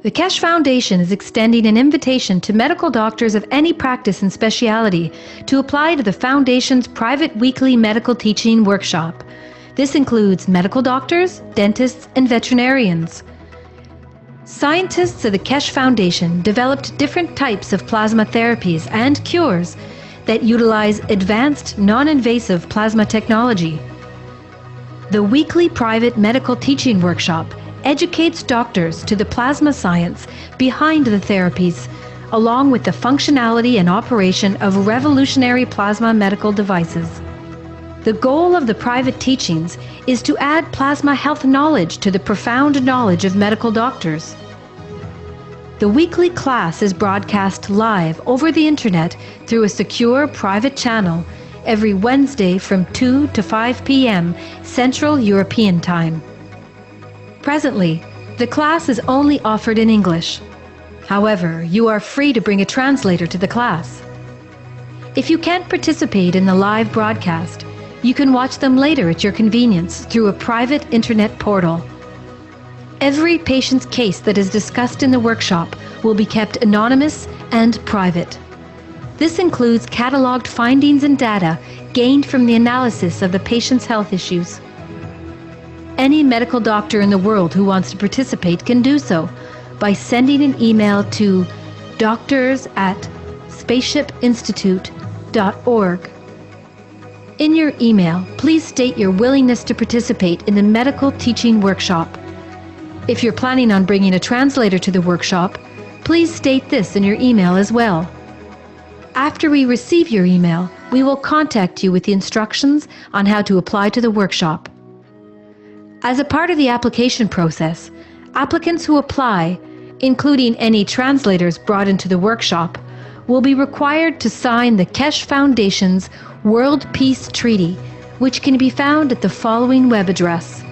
The Keshe Foundation is extending an invitation to medical doctors of any practice and specialty to apply to the Foundation's private weekly medical teaching workshop. This includes medical doctors, dentists, and veterinarians. Scientists of the Keshe Foundation developed different types of plasma therapies and cures that utilize advanced, non-invasive plasma technology. The weekly private medical teaching workshop educates doctors to the plasma science behind the therapies, along with the functionality and operation of revolutionary plasma medical devices. The goal of the private teachings is to add plasma health knowledge to the profound knowledge of medical doctors. The weekly class is broadcast live over the internet through a secure private channel every Wednesday from 2 to 5 p.m. Central European Time. Presently, the class is only offered in English. However, you are free to bring a translator to the class. If you can't participate in the live broadcast, you can watch them later at your convenience through a private internet portal. Every patient's case that is discussed in the workshop will be kept anonymous and private. This includes cataloged findings and data gained from the analysis of the patient's health issues. Any medical doctor in the world who wants to participate can do so by sending an email to doctors@spaceshipinstitute.org. In your email, please state your willingness to participate in the medical teaching workshop. If you're planning on bringing a translator to the workshop, please state this in your email as well. After we receive your email, we will contact you with the instructions on how to apply to the workshop. As a part of the application process, applicants who apply, including any translators brought into the workshop, will be required to sign the Keshe Foundation's World Peace Treaty, which can be found at the following web address.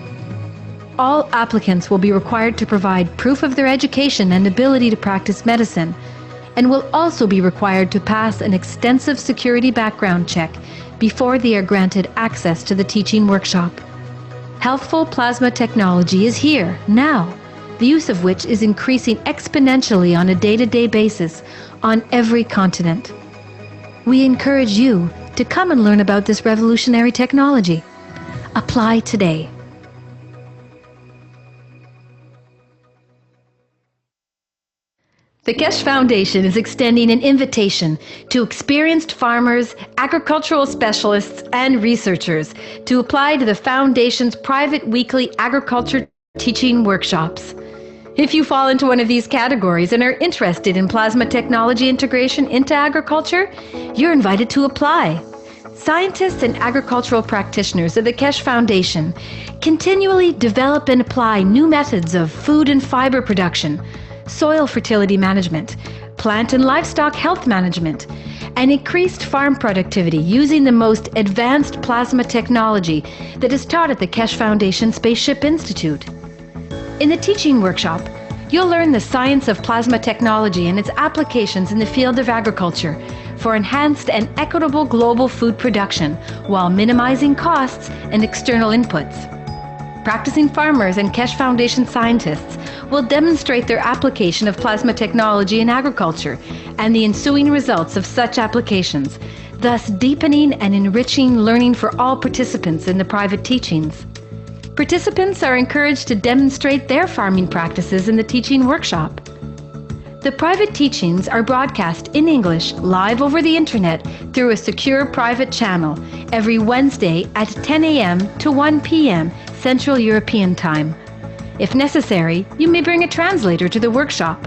All applicants will be required to provide proof of their education and ability to practice medicine, and will also be required to pass an extensive security background check before they are granted access to the teaching workshop. Healthful plasma technology is here, now, the use of which is increasing exponentially on a day-to-day basis on every continent. We encourage you to come and learn about this revolutionary technology. Apply today. The Keshe Foundation is extending an invitation to experienced farmers, agricultural specialists, and researchers to apply to the Foundation's private weekly agriculture teaching workshops. If you fall into one of these categories and are interested in plasma technology integration into agriculture, you're invited to apply. Scientists and agricultural practitioners of the Keshe Foundation continually develop and apply new methods of food and fiber production, soil fertility management, plant and livestock health management, and increased farm productivity using the most advanced plasma technology that is taught at the Keshe Foundation Spaceship Institute. In the teaching workshop, you'll learn the science of plasma technology and its applications in the field of agriculture for enhanced and equitable global food production while minimizing costs and external inputs. Practicing farmers and Keshe Foundation scientists will demonstrate their application of plasma technology in agriculture and the ensuing results of such applications, thus deepening and enriching learning for all participants in the private teachings. Participants are encouraged to demonstrate their farming practices in the teaching workshop. The private teachings are broadcast in English live over the internet through a secure private channel every Wednesday at 10 a.m. to 1 p.m. Central European Time. If necessary, you may bring a translator to the workshop.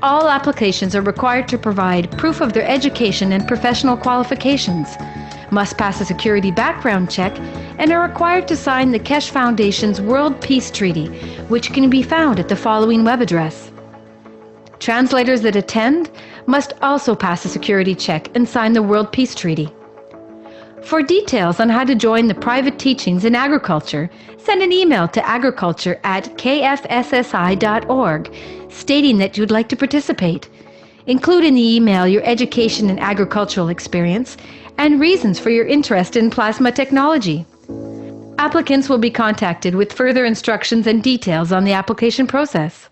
All applications are required to provide proof of their education and professional qualifications, must pass a security background check, and are required to sign the Keshe Foundation's World Peace Treaty, which can be found at the following web address. Translators that attend must also pass a security check and sign the World Peace Treaty. For details on how to join the private teachings in agriculture, send an email to agriculture@kfssi.org stating that you'd like to participate. Include in the email your education and agricultural experience and reasons for your interest in plasma technology. Applicants will be contacted with further instructions and details on the application process.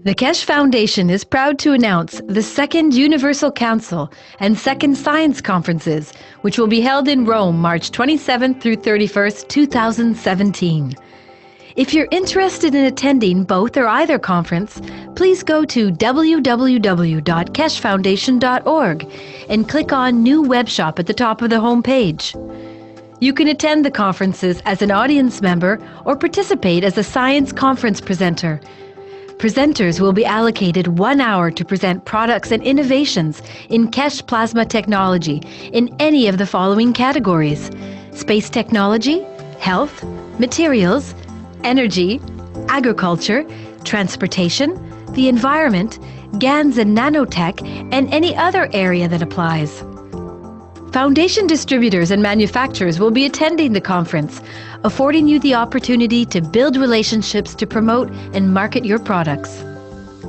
The Keshe Foundation is proud to announce the Second Universal Council and Second Science Conferences, which will be held in Rome March 27th through 31st, 2017. If you're interested in attending both or either conference, please go to www.keshefoundation.org and click on New Web Shop at the top of the homepage. You can attend the conferences as an audience member or participate as a science conference presenter. Presenters will be allocated 1 hour to present products and innovations in Keshe plasma technology in any of the following categories: space technology, health, materials, energy, agriculture, transportation, the environment, GANs and nanotech, and any other area that applies. Foundation distributors and manufacturers will be attending the conference, affording you the opportunity to build relationships to promote and market your products.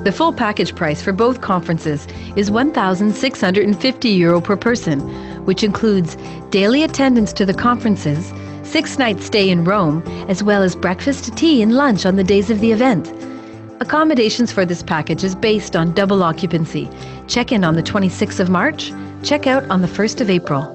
The full package price for both conferences is €1,650 per person, which includes daily attendance to the conferences, 6 nights stay in Rome, as well as breakfast, tea, and lunch on the days of the event. Accommodations for this package is based on double occupancy. Check-in on the 26th of March, check-out on the 1st of April.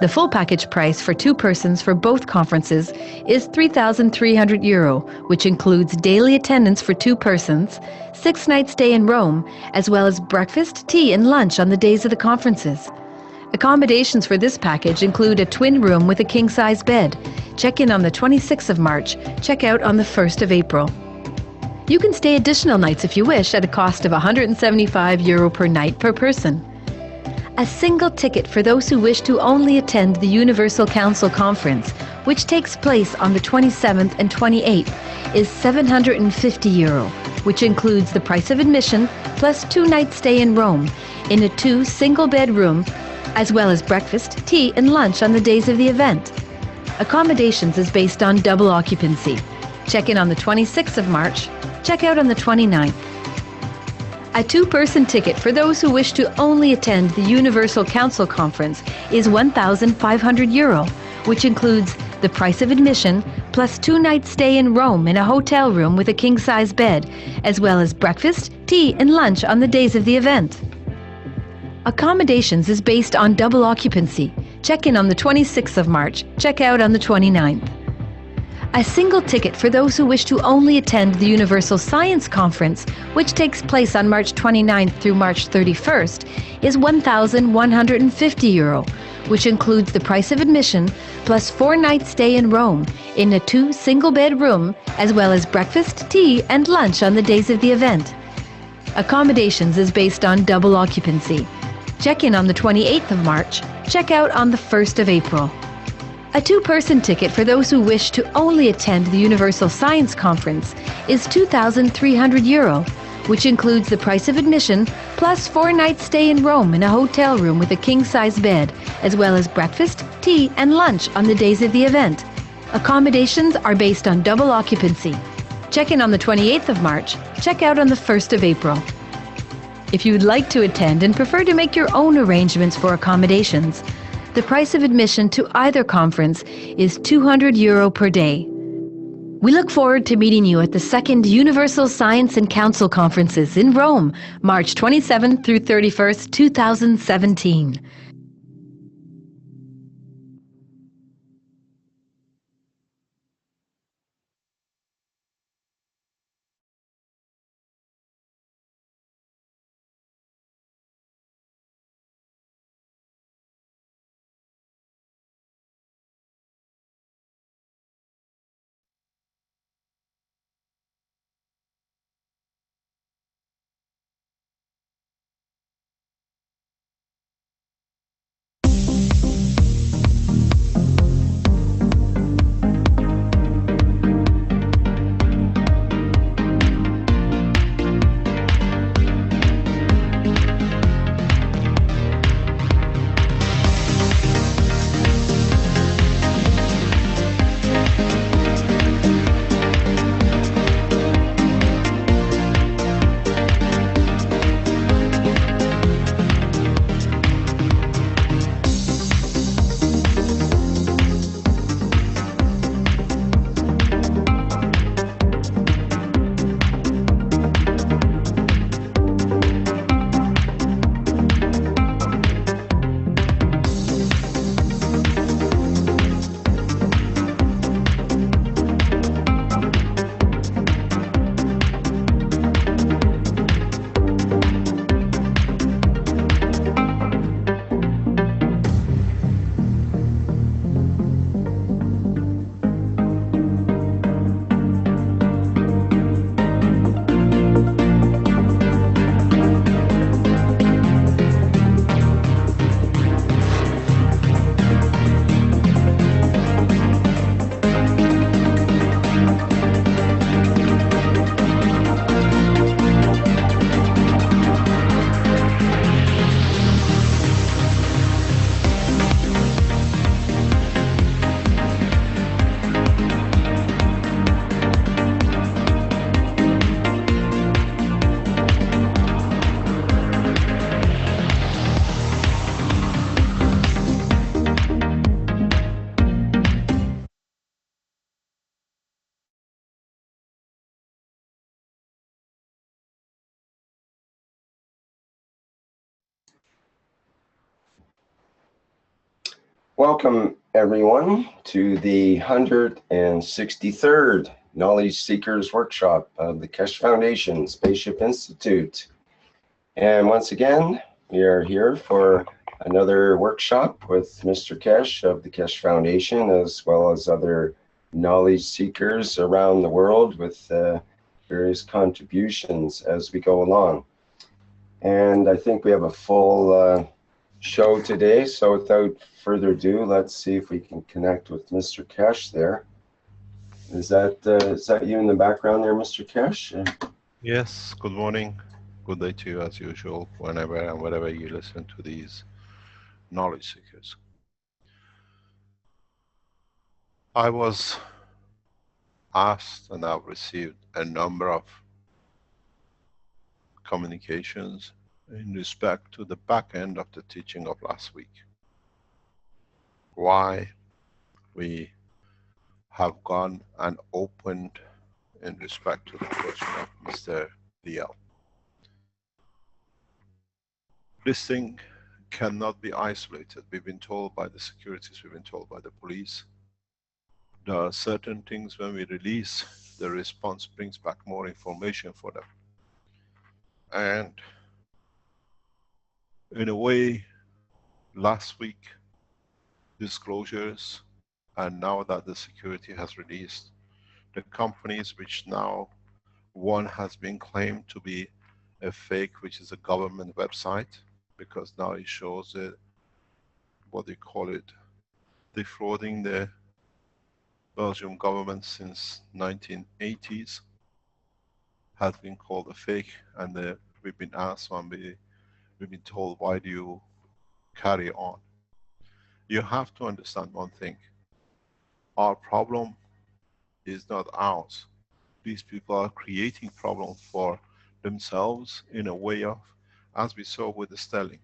The full package price for 2 persons for both conferences is €3,300, which includes daily attendance for 2 persons, 6 nights stay in Rome, as well as breakfast, tea, and lunch on the days of the conferences. Accommodations for this package include a twin room with a king-size bed. Check-in on the 26th of March, check-out on the 1st of April. You can stay additional nights if you wish at a cost of €175 per night per person. A single ticket for those who wish to only attend the Universal Council Conference, which takes place on the 27th and 28th, is €750, which includes the price of admission plus 2 nights stay in Rome in a 2 single-bed room, as well as breakfast, tea, and lunch on the days of the event. Accommodations is based on double occupancy. Check-in on the 26th of March, check-out on the 29th. A 2-person ticket for those who wish to only attend the Universal Council Conference is €1,500, which includes the price of admission plus 2 nights stay in Rome in a hotel room with a king-size bed, as well as breakfast, tea, and lunch on the days of the event. Accommodations is based on double occupancy. Check-in on the 26th of March, check-out on the 29th. A single ticket for those who wish to only attend the Universal Science Conference, which takes place on March 29th through March 31st, is €1,150, which includes the price of admission plus 4 nights stay in Rome in a 2 single-bed room, as well as breakfast, tea, and lunch on the days of the event. Accommodations is based on double occupancy. Check-in on the 28th of March, check-out on the 1st of April. A 2-person ticket for those who wish to only attend the Universal Science Conference is €2,300, which includes the price of admission plus 4 nights stay in Rome in a hotel room with a king-size bed, as well as breakfast, tea, and lunch on the days of the event. Accommodations are based on double occupancy. Check-in on the 28th of March, check-out on the 1st of April. If you would like to attend and prefer to make your own arrangements for accommodations, the price of admission to either conference is €200 per day. We look forward to meeting you at the Second Universal Science and Council Conferences in Rome, March 27th through 31st, 2017. Welcome, everyone, to the 163rd Knowledge Seekers Workshop of the Keshe Foundation Spaceship Institute. And once again, we are here for another workshop with Mr. Keshe of the Keshe Foundation, as well as other knowledge seekers around the world with various contributions as we go along. And I think we have a full show today, so without further ado, let's see if we can connect with Mr. Keshe there. Is that you in the background there, Mr. Keshe? Yes, good morning. Good day to you as usual, whenever and wherever you listen to these knowledge seekers. I was asked and I've received a number of communications in respect to the back end of the teaching of last week. Why we have gone and opened in respect to the question of Mr. DL. This thing cannot be isolated. We've been told by the securities, we've been told by the police. There are certain things when we release, the response brings back more information for them. And in a way, last week, disclosures, and now that the security has released, the companies which now, one has been claimed to be a fake, which is a government website, because now it shows what they call it, defrauding the Belgian government since 1980s, has been called a fake, and we've been asked, and we've been told, why do you carry on? You have to understand one thing. Our problem is not ours. These people are creating problems for themselves in a way of, as we saw with the Sterling.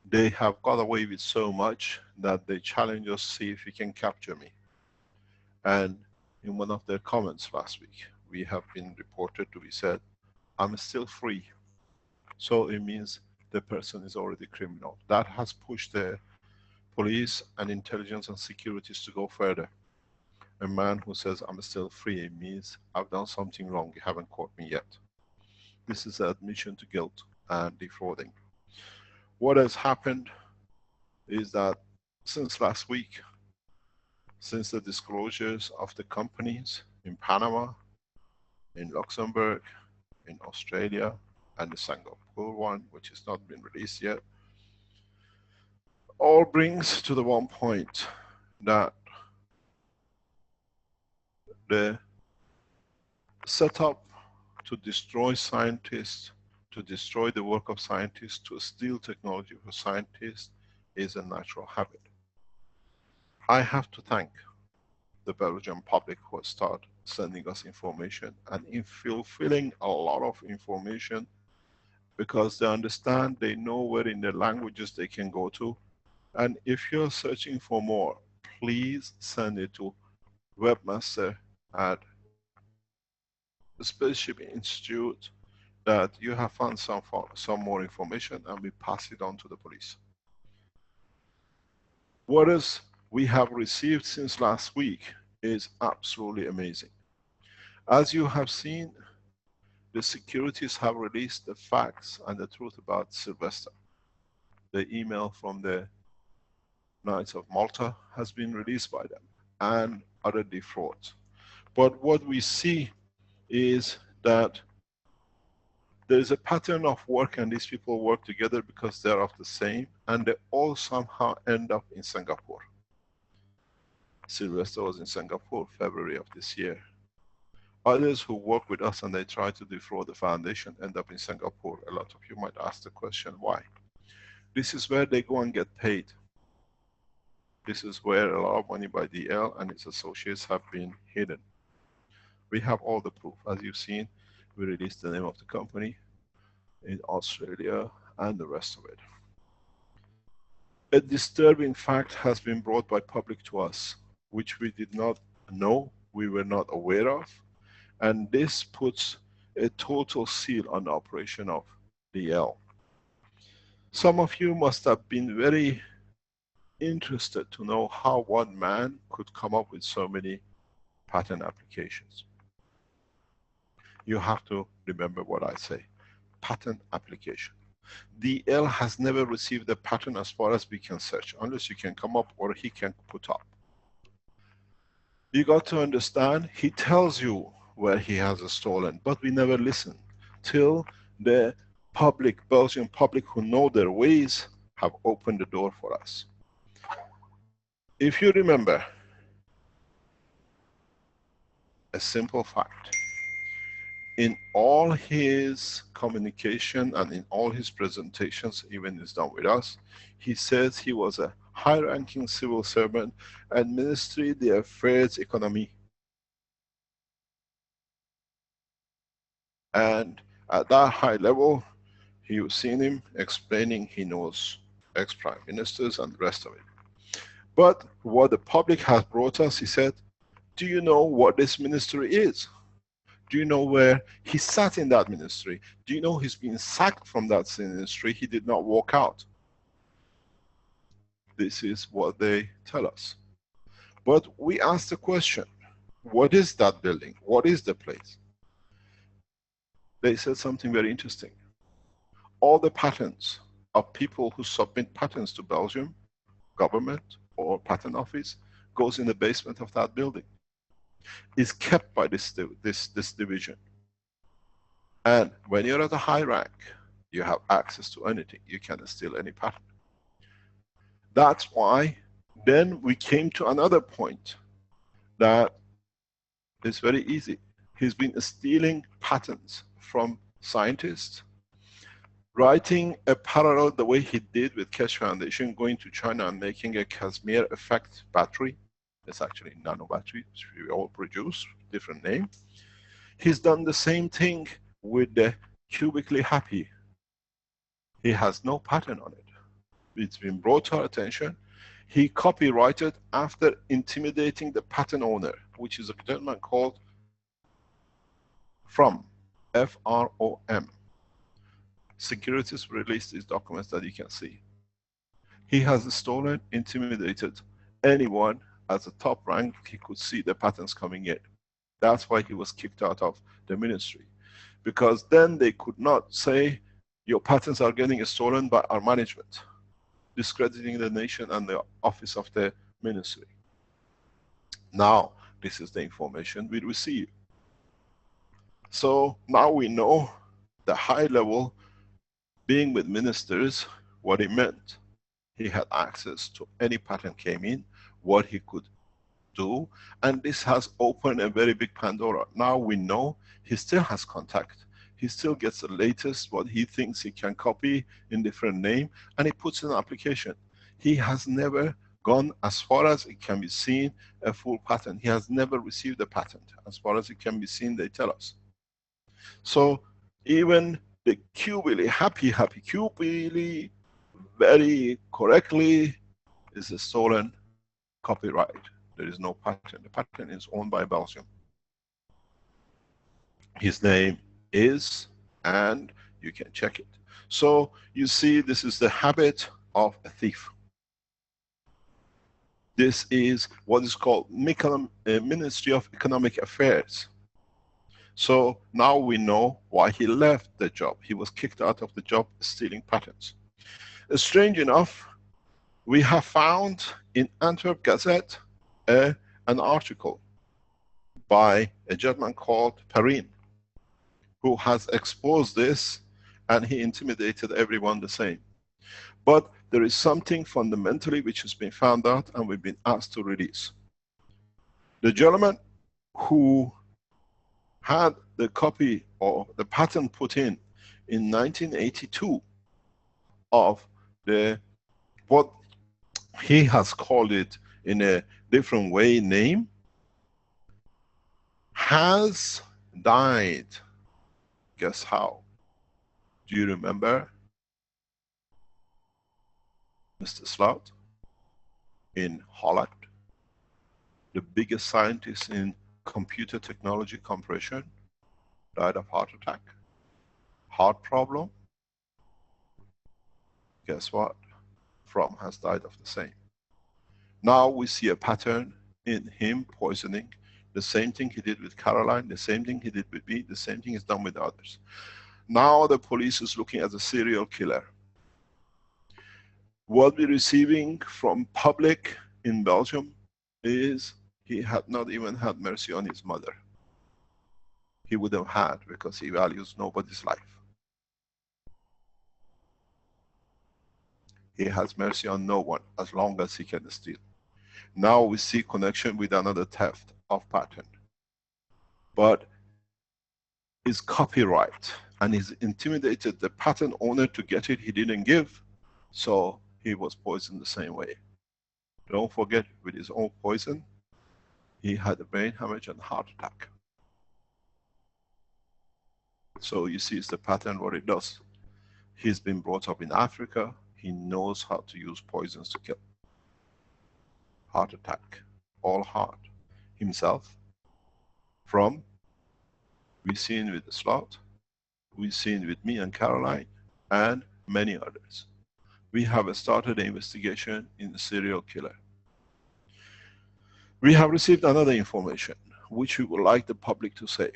They have got away with so much that they challenge us, see if you can capture me. And in one of their comments last week, we have been reported to be said, I'm still free. So it means the person is already criminal. That has pushed the police and intelligence and securities to go further. A man who says, I'm still free, it means I've done something wrong, you haven't caught me yet. This is an admission to guilt and defrauding. What has happened is that since last week, since the disclosures of the companies in Panama, in Luxembourg, in Australia, and the Singapore one, which has not been released yet, all brings to the one point that the setup to destroy scientists, to destroy the work of scientists, to steal technology for scientists is a natural habit. I have to thank the Belgian public who has started sending us information and in fulfilling a lot of information, because they understand, they know where in their languages they can go to. And if you're searching for more, please send it to webmaster at the Spaceship Institute that you have found some more information, and we pass it on to the police. What else we have received since last week is absolutely amazing. As you have seen, the securities have released the facts and the truth about Sylvester. The email from the Knights of Malta has been released by them, and other defrauds. But what we see is that there is a pattern of work, and these people work together because they are of the same, and they all somehow end up in Singapore. Sylvester was in Singapore, February of this year. Others who work with us and they try to defraud the foundation end up in Singapore. A lot of you might ask the question, why? This is where they go and get paid. This is where a lot of money by DL and its associates have been hidden. We have all the proof. As you've seen, we released the name of the company in Australia and the rest of it. A disturbing fact has been brought by public to us, which we did not know, we were not aware of, and this puts a total seal on the operation of DL. Some of you must have been very interested to know how one man could come up with so many patent applications. You have to remember what I say. Patent application. DL has never received a patent as far as we can search, unless you can come up or he can put up. You got to understand, he tells you where he has stolen, but we never listen till the public, Belgian public who know their ways, have opened the door for us. If you remember, a simple fact, in all his communication and in all his presentations, even is done with us, he says he was a high-ranking civil servant at Ministry des Affaires Économiques. And at that high level, you've seen him explaining he knows ex-prime ministers and the rest of it. But what the public has brought us, he said, do you know what this ministry is? Do you know where he sat in that ministry? Do you know he's been sacked from that ministry? He did not walk out. This is what they tell us. But we ask the question, what is that building? What is the place? They said something very interesting. All the patents of people who submit patents to Belgium government or patent office goes in the basement of that building. Is kept by this division. And when you're at a high rank, you have access to anything. You can steal any patent. That's why then we came to another point that is very easy. He's been stealing patents from scientists, writing a parallel the way he did with Keshe Foundation, going to China and making a Casimir effect battery. It's actually nano battery, which we all produce, different name. He's done the same thing with the cubically happy. He has no patent on it. It's been brought to our attention. He copyrighted after intimidating the patent owner, which is a gentleman called From, F-R-O-M. Securities released these documents that you can see. He has stolen, intimidated anyone as a top rank. He could see the patents coming in. That's why he was kicked out of the ministry. Because then they could not say, your patents are getting stolen by our management, discrediting the nation and the office of the ministry. Now, this is the information we receive. So now we know the high level being with ministers, what it meant. He had access to any patent came in, what he could do, and this has opened a very big Pandora. Now we know he still has contact. He still gets the latest, what he thinks he can copy in different name, and he puts in an application. He has never gone as far as it can be seen a full patent. He has never received a patent. As far as it can be seen, they tell us. So even the Qubili, happy Qubili, very correctly is a stolen copyright. There is no patent. The patent is owned by Belgium. His name is, and you can check it. So you see, this is the habit of a thief. This is what is called Ministry of Economic Affairs. So now we know why he left the job. He was kicked out of the job stealing patents. Strange enough, we have found in Antwerp Gazette an article by a gentleman called Perrin, who has exposed this, and he intimidated everyone the same. But there is something fundamentally which has been found out and we've been asked to release. The gentleman who had the copy or the patent put in 1982 of the, what he has called it in a different way name, has died. Guess how? Do you remember Mr. Slout in Holland? The biggest scientist in computer technology compression died of heart attack. Heart problem. Guess what? From has died of the same. Now we see a pattern in him poisoning. The same thing he did with Caroline, the same thing he did with me, the same thing is done with others. Now the police is looking at a serial killer. What we're receiving from public in Belgium is he had not even had mercy on his mother. He would have had, because he values nobody's life. He has mercy on no one as long as he can steal. Now we see connection with another theft of patent. But his copyright, and he's intimidated the patent owner to get it he didn't give, so he was poisoned the same way. Don't forget, with his own poison, he had a brain hemorrhage and heart attack. So you see, it's the pattern what it does. He's been brought up in Africa. He knows how to use poisons to kill. Heart attack, all hard. Himself, from, we've seen with the Sloth, we've seen with me and Caroline, and many others. We have started an investigation in the serial killer. We have received another information, which we would like the public to say.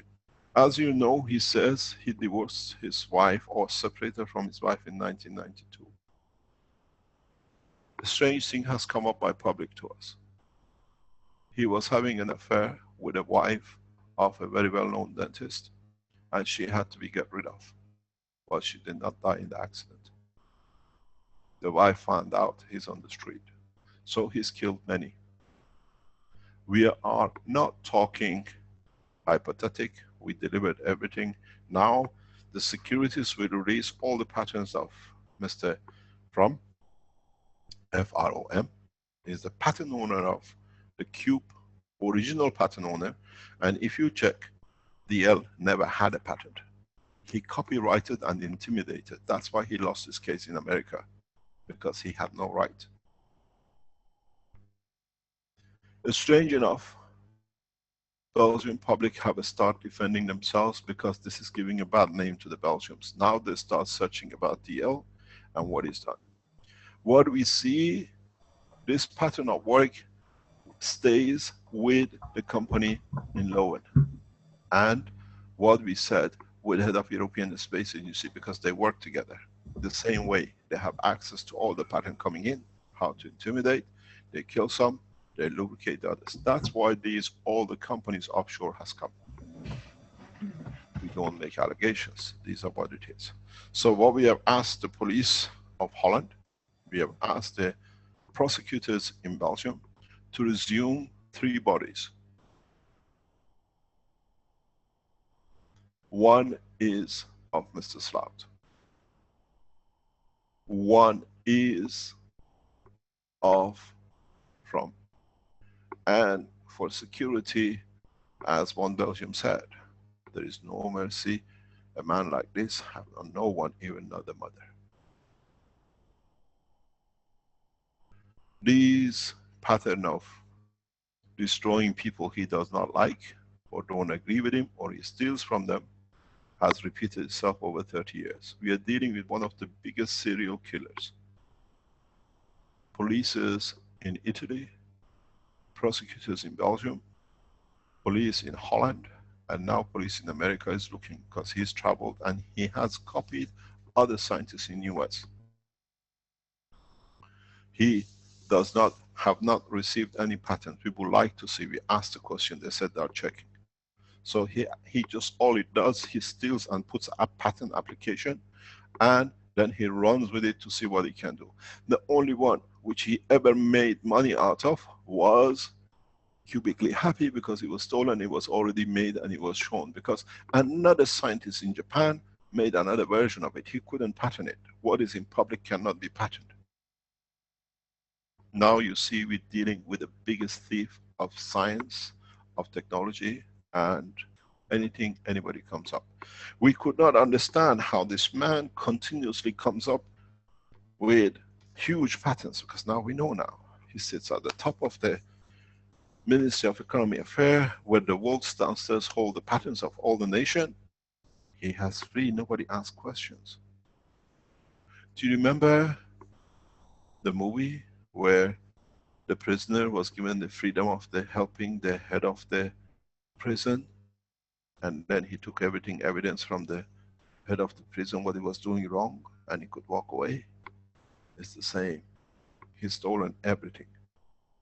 As you know, he says he divorced his wife or separated from his wife in 1992. A strange thing has come up by public to us. He was having an affair with a wife of a very well-known dentist, and she had to be get rid of. But she did not die in the accident. The wife found out he's on the street. So he's killed many. We are not talking hypothetic. We delivered everything. Now the securities will release all the patterns of Mr. From, F-R-O-M, is the patent owner of the Cube, original patent owner. And if you check, DL never had a patent. He copyrighted and intimidated. That's why he lost his case in America, because he had no right. It's strange enough, Belgian public have started defending themselves because this is giving a bad name to the Belgians. Now they start searching about DL and what is done. What we see, this pattern of work stays with the company in Lowen. And what we said with the head of European Space Agency, because they work together the same way. They have access to all the pattern coming in, how to intimidate, they kill some, they lubricate the others. That's why these, all the companies offshore has come. We don't make allegations, these are what it is. So what we have asked the police of Holland, we have asked the prosecutors in Belgium to resume 3 bodies. One is of Mr. Slout. One is of From. And for security, as one Belgium said, there is no mercy. A man like this have no one, even not the mother. These pattern of destroying people he does not like, or don't agree with him, or he steals from them, has repeated itself over 30 years. We are dealing with one of the biggest serial killers. Police in Italy, prosecutors in Belgium, police in Holland, and now police in America is looking, because he's traveled and he has copied other scientists in US. He does not, have not received any patent. People like to see, we asked the question, they said they're checking. So he just, all it does, he steals and puts a patent application, and then he runs with it to see what he can do. The only one which he ever made money out of was Cubically Happy, because it was stolen, it was already made and it was shown. Because another scientist in Japan made another version of it. He couldn't patent it. What is in public cannot be patented. Now you see we're dealing with the biggest thief of science, of technology, and anything anybody comes up. We could not understand how this man continuously comes up with huge patents, because now we know now. He sits at the top of the Ministry of Economy Affairs, where the wolves downstairs hold the patents of all the nation. He has free, nobody asks questions. Do you remember the movie where The prisoner was given the freedom of the helping the head of the prison, and then he took everything, evidence from the head of the prison, what he was doing wrong, and he could walk away. It's the same. He's stolen everything.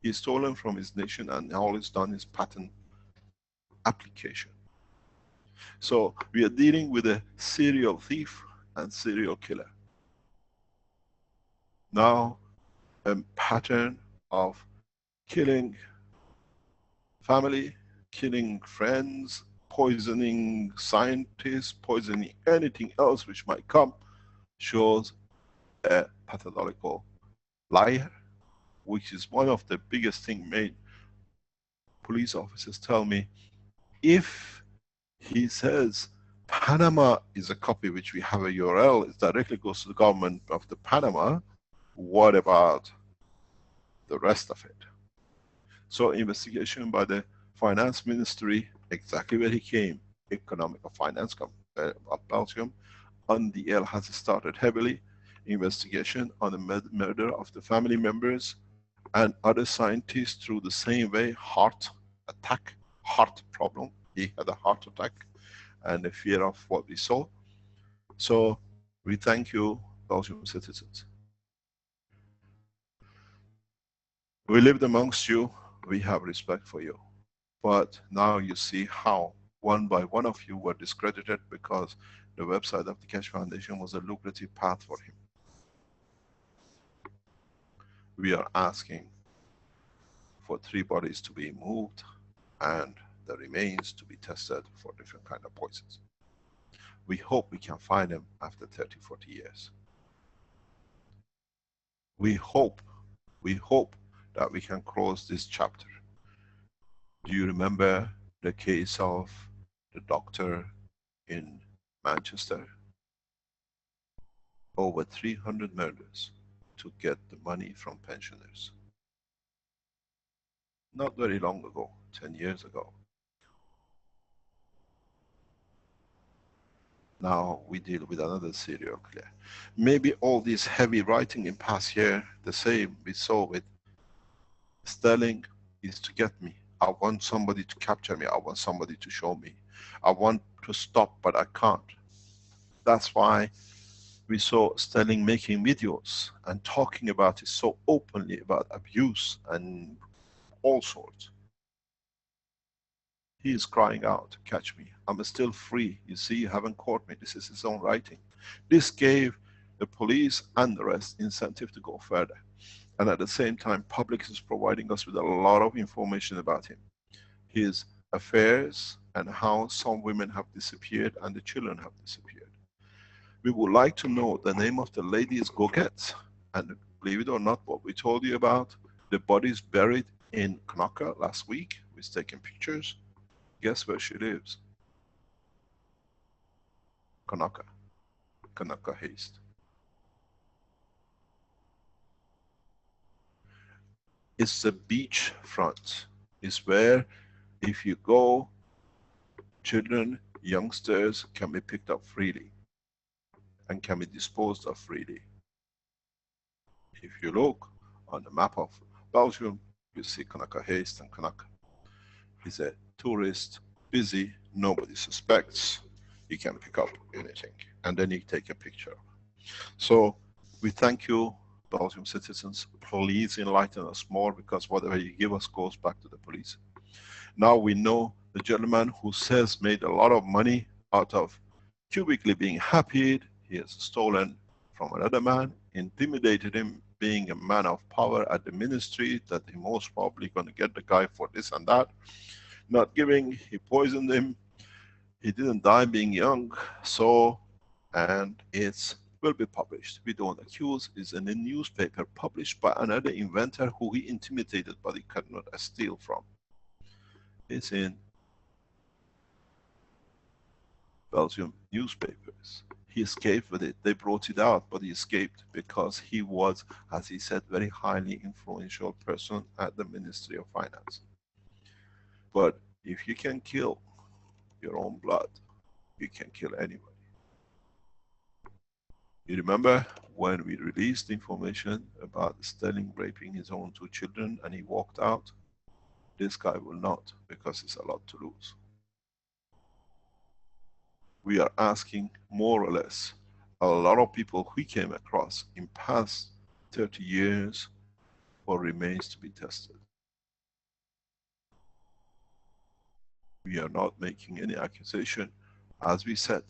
He's stolen from his nation, and all he's done is patent application. So we are dealing with a serial thief and serial killer. Now, a pattern of killing family, killing friends, poisoning scientists, poisoning anything else which might come, shows a pathological liar, which is one of the biggest thing made police officers tell me, if he says Panama is a copy which we have a URL, it directly goes to the government of the Panama, what about the rest of it? So investigation by the finance ministry, exactly where he came, economic or finance of Belgium, on the L has started heavily. Investigation on the murder of the family members and other scientists through the same way, heart attack, heart problem. He had a heart attack and the fear of what we saw. So we thank you, Belgian citizens. We lived amongst you, we have respect for you. But now you see how one by one of you were discredited because the website of the Keshe Foundation was a lucrative path for him. We are asking for 3 bodies to be moved and the remains to be tested for different kind of poisons. We hope we can find them after 30, 40 years. We hope that we can close this chapter. Do you remember the case of the doctor in Manchester? Over 300 murders to get the money from pensioners. Not very long ago, 10 years ago. Now we deal with another serial killer. Maybe all this heavy writing in past year, the same we saw with Sterling, is to get me. I want somebody to capture me. I want somebody to show me. I want to stop, but I can't. That's why we saw Sterling making videos and talking about it so openly, about abuse and all sorts. He is crying out, catch me. I'm still free. You see, you haven't caught me. This is his own writing. This gave the police and the rest incentive to go further. And at the same time, public is providing us with a lot of information about him. His affairs and how some women have disappeared and the children have disappeared. We would like to know the name of the lady is Goget. And believe it or not, what we told you about, the bodies buried in Knokke last week, we've taken pictures. Guess where she lives? Knokke. Knokke Heist. It's the beach front. It's where if you go, children, youngsters can be picked up freely and can be disposed of freely. If you look on the map of Belgium, you see Knokke Heist and Knokke. He's a tourist, busy, nobody suspects. You can pick up anything and then you take a picture. So we thank you, Belgium citizens. Please enlighten us more, because whatever you give us goes back to the police. Now we know the gentleman who says made a lot of money out of cubically being happy. He has stolen from another man, intimidated him, being a man of power at the ministry, that he most probably going to get the guy for this and that. Not giving, he poisoned him. He didn't die being young, so, and it will be published. We don't accuse, it's in a newspaper published by another inventor who he intimidated but he cannot steal from. It's in Belgium newspapers. He escaped with it. They brought it out, but he escaped because he was, as he said, very highly influential person at the Ministry of Finance. But if you can kill your own blood, you can kill anybody. You remember when we released information about Sterling raping his own 2 children and he walked out, this guy will not, because it's a lot to lose. We are asking more or less a lot of people we came across in past 30 years for remains to be tested. We are not making any accusation. As we said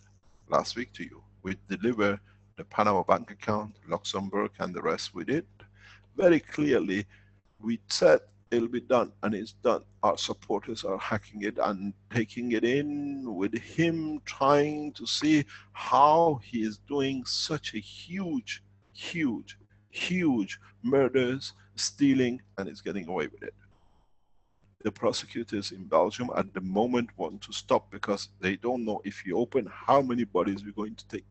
last week to you, we deliver the Panama bank account, Luxembourg and the rest we did. Very clearly, we said it'll be done and it's done. Our supporters are hacking it and taking it in with him, trying to see how he is doing such a huge, huge, huge murders, stealing, and is getting away with it. The prosecutors in Belgium at the moment want to stop because they don't know if you open how many bodies we're going to take,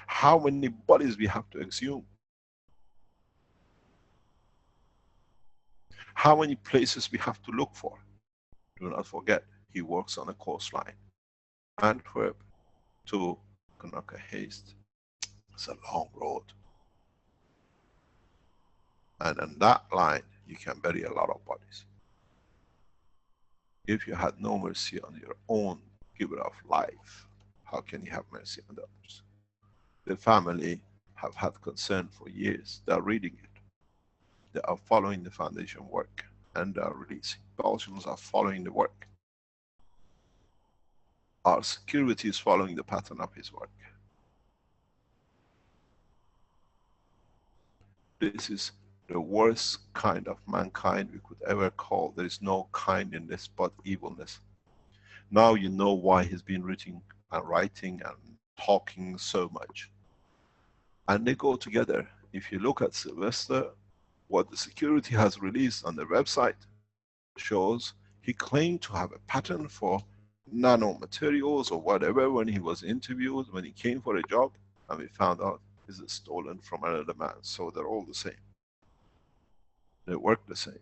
how many bodies we have to exhume, how many places we have to look for. Do not forget, he works on a coastline. Antwerp to Knokke-Heist. It's a long road. And on that line, you can bury a lot of bodies. If you had no mercy on your own giver of life, how can you have mercy on others? The family have had concern for years. They are reading it. They are following the foundation work and they are releasing. Belgians are following the work. Our security is following the pattern of his work. This is the worst kind of mankind we could ever call. There is no kindness but evilness. Now you know why he's been writing and talking so much. And they go together. If you look at Sylvester, what the security has released on their website shows he claimed to have a patent for nano-materials or whatever when he was interviewed, when he came for a job, and we found out this is stolen from another man. So they're all the same. They work the same.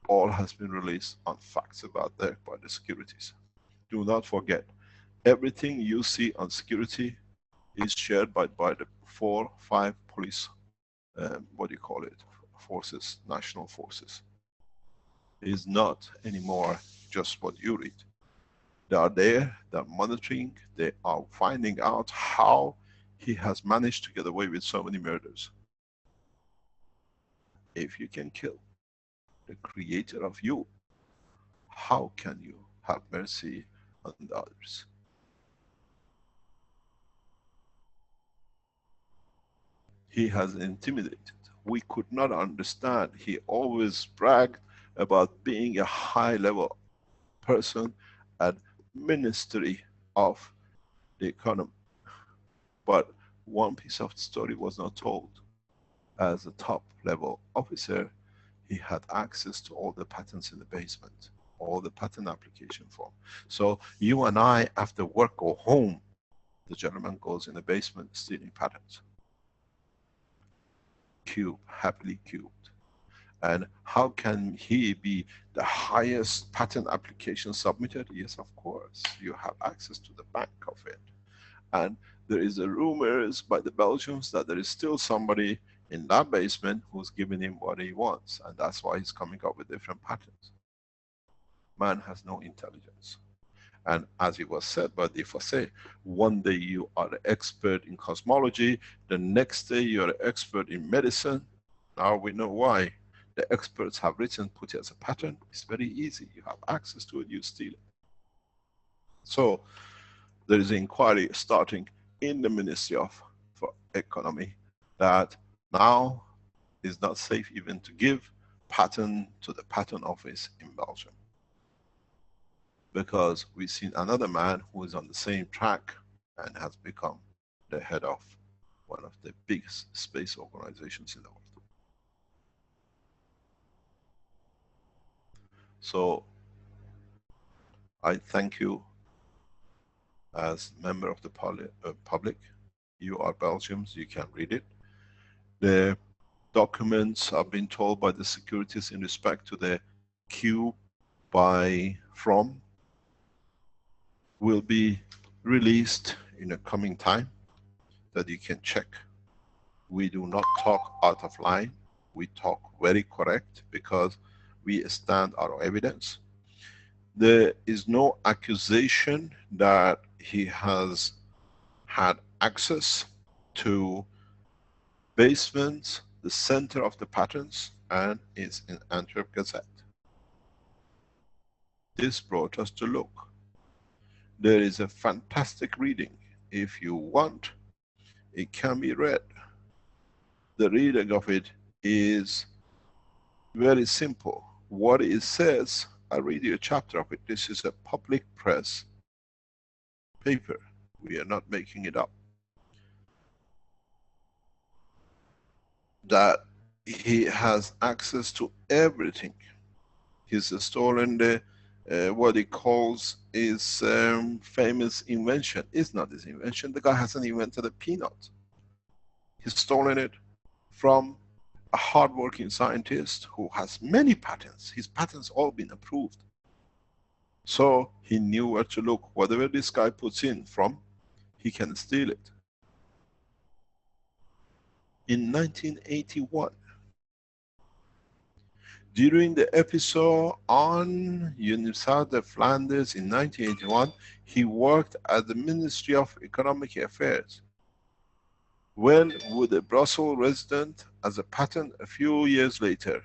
All has been released on facts about that by the securities. Do not forget, everything you see on security is shared by the 4, 5 police, what do you call it, forces, national forces. It is not anymore just what you read. They are there, they are monitoring, they are finding out how he has managed to get away with so many murders. If you can kill the creator of you, how can you have mercy on the others? He has intimidated. We could not understand. He always bragged about being a high-level person at Ministry of the Economy. But one piece of the story was not told. As a top-level officer, he had access to all the patents in the basement, all the patent application form. So you and I, after work, go home. The gentleman goes in the basement stealing patents. Cube, happily cubed. And how can he be the highest patent application submitted? Yes, of course. You have access to the bank of it. And there is a rumors by the Belgians that there is still somebody in that basement who's giving him what he wants. And that's why he's coming up with different patents. Man has no intelligence. And as it was said by the Fosse, one day you are an expert in cosmology, the next day you are an expert in medicine. Now we know why. The experts have written, put it as a pattern. It's very easy. You have access to it, you steal it. So there is an inquiry starting in the Ministry of Economy that now is not safe even to give patent to the patent office in Belgium. Because we've seen another man who is on the same track and has become the head of one of the biggest space organizations in the world. So I thank you as member of the public. You are Belgians, you can read it. The documents are being told by the securities in respect to the Q from will be released in a coming time that you can check We do not talk out of line. We talk very correct because we stand our evidence. There is no accusation that he has had access to basements, the center of the patents, and is in Antwerp Gazette. This brought us to look. There is a fantastic reading. If you want, it can be read. The reading of it is very simple. What it says, I'll read you a chapter of it. This is a public press paper. We are not making it up. That he has access to everything. He's stolen the what he calls his famous invention. It's not his invention. The guy hasn't invented a peanut. He's stolen it from a hardworking scientist who has many patents. His patents all been approved. So he knew where to look. Whatever this guy puts in from, he can steal it. In 1981, during the episode on Universiteit of Flanders in 1981, he worked at the Ministry of Economic Affairs. When with a Brussels resident as a patent a few years later.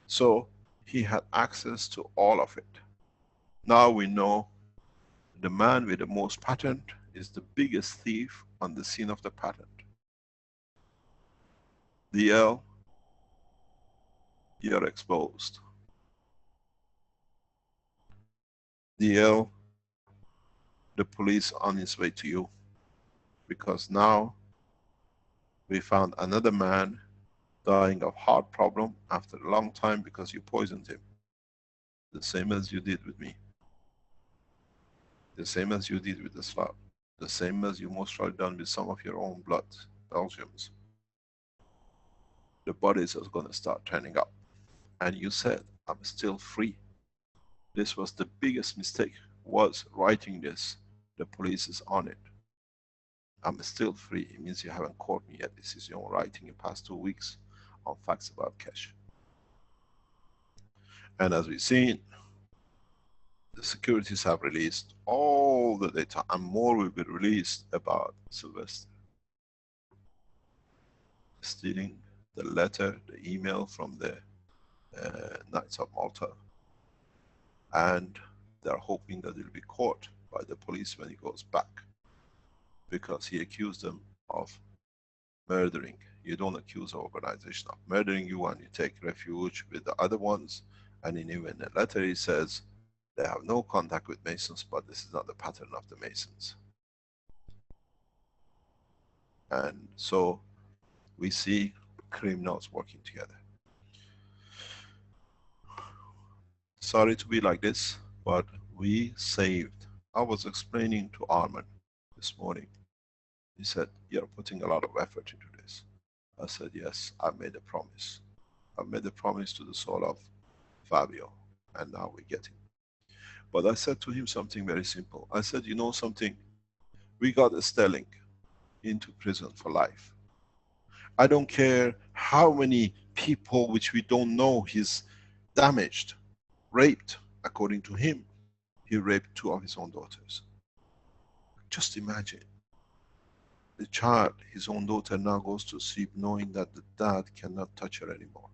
So he had access to all of it. Now we know the man with the most patent is the biggest thief on the scene of the patent. DL, you're exposed. DL, the police on its way to you. Because now we found another man dying of heart problem after a long time because you poisoned him. The same as you did with me. The same as you did with the Slav. The same as you most probably done with some of your own blood, Belgians. The bodies are going to start turning up. And you said, I'm still free. This was the biggest mistake, was writing this. The police is on it. I'm still free. It means you haven't caught me yet. This is your own writing in the past 2 weeks on facts about Keshe. And as we've seen, the securities have released all the data, and more will be released about Sylvester stealing the letter, the email from the Knights of Malta, and they're hoping that he'll be caught by the police when he goes back, because he accused them of murdering. You don't accuse an organization of murdering you, and you take refuge with the other ones. And in even a letter he says they have no contact with Masons, but this is not the pattern of the Masons. And so we see criminals working together. Sorry to be like this, but we saved. I was explaining to Arman this morning. He said, you're putting a lot of effort into this. I said, yes, I made a promise. I made a promise to the soul of Fabio, and now we get it. But I said to him something very simple. I said, you know something? We got Sterling into prison for life. I don't care how many people which we don't know he's damaged, raped. According to him, he raped 2 of his own daughters. Just imagine. The child, his own daughter, now goes to sleep knowing that the dad cannot touch her anymore.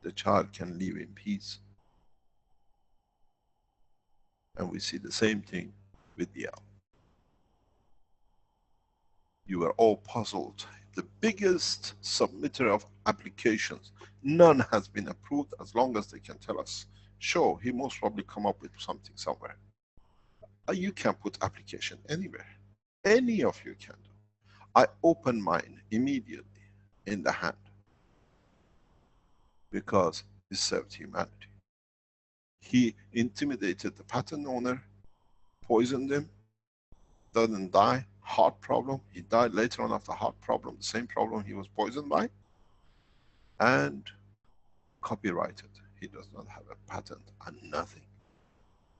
The child can live in peace. And we see the same thing with DL. You were all puzzled. The biggest submitter of applications, none has been approved as long as they can tell us. Sure, he most probably come up with something somewhere. You can put application anywhere. Any of you can do. I open mine immediately in the hand because he served humanity. He intimidated the patent owner, poisoned him, doesn't die, heart problem. He died later on after heart problem, the same problem he was poisoned by, and copyrighted. He does not have a patent and nothing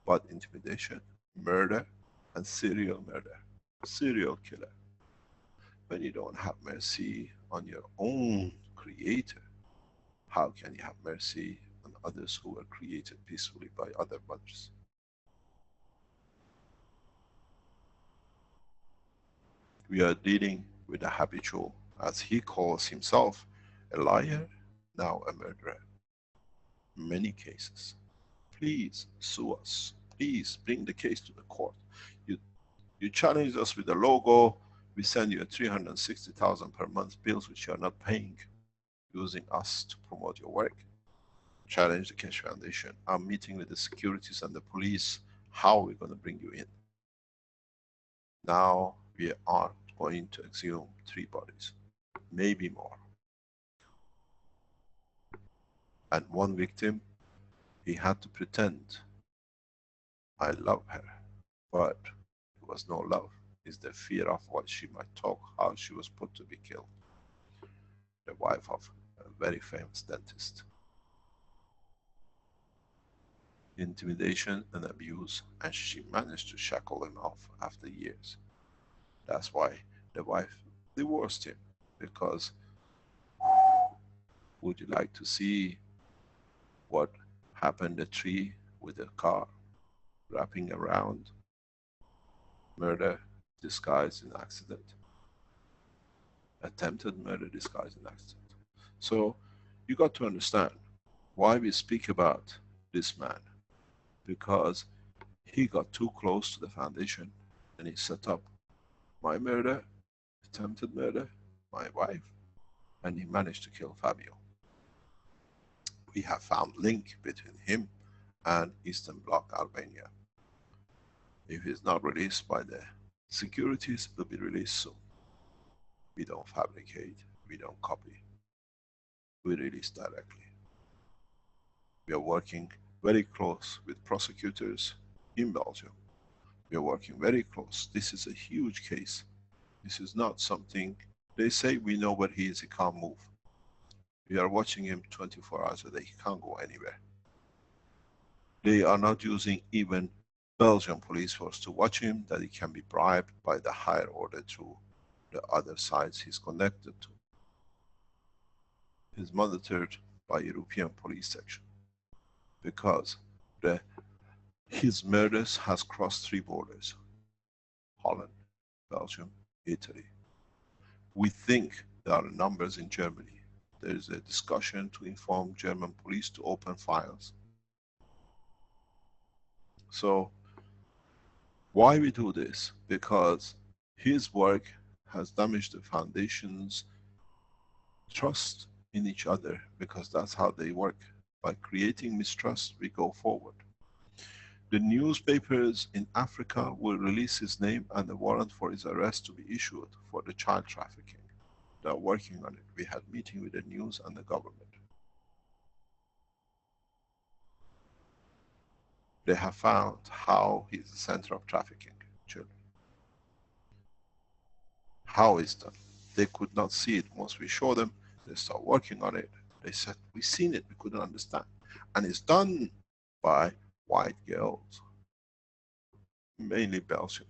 but intimidation, murder, and serial murder, serial killer. When you don't have mercy on your own creator, how can you have mercy on others who were created peacefully by other mothers? We are dealing with a habitual, as he calls himself, a liar, now a murderer. Many cases. Please sue us. Please bring the case to the court. You, you challenge us with a logo, we send you a 360,000 per month bills which you are not paying, using us to promote your work. Challenge the Keshe Foundation. I'm meeting with the securities and the police. How are we going to bring you in? Now we are going to exhume 3 bodies, maybe more. And one victim, he had to pretend, I love her, but it was no love. It's the fear of what she might talk, how she was put to be killed. The wife of a very famous dentist. Intimidation and abuse, and she managed to shackle him off after years. That's why the wife divorced him, because would you like to see what happened a tree with a car wrapping around? Murder disguised in accident. Attempted murder disguised in accident. So you got to understand why we speak about this man, because he got too close to the foundation and he set up my murder, attempted murder, my wife, and he managed to kill Fabio. We have found link between him and Eastern Bloc Albania. If he's not released by the securities, it will be released soon. We don't fabricate, we don't copy. We release directly. We are working very close with prosecutors in Belgium. We are working very close. This is a huge case. This is not something, they say we know where he is, he can't move. We are watching him 24 hours a day, he can't go anywhere. They are not using even Belgian police force to watch him, that he can be bribed by the higher order through the other sides he's connected to. He's monitored by European police section, because his murders has crossed 3 borders: Holland, Belgium, Italy. We think there are numbers in Germany. There is a discussion to inform German police to open files. So why we do this? Because his work has damaged the foundation's trust in each other, because that's how they work. By creating mistrust, we go forward. The newspapers in Africa will release his name and the warrant for his arrest to be issued for the child trafficking. They are working on it. We had meeting with the news and the government. They have found how he is the center of trafficking children. How is done? They could not see it. Once we show them, they start working on it. They said, we've seen it, we couldn't understand. And it's done by white girls, mainly Belgian,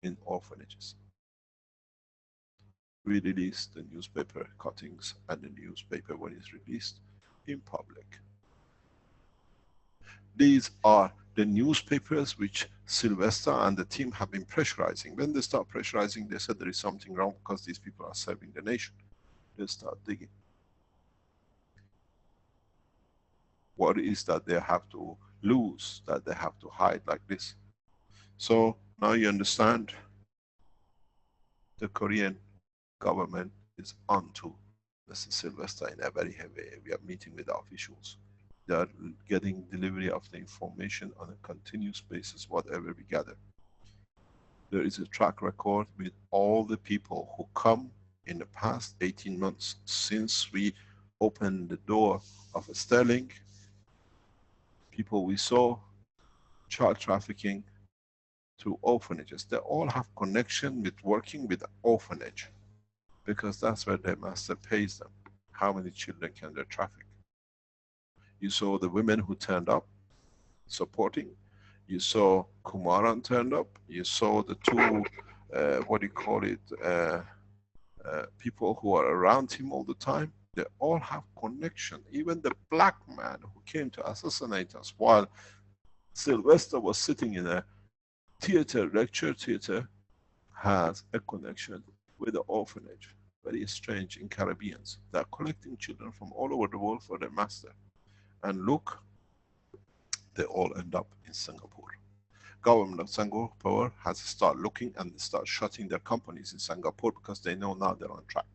in orphanages. We release the newspaper cuttings and the newspaper when it's released in public. These are the newspapers which Sylvester and the team have been pressurizing. When they start pressurizing, they said there is something wrong because these people are serving the nation. They start digging. What is that they have to lose, that they have to hide like this? So now you understand the Korean government is onto Mr. Sylvester in a very heavy way. We are meeting with the officials. They are getting delivery of the information on a continuous basis, whatever we gather. There is a track record with all the people who come in the past 18 months since we opened the door of Sterling. People we saw, child trafficking, to orphanages. They all have connection with working with orphanage, because that's where their master pays them. How many children can they traffic? You saw the women who turned up supporting. You saw Kumaran turned up. You saw the 2 what do you call it, people who are around him all the time, they all have connection. Even the black man who came to assassinate us while Sylvester was sitting in a theater, lecture theater, has a connection with the orphanage. Very strange in Caribbeans. They are collecting children from all over the world for their master. And look, they all end up in Singapore. Government of Singapore has to start looking and start shutting their companies in Singapore because they know now they're on track.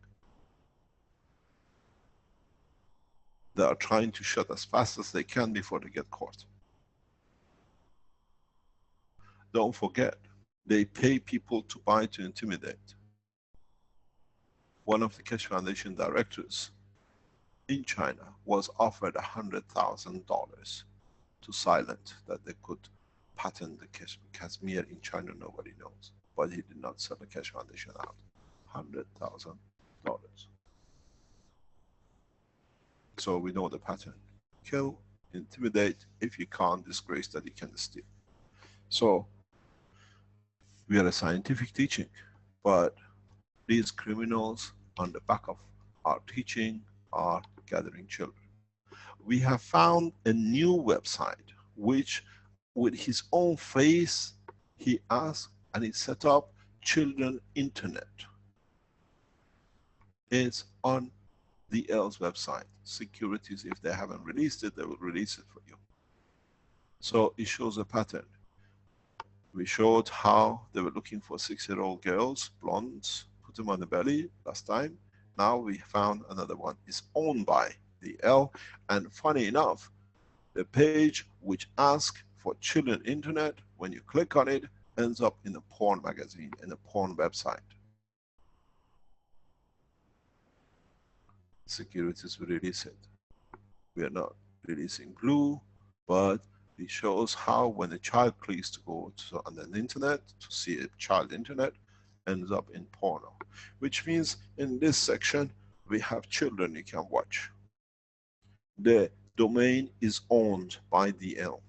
They are trying to shut as fast as they can before they get caught. Don't forget, they pay people to buy to intimidate. One of the Keshe Foundation directors in China was offered $100,000 to silence that they could patent the Kashmir in China, nobody knows. But he did not sell the Keshe Foundation out. $100,000. So we know the pattern. Kill, intimidate, if you can't, disgrace that you can steal. So, we are a scientific teaching, but these criminals on the back of our teaching are gathering children. We have found a new website which, with his own face, he asked and he set up Children Internet. It's on the EL's website. Securities, if they haven't released it, they will release it for you. So it shows a pattern. We showed how they were looking for 6-year-old girls, blondes, put them on the belly last time. Now we found another one. It's owned by the EL, and funny enough, the page which asks for Children Internet, when you click on it, ends up in a porn magazine, in a porn website. Securities will release it. We are not releasing blue, but it shows how when a child clicks to go to on the internet to see a child internet, ends up in porno. Which means in this section we have children you can watch. The domain is owned by DL.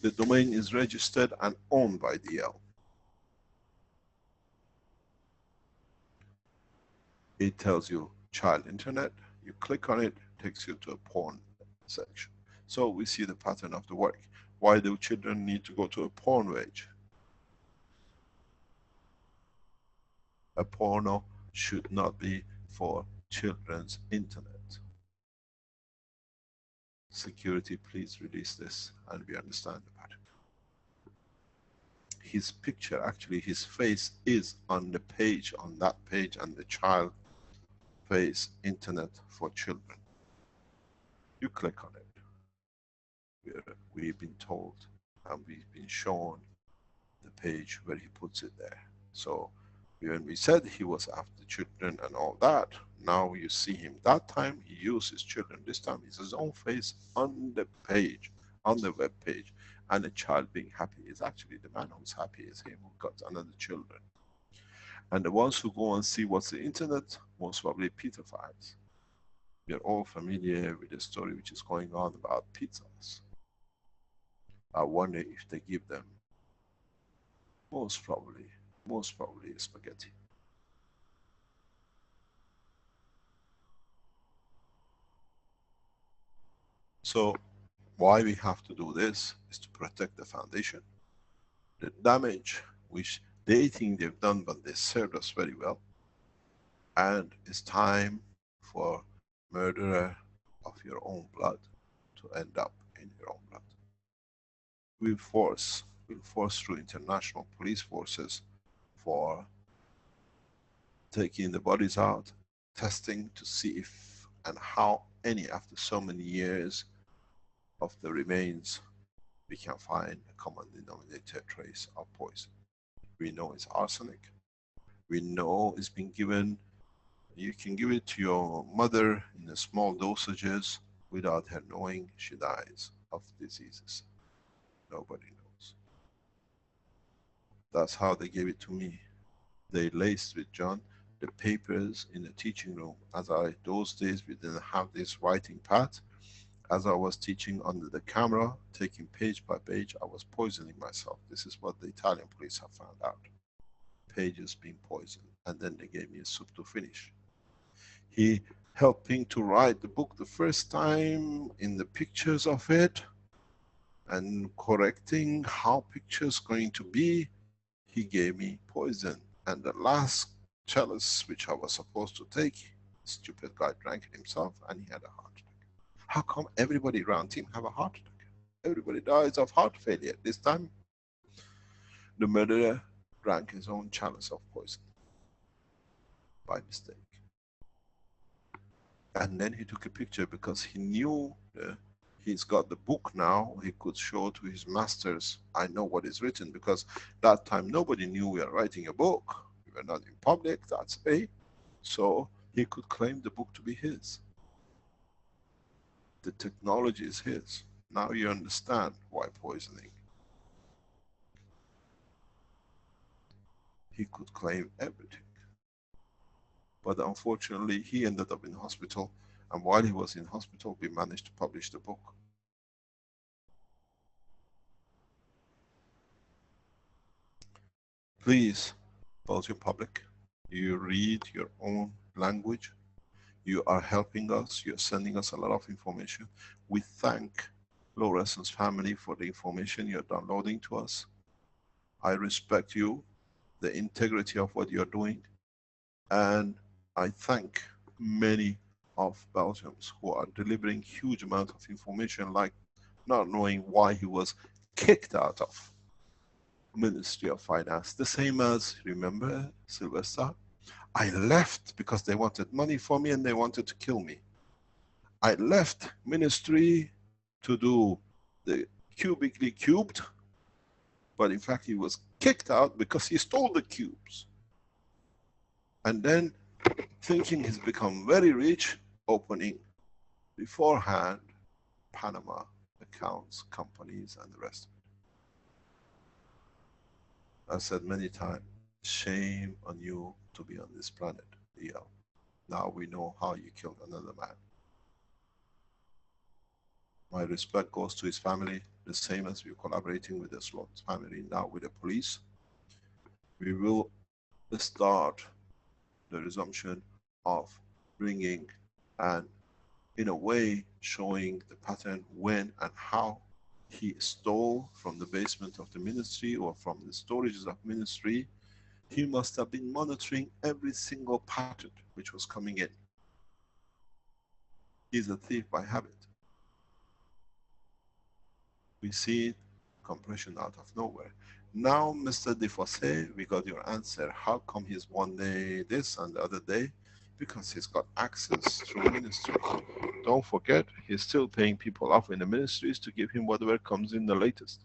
The domain is registered and owned by DL. It tells you child internet, you click on it, takes you to a porn section. So we see the pattern of the work. Why do children need to go to a porn page? A porno should not be for children's internet. Security, please release this, and we understand the pattern. His picture, actually his face is on the page, on that page, and the child face internet for children. You click on it. We've been told and we've been shown the page where he puts it there. So when we said he was after children and all that, now you see him. That time he uses children. This time it's his own face on the page, on the web page, and a child being happy. Is actually the man who's happy is him who got another children. And the ones who go and see what's the internet, most probably pedophiles. We are all familiar with the story which is going on about pizzas. I wonder if they give them most probably spaghetti. So why we have to do this is to protect the foundation. The damage which they think they've done, but they served us very well. And it's time for murderer of your own blood to end up in your own blood. We'll force through international police forces for taking the bodies out, testing to see if and how any, after so many years of the remains, we can find a common denominator trace of poison. We know it's arsenic. We know it's been given, you can give it to your mother in a small dosages without her knowing, she dies of diseases. Nobody knows. That's how they gave it to me. They laced with John the papers in the teaching room. Those days we didn't have this writing pad. As I was teaching under the camera, taking page by page, I was poisoning myself. This is what the Italian police have found out. pages being poisoned, and then they gave me a soup to finish. He helping to write the book the first time in the pictures of it and correcting how pictures going to be, he gave me poison. And the last chalice which I was supposed to take, stupid guy drank it himself and he had a heart attack. How come everybody around him have a heart attack? Everybody dies of heart failure. This time the murderer drank his own chalice of poison by mistake. And then he took a picture because he knew he's got the book now. He could show to his masters, I know what is written, because that time nobody knew we are writing a book. We were not in public, that's A. So he could claim the book to be his. The technology is his. Now you understand why poisoning. He could claim everything. But unfortunately, he ended up in hospital, and while he was in hospital, we managed to publish the book. Please, Belgian public, you read your own language. You are helping us, you're sending us a lot of information. We thank Lawrence's family for the information you're downloading to us. I respect you, the integrity of what you're doing, and I thank many of Belgians who are delivering huge amount of information, like not knowing why he was kicked out of Ministry of Finance. The same as, remember Sylvester? I left because they wanted money for me and they wanted to kill me. I left ministry to do the cubically cubed, but in fact he was kicked out because he stole the cubes. And then, thinking he's become very rich, opening beforehand Panama accounts, companies, and the rest. I said many times, shame on you to be on this planet, Leo. Now we know how you killed another man. My respect goes to his family, the same as we're collaborating with the Slot family now with the police. We will start the resumption of bringing and in a way showing the pattern when and how he stole from the basement of the ministry or from the storages of ministry. He must have been monitoring every single pattern which was coming in. He's a thief by habit. We see compression out of nowhere. Now, Mr. Defosse, we got your answer. How come he's one day this and the other day? Because he's got access through ministry. Don't forget, he's still paying people off in the ministries to give him whatever comes in the latest.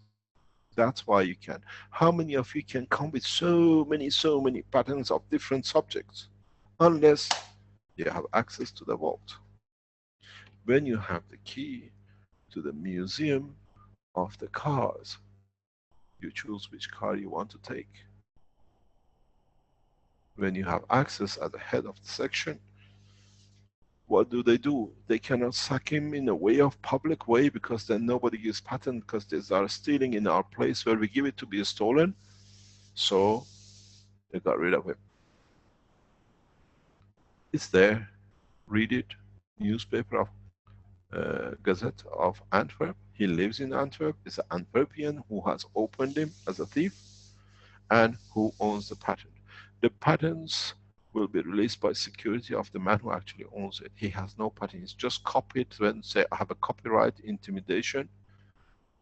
That's why you can. How many of you can come with so many patterns of different subjects? Unless you have access to the vault. When you have the key to the museum of the cars, you choose which car you want to take. When you have access at the head of the section, what do? They cannot sack him in a way of public way, because then nobody gives patent, because they are stealing in our place where we give it to be stolen. So they got rid of him. It's there, read it, newspaper of Gazette of Antwerp. He lives in Antwerp, is an Antwerpian who has opened him as a thief and who owns the patent. The patents will be released by security of the man who actually owns it. He has no patent, he's just copied when say I have a copyright, intimidation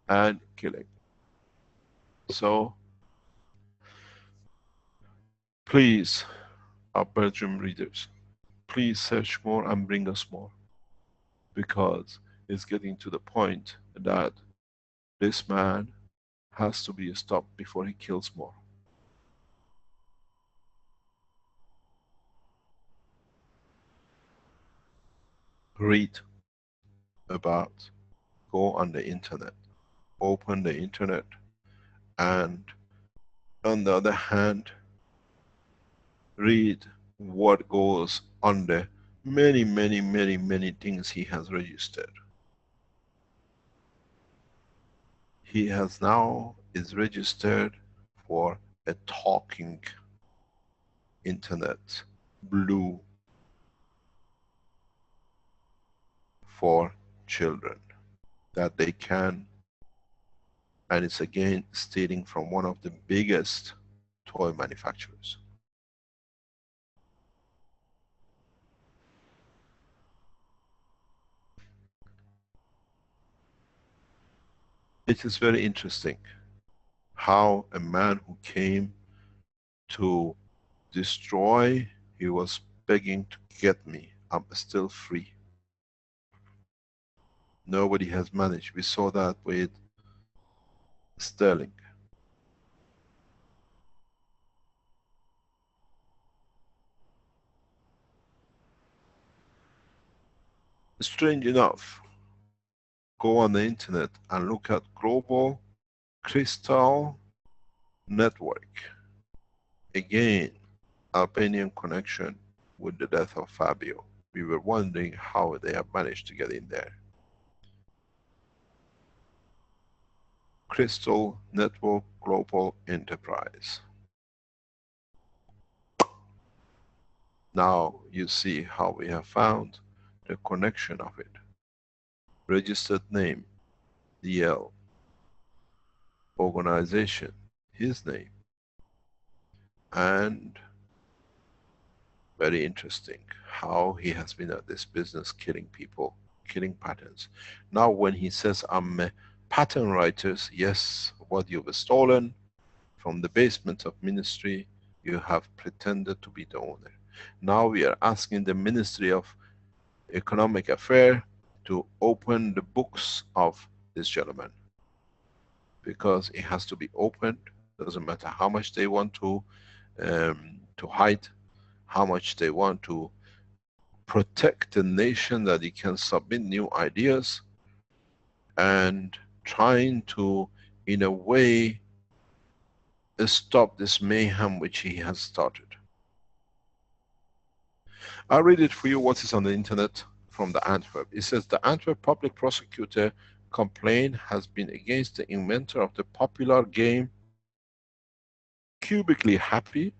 and killing. So please, our Belgium readers, please search more and bring us more, because it's getting to the point that this man has to be stopped before he kills more. Read about, go on the internet, open the internet, and on the other hand, read what goes on the many things he has registered. He has now is registered for a talking internet blue for children that they can, and it's again stealing from one of the biggest toy manufacturers. It is very interesting how a man who came to destroy, he was begging to get me. I'm still free. Nobody has managed. We saw that with Sterling. Strange enough, go on the internet and look at Global Crystal Network. Again, Albanian connection with the death of Fabio. We were wondering how they have managed to get in there. Crystal Network Global Enterprise. Now you see how we have found the connection of it. Registered name, DL. Organization, his name. And very interesting how he has been at this business killing people, killing patents. Now when he says, I'm a patent writer, yes, what you've stolen from the basement of ministry, you have pretended to be the owner. Now we are asking the Ministry of Economic Affairs to open the books of this gentleman, because it has to be opened. Doesn't matter how much they want to hide, how much they want to protect the nation, that he can submit new ideas, and trying to, in a way, stop this mayhem which he has started. I'll read it for you what is on the internet from the Antwerp. It says, the Antwerp public prosecutor complaint has been against the inventor of the popular game Cubically Happy.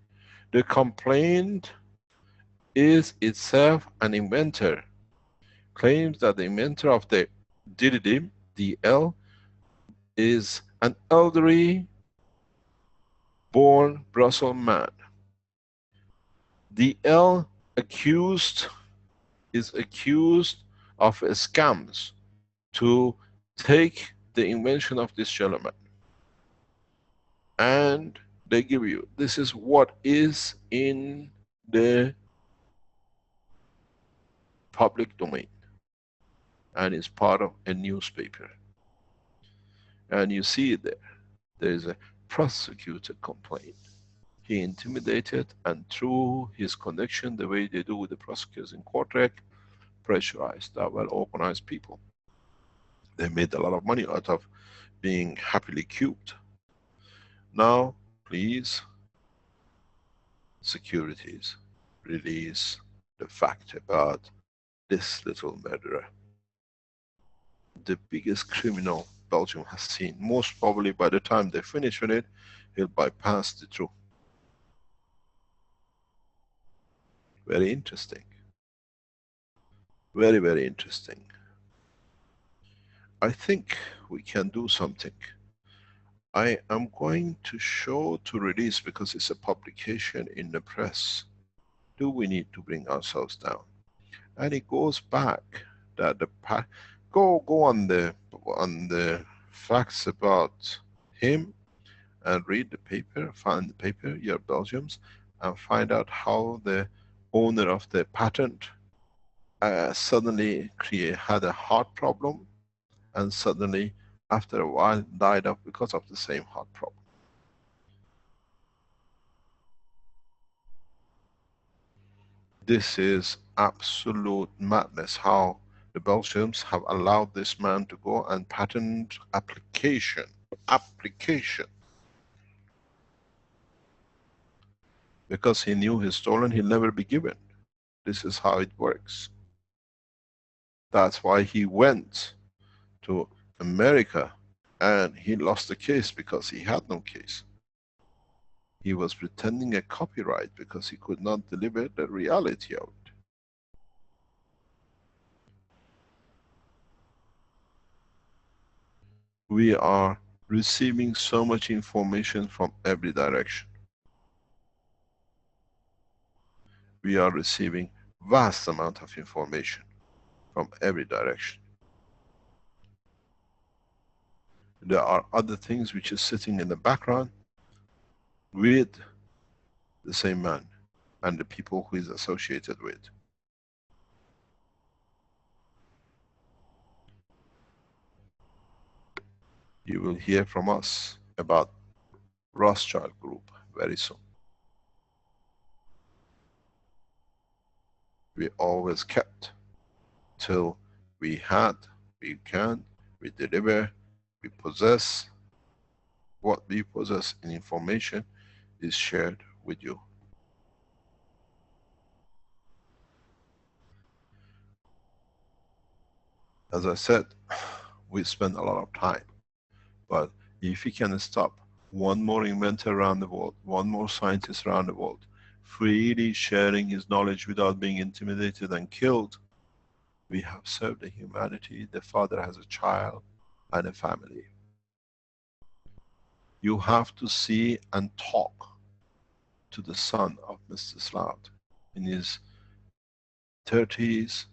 The complaint is itself an inventor, claims that the inventor of the Diridim, DL, is an elderly born Brussels man. DL is accused of scams to take the invention of this gentleman. And they give you, this is what is in the public domain, and it's part of a newspaper. And you see it there. There is a prosecutor complaint. He intimidated, and through his connection, the way they do with the prosecutors in Kortrijk, pressurized that well-organized people. They made a lot of money out of being happily cubed. Now, please, securities, release the fact about this little murderer. The biggest criminal Belgium has seen. Most probably by the time they finish with it, he'll bypass the truth. Very interesting. Very, very interesting. I think we can do something. I am going to show to release, because it's a publication in the press. Do we need to bring ourselves down? And it goes back that the go on the facts about him and read the paper, find the paper, you're Belgians, and find out how the owner of the patent suddenly had a heart problem, and suddenly after a while died off because of the same heart problem. This is absolute madness, how the Belgians have allowed this man to go and patent application. Because he knew he's stolen, he'll never be given. This is how it works. That's why he went to America and he lost the case, because he had no case. He was pretending a copyright because he could not deliver the reality of it. We are receiving so much information from every direction. We are receiving vast amount of information from every direction. There are other things which is sitting in the background with the same man and the people who is associated with. You will hear from us about Rothschild Group very soon. We always kept till we had, we can, we deliver, we possess. What we possess in information is shared with you. As I said, we spend a lot of time, but if we can stop one more inventor around the world, one more scientist around the world, freely sharing his knowledge without being intimidated and killed, we have served the humanity. The father has a child and a family. You have to see and talk to the son of Mr. Slout. In his 30s,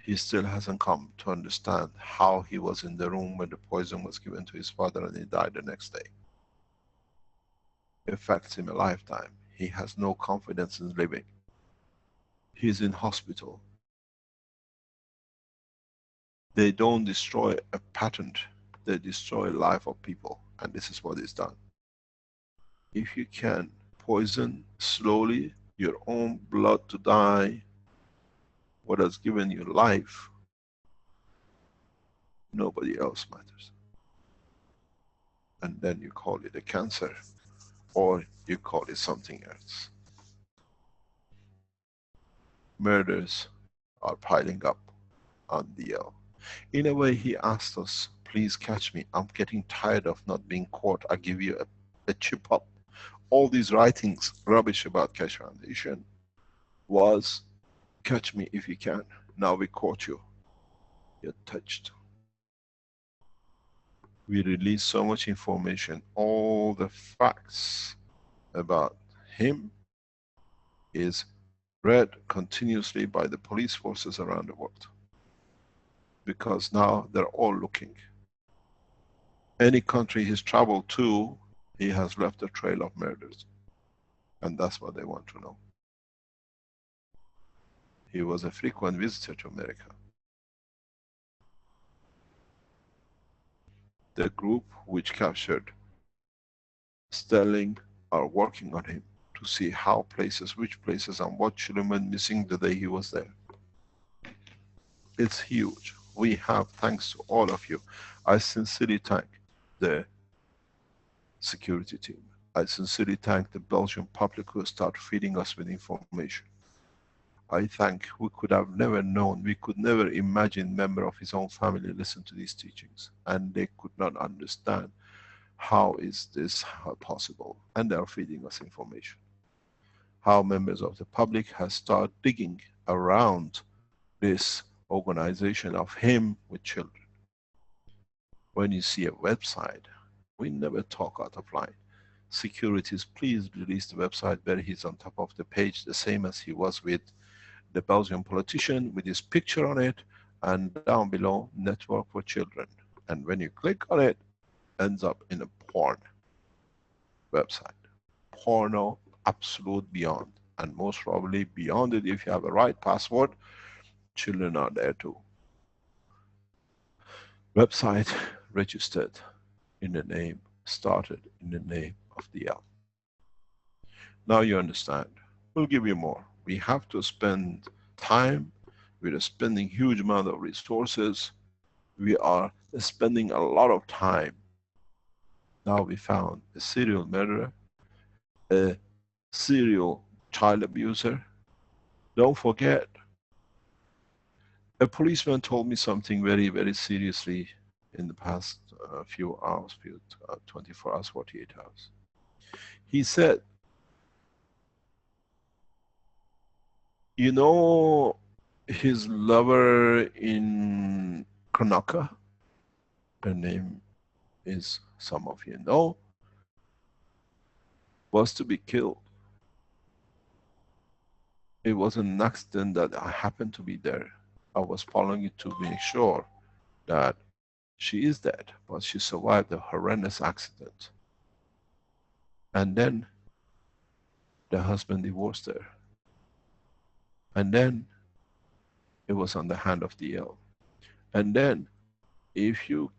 he still hasn't come to understand how he was in the room when the poison was given to his father and he died the next day. It affects him a lifetime. He has no confidence in living. He's in hospital. They don't destroy a patent, they destroy life of people, and this is what is done. If you can poison slowly your own blood to die, what has given you life, nobody else matters. And then you call it a cancer, or you call it something else. Murders are piling up on DL. In a way, he asked us, please catch me. I'm getting tired of not being caught. I give you a chip up. All these writings, rubbish about Keshe Foundation, was catch me if you can. Now we caught you. You're touched. We release so much information. All the facts about him is read continuously by the police forces around the world. Because now they're all looking. Any country he's traveled to, he has left a trail of murders. And that's what they want to know. He was a frequent visitor to America. The group which captured Sterling are working on him to see how places, which places and what children went missing the day he was there. It's huge. We have, thanks to all of you, I sincerely thank the security team. I sincerely thank the Belgian public who start feeding us with information. I think we could have never known, we could never imagine member of his own family listen to these teachings, and they could not understand how is this possible, and they are feeding us information. How members of the public have started digging around this organization of him with children. When you see a website, we never talk out of line. Securities, please release the website where he's on top of the page, the same as he was with the Belgian politician with his picture on it, and down below, network for children. And when you click on it, ends up in a porn website. Porno, absolute beyond. And most probably beyond it, if you have a right password, children are there too. Website registered in the name, started in the name of DL. Now you understand. We'll give you more. We have to spend time. We are spending huge amount of resources. We are spending a lot of time. Now we found a serial murderer, a serial child abuser. Don't forget, a policeman told me something very, very seriously in the past few hours, 24 hours, 48 hours. He said, you know his lover in Karnataka, her name is, some of you know, was to be killed. It was an accident that I happened to be there. I was following it to make sure that she is dead, but she survived a horrendous accident. And then the husband divorced her. And then it was on the hand of the ill. And then, if you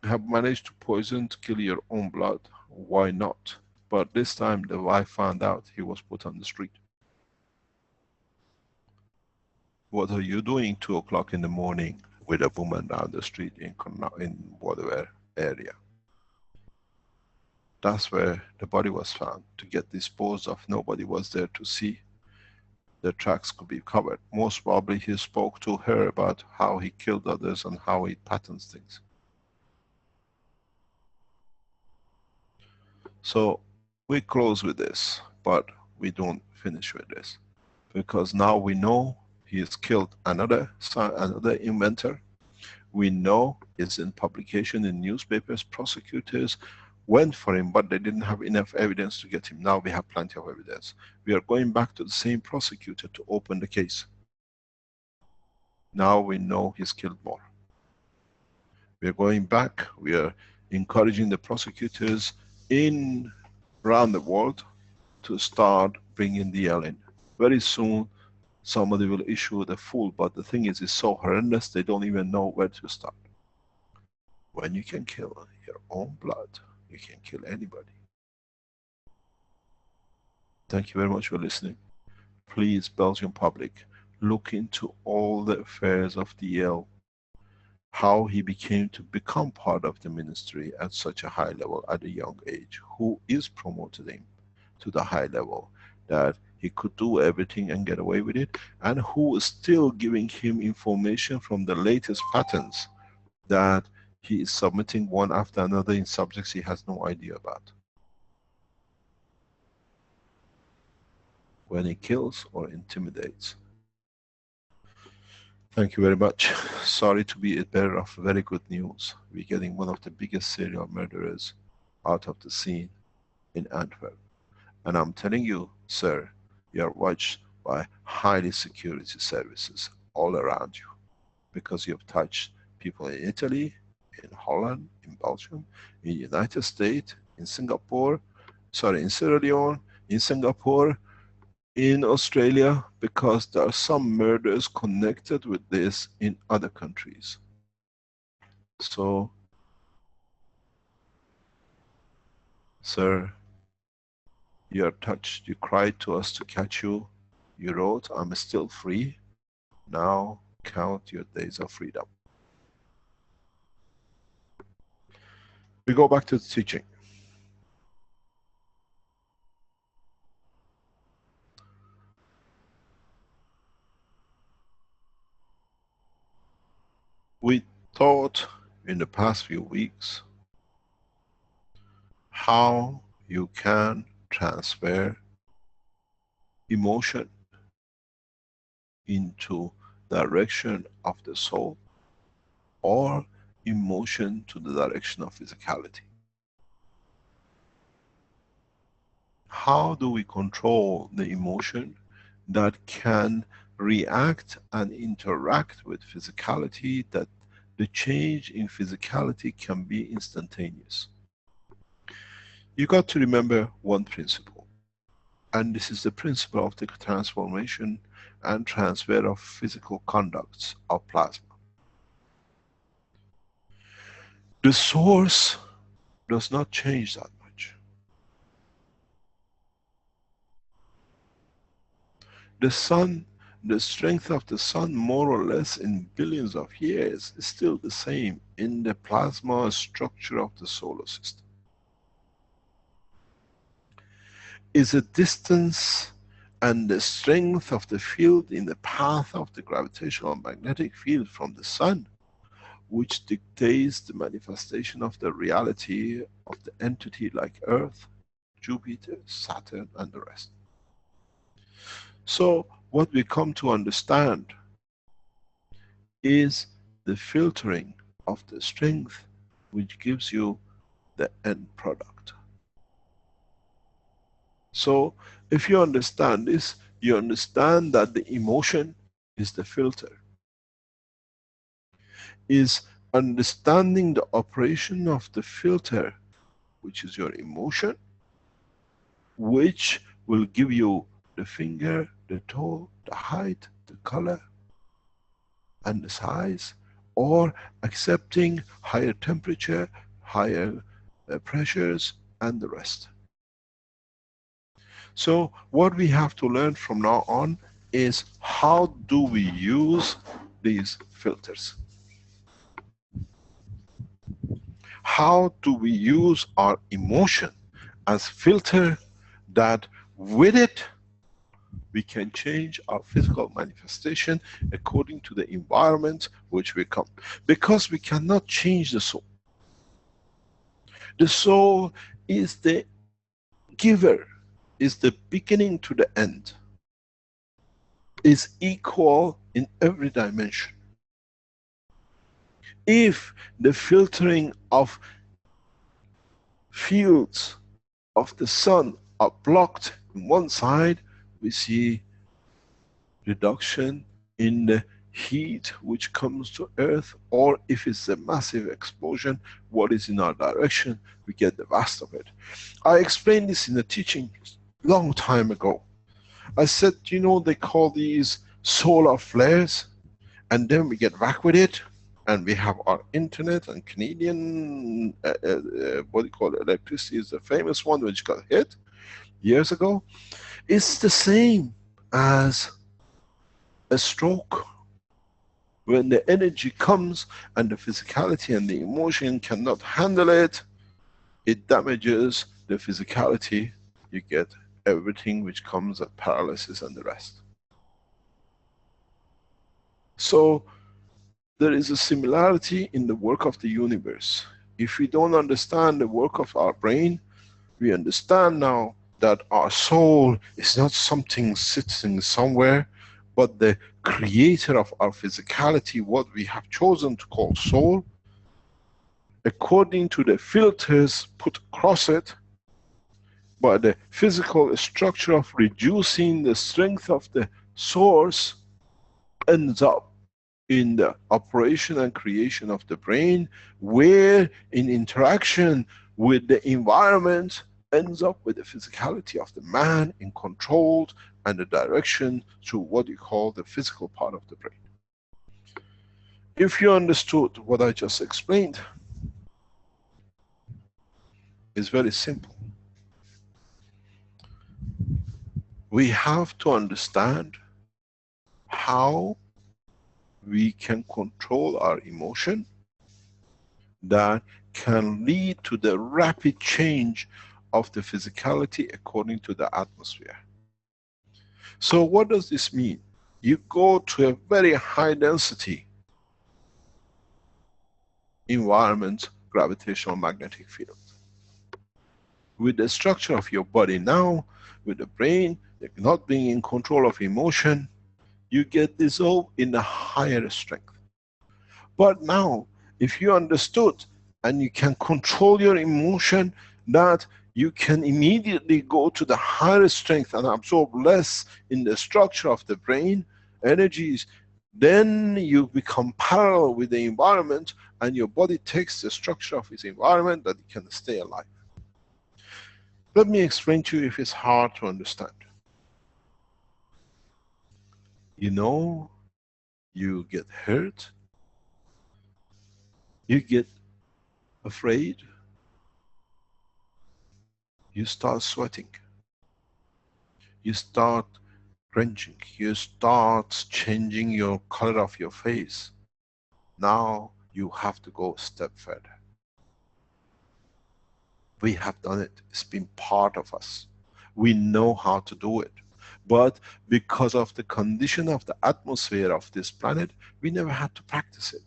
have managed to poison to kill your own blood, why not? But this time the wife found out, he was put on the street. What are you doing 2 o'clock in the morning with a woman down the street in whatever area? That's where the body was found, to get disposed of. Nobody was there to see. The tracks could be covered. Most probably he spoke to her about how he killed others and how he patterns things. So we close with this, but we don't finish with this. Because now we know he has killed another inventor. We know it's in publication in newspapers. Prosecutors went for him, but they didn't have enough evidence to get him. Now we have plenty of evidence. We are going back to the same prosecutor to open the case. Now we know he's killed more. We are going back, we are encouraging the prosecutors around the world to start bringing the in. Very soon, somebody will issue the full, but the thing is, it's so horrendous, they don't even know where to start. When you can kill your own blood, you can kill anybody. Thank you very much for listening. Please, Belgian public, look into all the affairs of DL, how he become part of the ministry at such a high level at a young age, who is promoted him to the high level, that he could do everything and get away with it, and who is still giving him information from the latest patents that he is submitting one after another in subjects he has no idea about. When he kills or intimidates. Thank you very much. Sorry to be a bearer of very good news. We're getting one of the biggest serial murderers out of the scene in Antwerp. And I'm telling you, sir, you are watched by highly security services all around you, because you have touched people in Italy, in Holland, in Belgium, in the United States, in Singapore, in Sierra Leone, in Singapore, in Australia, because there are some murders connected with this in other countries. So, sir, you are touched, you cried to us to catch you, you wrote, I'm still free, now count your days of freedom. We go back to the teaching. We taught in the past few weeks how you can transfer emotion into direction of the soul, or emotion to the direction of physicality. How do we control the emotion that can react and interact with physicality, that the change in physicality can be instantaneous? You got to remember one principle, and this is the principle of the transformation and transfer of physical conducts of plasma. The source does not change that much. The sun, the strength of the sun, more or less in billions of years, is still the same in the plasma structure of the solar system. Is a distance and the strength of the field in the path of the gravitational magnetic field from the sun, which dictates the manifestation of the reality of the entity like Earth, Jupiter, Saturn, and the rest. So what we come to understand is the filtering of the strength which gives you the end product. So if you understand this, you understand that the emotion is the filter. Is understanding the operation of the filter, which is your emotion, which will give you the finger, the toe, the height, the color, and the size, or accepting higher temperature, higher pressures, and the rest. So what we have to learn from now on is how do we use these filters? How do we use our emotion as filter that with it we can change our physical manifestation according to the environment which we come. Because we cannot change the soul. The soul is the giver, is the beginning to the end, is equal in every dimension. If the filtering of fields of the sun are blocked in one side, we see reduction in the heat which comes to earth, or if it's a massive explosion, what is in our direction, we get the vast of it. I explained this in a teaching long time ago. I said, you know, they call these solar flares, and then we get back with it, and we have our internet and Canadian, what do you call it, electricity is the famous one which got hit years ago. It's the same as a stroke. When the energy comes and the physicality and the emotion cannot handle it, it damages the physicality. You get everything which comes as paralysis and the rest. So there is a similarity in the work of the universe. If we don't understand the work of our brain, we understand now that our soul is not something sitting somewhere, but the creator of our physicality, what we have chosen to call soul, according to the filters put across it, by the physical structure of reducing the strength of the source, ends up in the operation and creation of the brain, where in interaction with the environment ends up with the physicality of the man in controlled and the direction through what you call the physical part of the brain. If you understood what I just explained, it's very simple. We have to understand how we can control our emotion that can lead to the rapid change of the physicality according to the atmosphere. So what does this mean? You go to a very high density environment, gravitational magnetic field. With the structure of your body now, with the brain not being in control of emotion, you get dissolved in a higher strength. But now, if you understood and you can control your emotion, that you can immediately go to the higher strength and absorb less in the structure of the brain energies, then you become parallel with the environment and your body takes the structure of its environment that it can stay alive. Let me explain to you if it's hard to understand. You know, you get hurt, you get afraid, you start sweating, you start cringing, you start changing your color of your face. Now you have to go a step further. We have done it, it's been part of us. We know how to do it. But because of the condition of the atmosphere of this planet, we never had to practice it.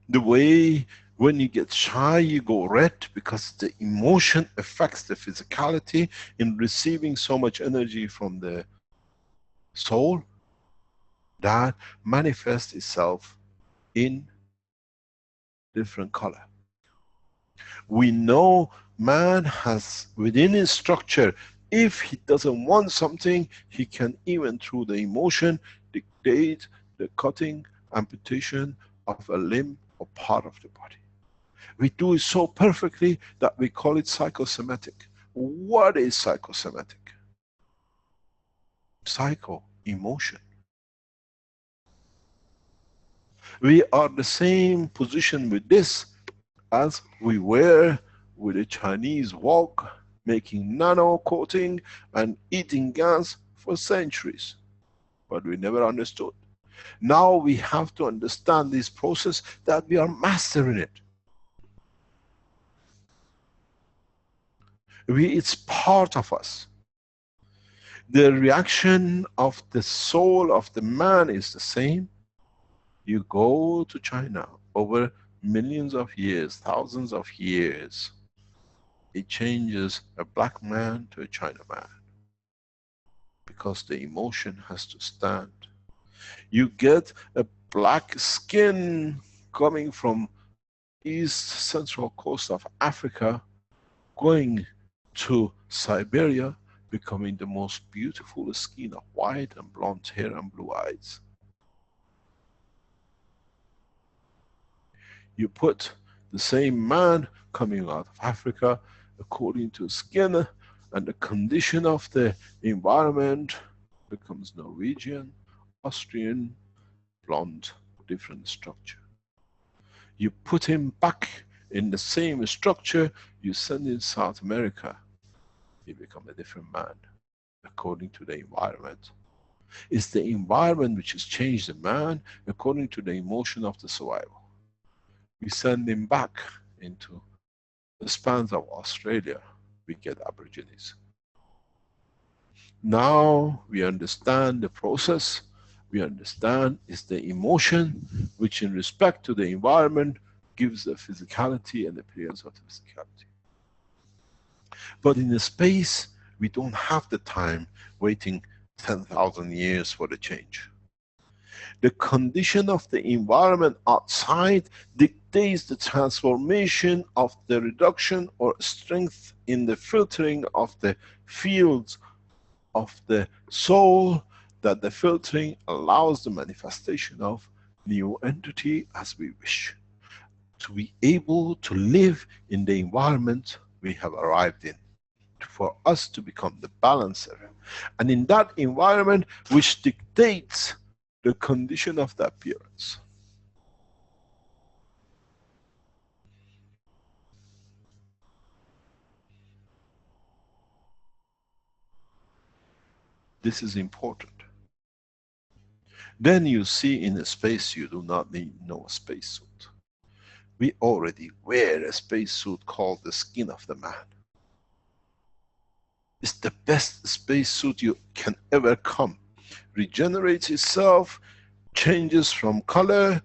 The way When you get shy, you go red because the emotion affects the physicality in receiving so much energy from the soul that manifests itself in different color. We know man has within his structure, if he doesn't want something, he can even through the emotion dictate the cutting, amputation of a limb or part of the body. We do it so perfectly that we call it psychosomatic. What is psychosomatic? Psycho, emotion. We are the same position with this as we were with the Chinese wok, making nano coating and eating gas for centuries. But we never understood. Now we have to understand this process, that we are mastering it. It's part of us. The reaction of the soul of the man is the same. You go to China, over millions of years, thousands of years, it changes a black man to a China man. Because the emotion has to stand. You get a black skin coming from east central coast of Africa, going to Siberia, becoming the most beautiful skin of white and blonde hair and blue eyes. You put the same man coming out of Africa, according to skin and the condition of the environment, becomes Norwegian, Austrian, blonde, different structure. You put him back in the same structure, you send in South America, he becomes a different man, according to the environment. It's the environment which has changed the man according to the emotion of the survival. We send him back into the spans of Australia, we get Aborigines. Now we understand the process, we understand it's the emotion which in respect to the environment gives the physicality and appearance of the physicality. But in the space, we don't have the time waiting 10,000 years for the change. The condition of the environment outside dictates the transformation of the reduction or strength in the filtering of the fields of the soul, that the filtering allows the manifestation of new entity as we wish. To be able to live in the environment we have arrived in, for us to become the balancer. And in that environment which dictates the condition of the appearance. This is important. Then you see in a space you do not need no spacesuit. We already wear a spacesuit called the skin of the man. It's the best spacesuit you can ever come. Regenerates itself, changes from color,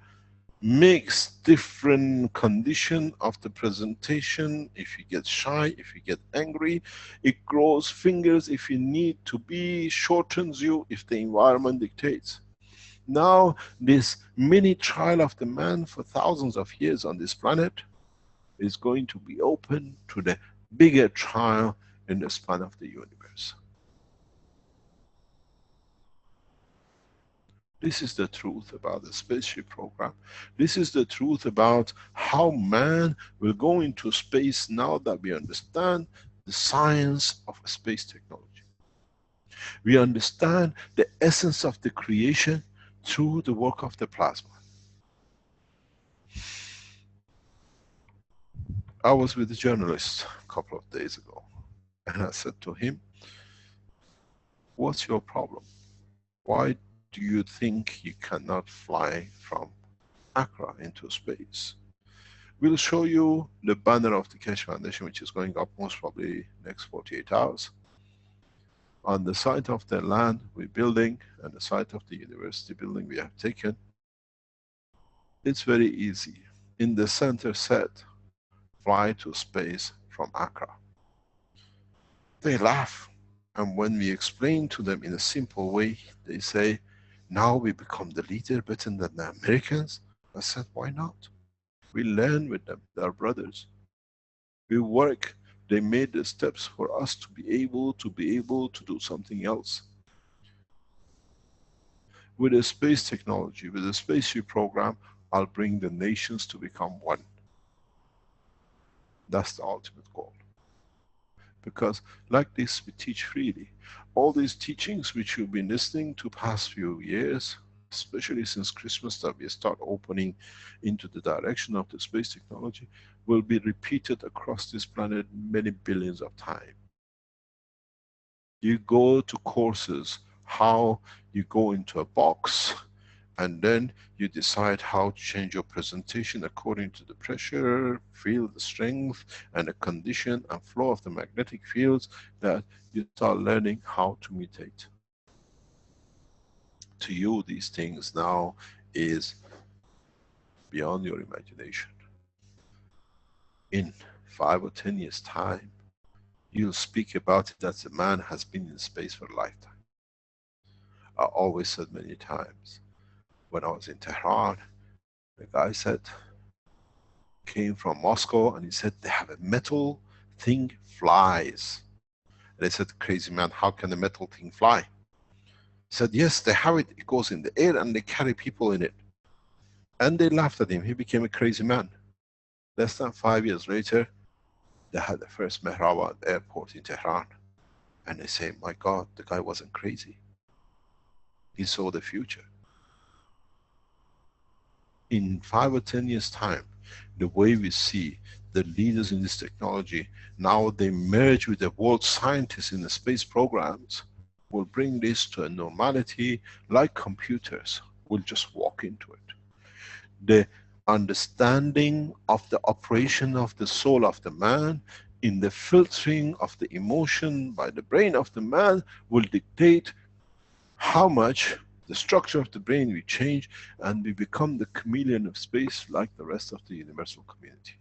makes different condition of the presentation. If you get shy, if you get angry, it grows fingers if you need to be, shortens you if the environment dictates. Now this mini trial of the man for thousands of years on this planet is going to be open to the bigger trial in the span of the universe. This is the truth about the spaceship program. This is the truth about how man will go into space now that we understand the science of space technology. We understand the essence of the creation through the work of the plasma. I was with a journalist a couple of days ago, and I said to him, what's your problem? Why do you think you cannot fly from Accra into space? We'll show you the banner of the Keshe Foundation, which is going up most probably next 48 hours. On the site of the land we're building and the site of the university building we have taken, it's very easy. in the center said, fly to space from Accra. They laugh. And when we explain to them in a simple way, they say, now we become the leader better than the Americans. I said, why not? We learn with them, they are brothers. We work, they made the steps for us to be able to do something else. With the space technology, with the spaceship program, I'll bring the nations to become one. That's the ultimate goal. Because like this, we teach freely. All these teachings which you've been listening to past few years, especially since Christmas, that we start opening into the direction of the space technology, will be repeated across this planet many billions of times. You go to courses, how you go into a box, and then you decide how to change your presentation according to the pressure, field strength, and the condition and flow of the magnetic fields, that you start learning how to mutate. To you, these things now is beyond your imagination. In 5 or 10 years time, you'll speak about it as a man has been in space for a lifetime. I always said many times, when I was in Tehran, the guy said, came from Moscow, and he said they have a metal thing flies. And I said, crazy man, how can a metal thing fly? He said, yes, they have it, it goes in the air and they carry people in it. And they laughed at him, he became a crazy man. Less than 5 years later, they had the first Mehraba at the airport in Tehran. And they say, my God, the guy wasn't crazy. He saw the future. In 5 or 10 years time, the way we see the leaders in this technology, now they merge with the world scientists in the space programs, will bring this to a normality like computers. We'll just walk into it. The understanding of the operation of the soul of the man in the filtering of the emotion by the brain of the man will dictate how much the structure of the brain will change, and we become the chameleon of space like the rest of the universal community.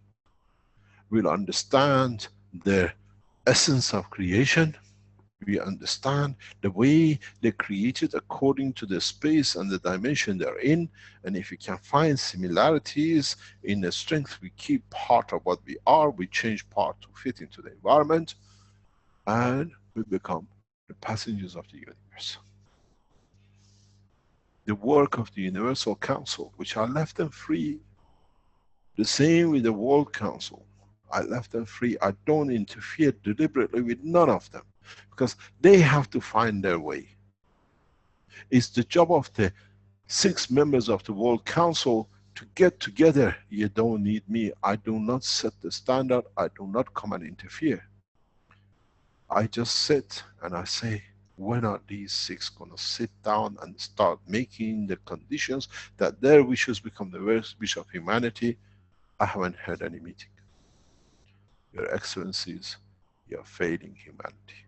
We'll understand the essence of creation. We understand the way they created according to the space and the dimension they're in, and if we can find similarities in the strength, we keep part of what we are, we change part to fit into the environment, and we become the passengers of the universe. The work of the Universal Council, which I left them free. The same with the World Council. I left them free. I don't interfere deliberately with none of them, because they have to find their way. It's the job of the 6 members of the World Council to get together. You don't need me. I do not set the standard. I do not come and interfere. I just sit and I say, when are these 6 going to sit down and start making the conditions that their wishes become the wish of humanity? I haven't heard any meeting. Your Excellencies, you are failing humanity.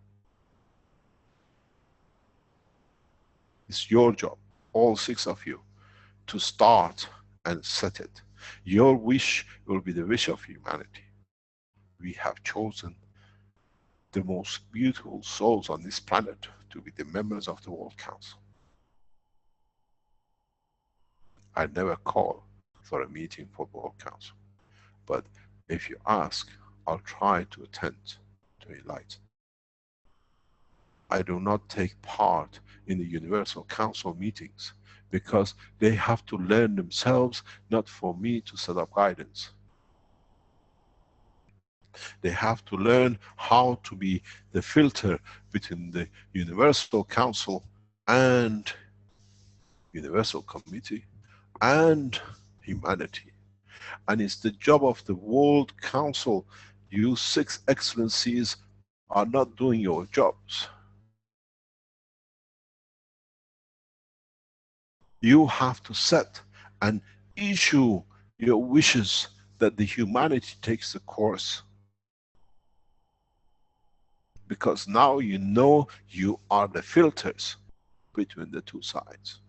It's your job, all 6 of you, to start and set it. Your wish will be the wish of humanity. We have chosen the most beautiful souls on this planet to be the members of the World Council. I never call for a meeting for World Council, but if you ask, I'll try to attend to enlighten. I do not take part in the Universal Council meetings because they have to learn themselves, not for me to set up guidance. They have to learn how to be the filter between the Universal Council and Universal Committee and humanity. And it's the job of the World Council. You 6 excellencies are not doing your jobs. You have to set and issue your wishes that the humanity takes the course. Because now you know you are the filters between the 2 sides.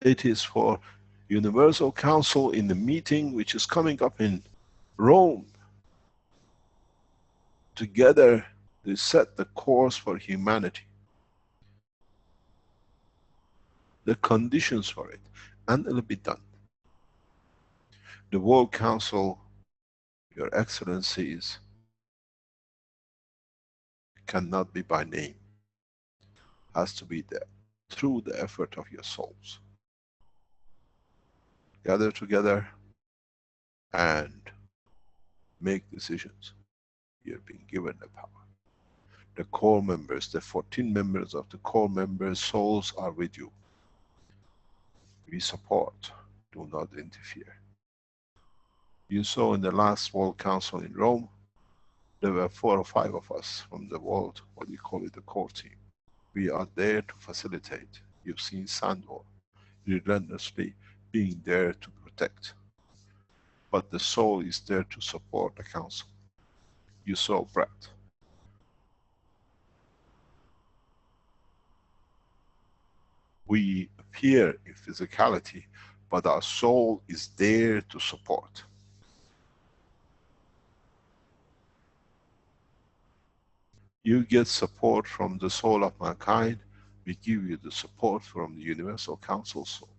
It is for Universal Council in the meeting which is coming up in Rome. Together they set the course for humanity, the conditions for it, and it'll be done. The World Council, Your Excellencies, cannot be by name. Has to be there through the effort of your souls. Gather together and make decisions. You're being given the power. The core members, the 14 members of the core members' souls are with you. We support, do not interfere. You saw in the last World Council in Rome, there were 4 or 5 of us from the world, what we call it, the core team. We are there to facilitate. You've seen Sandor relentlessly being there to protect. But the soul is there to support the council. You saw Brett. We appear in physicality, but our soul is there to support. You get support from the soul of mankind, we give you the support from the Universal Council soul.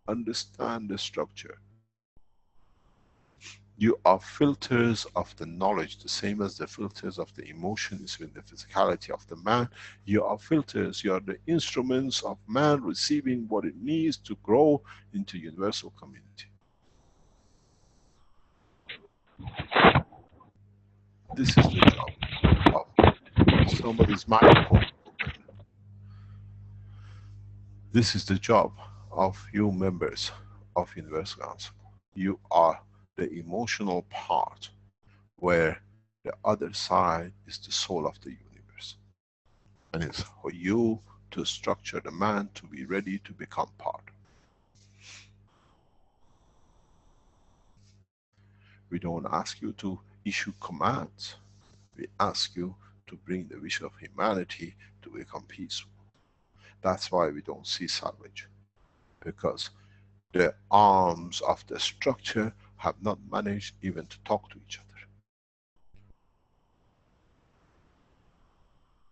Understand the structure. You are filters of the knowledge, the same as the filters of the emotions in the physicality of the man. You are filters, you are the instruments of man receiving what it needs to grow into universal community. This is the job of somebody's microphone. This is the job of you members of Universal Council. You are the emotional part where the other side is the soul of the universe. And it's for you to structure the man to be ready to become part. We don't ask you to issue commands. We ask you to bring the vision of humanity to become peaceful. That's why we don't see salvage. Because the arms of the structure have not managed even to talk to each other.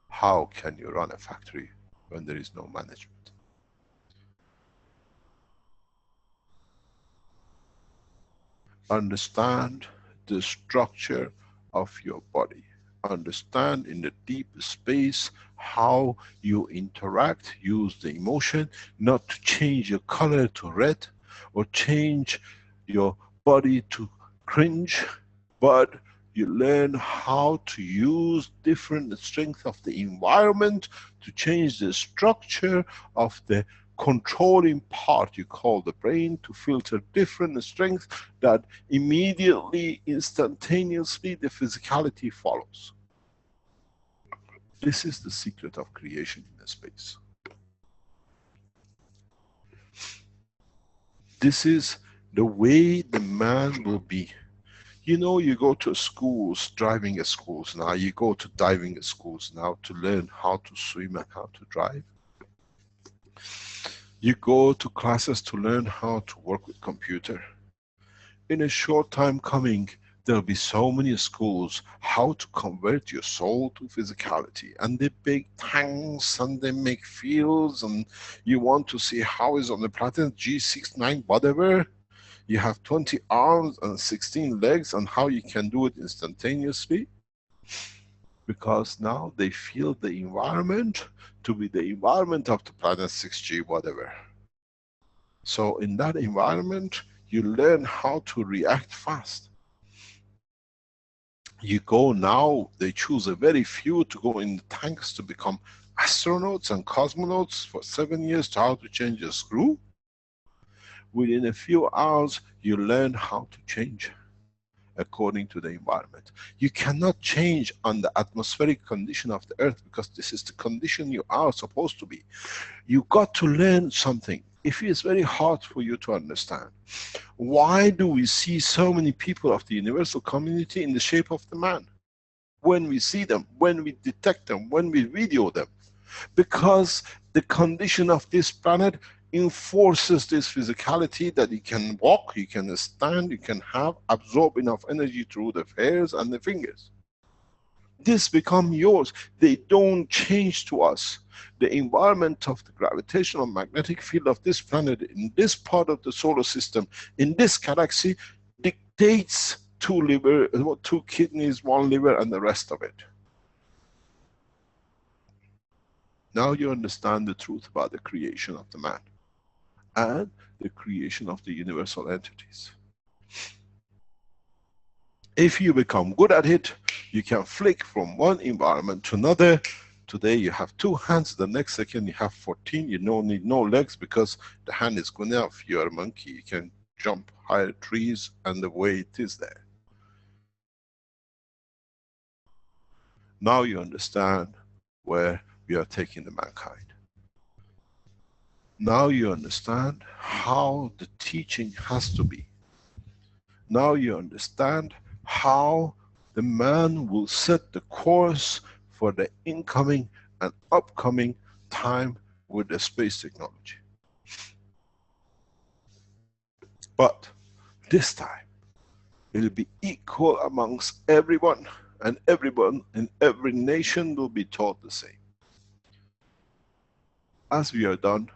How can you run a factory when there is no management? Understand the structure of your body. Understand in the deep space how you interact, use the emotion, not to change your color to red or change your body to cringe, but you learn how to use different strength of the environment to change the structure of the controlling part you call the brain, to filter different strengths that immediately, instantaneously the physicality follows. This is the secret of creation in the space. This is the way the man will be. You know, you go to schools, driving schools now, you go to diving schools now to learn how to swim and how to drive. You go to classes to learn how to work with computer. In a short time coming, there'll be so many schools how to convert your soul to physicality, and they big tanks and they make fields, and you want to see how is on the planet G69 whatever. You have 20 arms and 16 legs, and how you can do it instantaneously. Because now they feel the environment to be the environment of the planet 6G whatever. So in that environment, you learn how to react fast. You go now, they choose a very few to go in the tanks to become astronauts and cosmonauts for 7 years to how to change a screw. Within a few hours, you learn how to change according to the environment. You cannot change on the atmospheric condition of the earth because this is the condition you are supposed to be. You got to learn something. If it's very hard for you to understand, why do we see so many people of the universal community in the shape of the man? When we see them, when we detect them, when we video them. Because the condition of this planet enforces this physicality that you can walk, you can stand, you can have, absorb enough energy through the hairs and the fingers. This become yours. They don't change to us. The environment of the gravitational magnetic field of this planet, in this part of the solar system, in this galaxy, dictates two kidneys, one liver, and the rest of it. Now you understand the truth about the creation of the man and the creation of the universal entities. If you become good at it, you can flick from one environment to another. Today you have 2 hands, the next second you have 14, you don't need no legs because the hand is good enough. You're a monkey, you can jump higher trees and the way it is there. Now you understand where we are taking the mankind. Now you understand how the teaching has to be. Now you understand how the man will set the course for the incoming and upcoming time with the space technology. But this time, it will be equal amongst everyone, and everyone in every nation will be taught the same. As we are done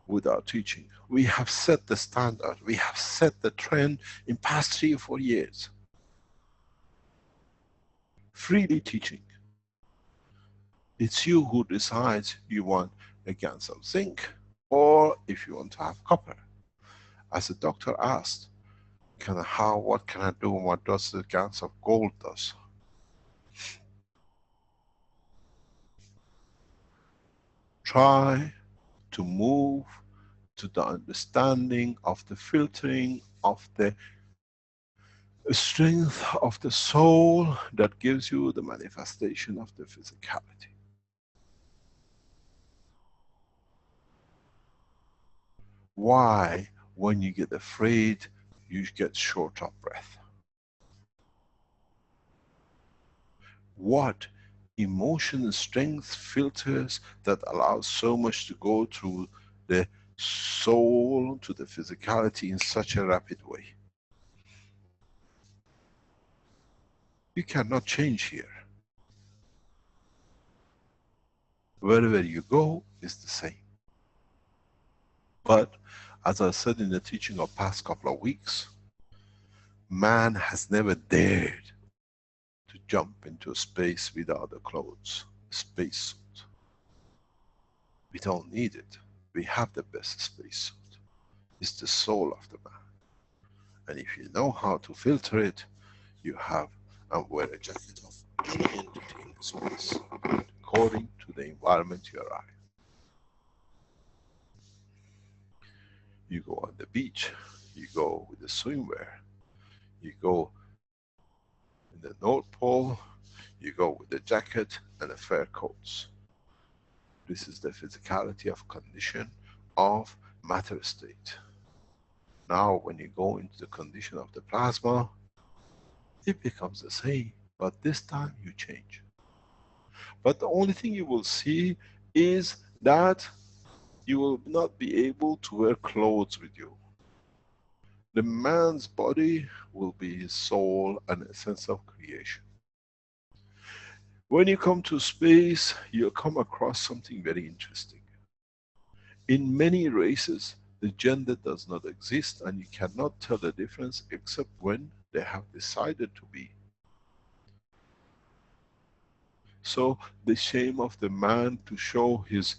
with our teaching, we have set the standard, we have set the trend in past 3 or 4 years. Freely teaching. It's you who decides you want a gans of zinc, or if you want to have copper. As the doctor asked, what can I do, what does the gans of gold does? Try to move to the understanding of the filtering of the strength of the soul that gives you the manifestation of the physicality. Why, when you get afraid, you get short of breath? What emotion strength filters that allows so much to go through the soul to the physicality in such a rapid way? You cannot change here. Wherever you go is the same. But as I said in the teaching of past couple of weeks, man has never dared to jump into space without the clothes, space suit. We don't need it. We have the best space suit. It's the soul of the man. And if you know how to filter it, you have and wear a jacket of any entity in space, according to the environment you arrive. You go on the beach, you go with the swimwear, you go in the North Pole, you go with the jacket and the fur coats. This is the physicality of condition of matter state. Now when you go into the condition of the plasma, it becomes the same, but this time you change. But the only thing you will see is that you will not be able to wear clothes with you. The man's body will be his soul and a sense of creation. When you come to space, you'll come across something very interesting. In many races, the gender does not exist and you cannot tell the difference except when they have decided to be. So the shame of the man to show his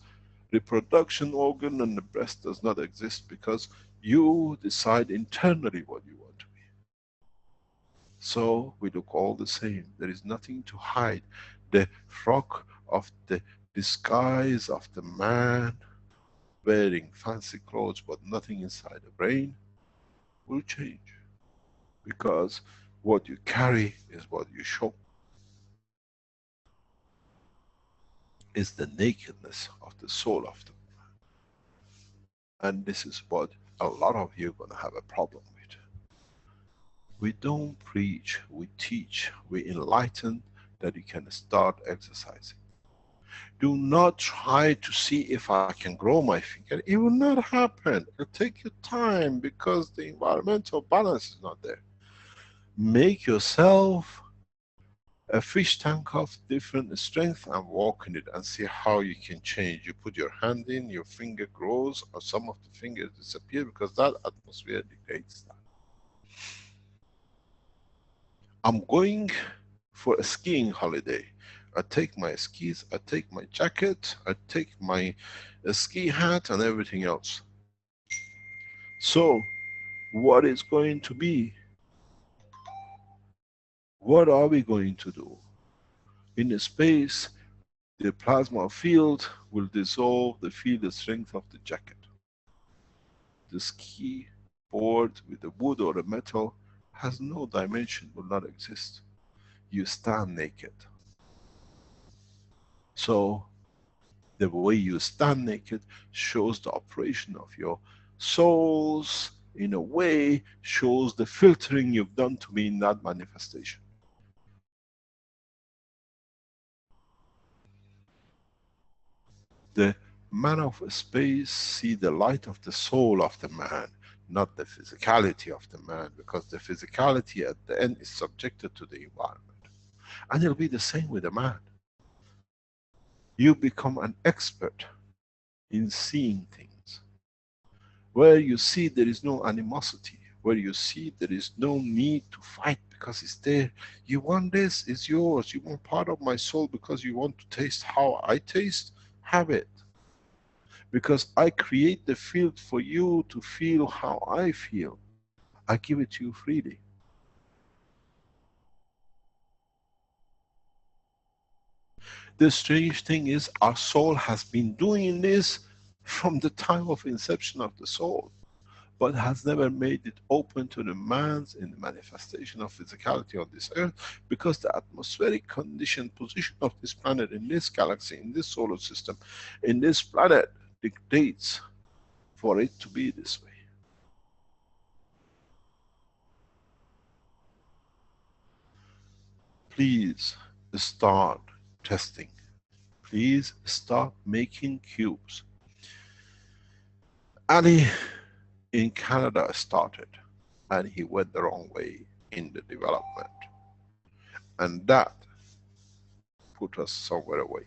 reproduction organ and the breast does not exist because you decide internally what you want to be. So we look all the same. There is nothing to hide. The frock of the disguise of the man wearing fancy clothes but nothing inside the brain will change. Because what you carry is what you show. Is the nakedness of the soul of the man. And this is what a lot of you are going to have a problem with. We don't preach, we teach, we enlighten that you can start exercising. Do not try to see if I can grow my finger. It will not happen. It'll take you time because the environmental balance is not there. Make yourself a fish tank of different strength and walk in it and see how you can change. You put your hand in, your finger grows, or some of the fingers disappear because that atmosphere dictates that. I'm going for a skiing holiday. I take my skis, I take my jacket, I take my ski hat and everything else. So, what is going to be? What are we going to do? In a space, the plasma field will dissolve the field strength of the jacket. The ski board with the wood or the metal has no dimension, will not exist. You stand naked. So, the way you stand naked shows the operation of your souls, in a way, shows the filtering you've done to be in that manifestation. The man of space see the light of the soul of the man, not the physicality of the man, because the physicality at the end is subjected to the environment. And it'll be the same with the man. You become an expert in seeing things. Where you see there is no animosity, where you see there is no need to fight because it's there. You want this, it's yours. You want part of my soul because you want to taste how I taste, have it. Because I create the field for you to feel how I feel. I give it to you freely. The strange thing is our soul has been doing this from the time of inception of the soul, but has never made it open to the man's in the manifestation of physicality on this earth, because the atmospheric condition position of this planet in this galaxy, in this solar system, in this planet dictates for it to be this way. Please start testing. Please start making cubes. Ali in Canada started, and he went the wrong way in the development. And that put us somewhere away.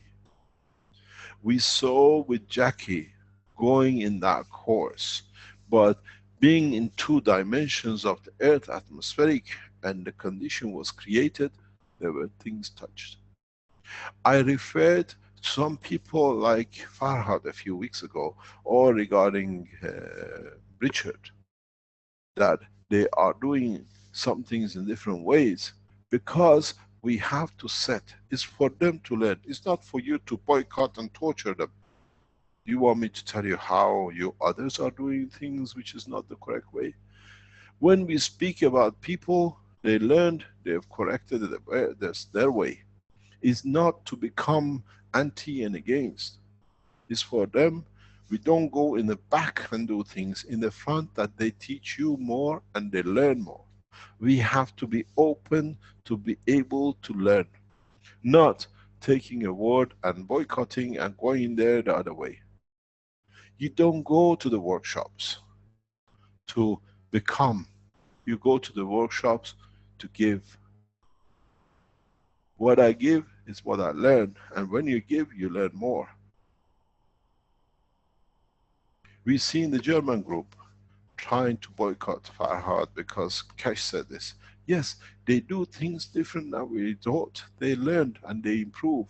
We saw with Jackie going in that course, but being in 2 dimensions of the earth atmospheric and the condition was created, there were things touched. I referred to some people like Farhad a few weeks ago, or regarding Richard, that they are doing some things in different ways, because we have to set, it's for them to learn, it's not for you to boycott and torture them. You want me to tell you how you others are doing things which is not the correct way? When we speak about people, they learned, they have corrected it, that's their way. Is not to become anti and against. It's for them. We don't go in the back and do things in the front, that they teach you more and they learn more. We have to be open to be able to learn, not taking a word and boycotting and going there the other way. You don't go to the workshops to become, you go to the workshops to give. What I give is what I learn, and when you give, you learn more. We see in the German group trying to boycott Farhad because Keshe said this. Yes, they do things different than we thought. They learned and they improve.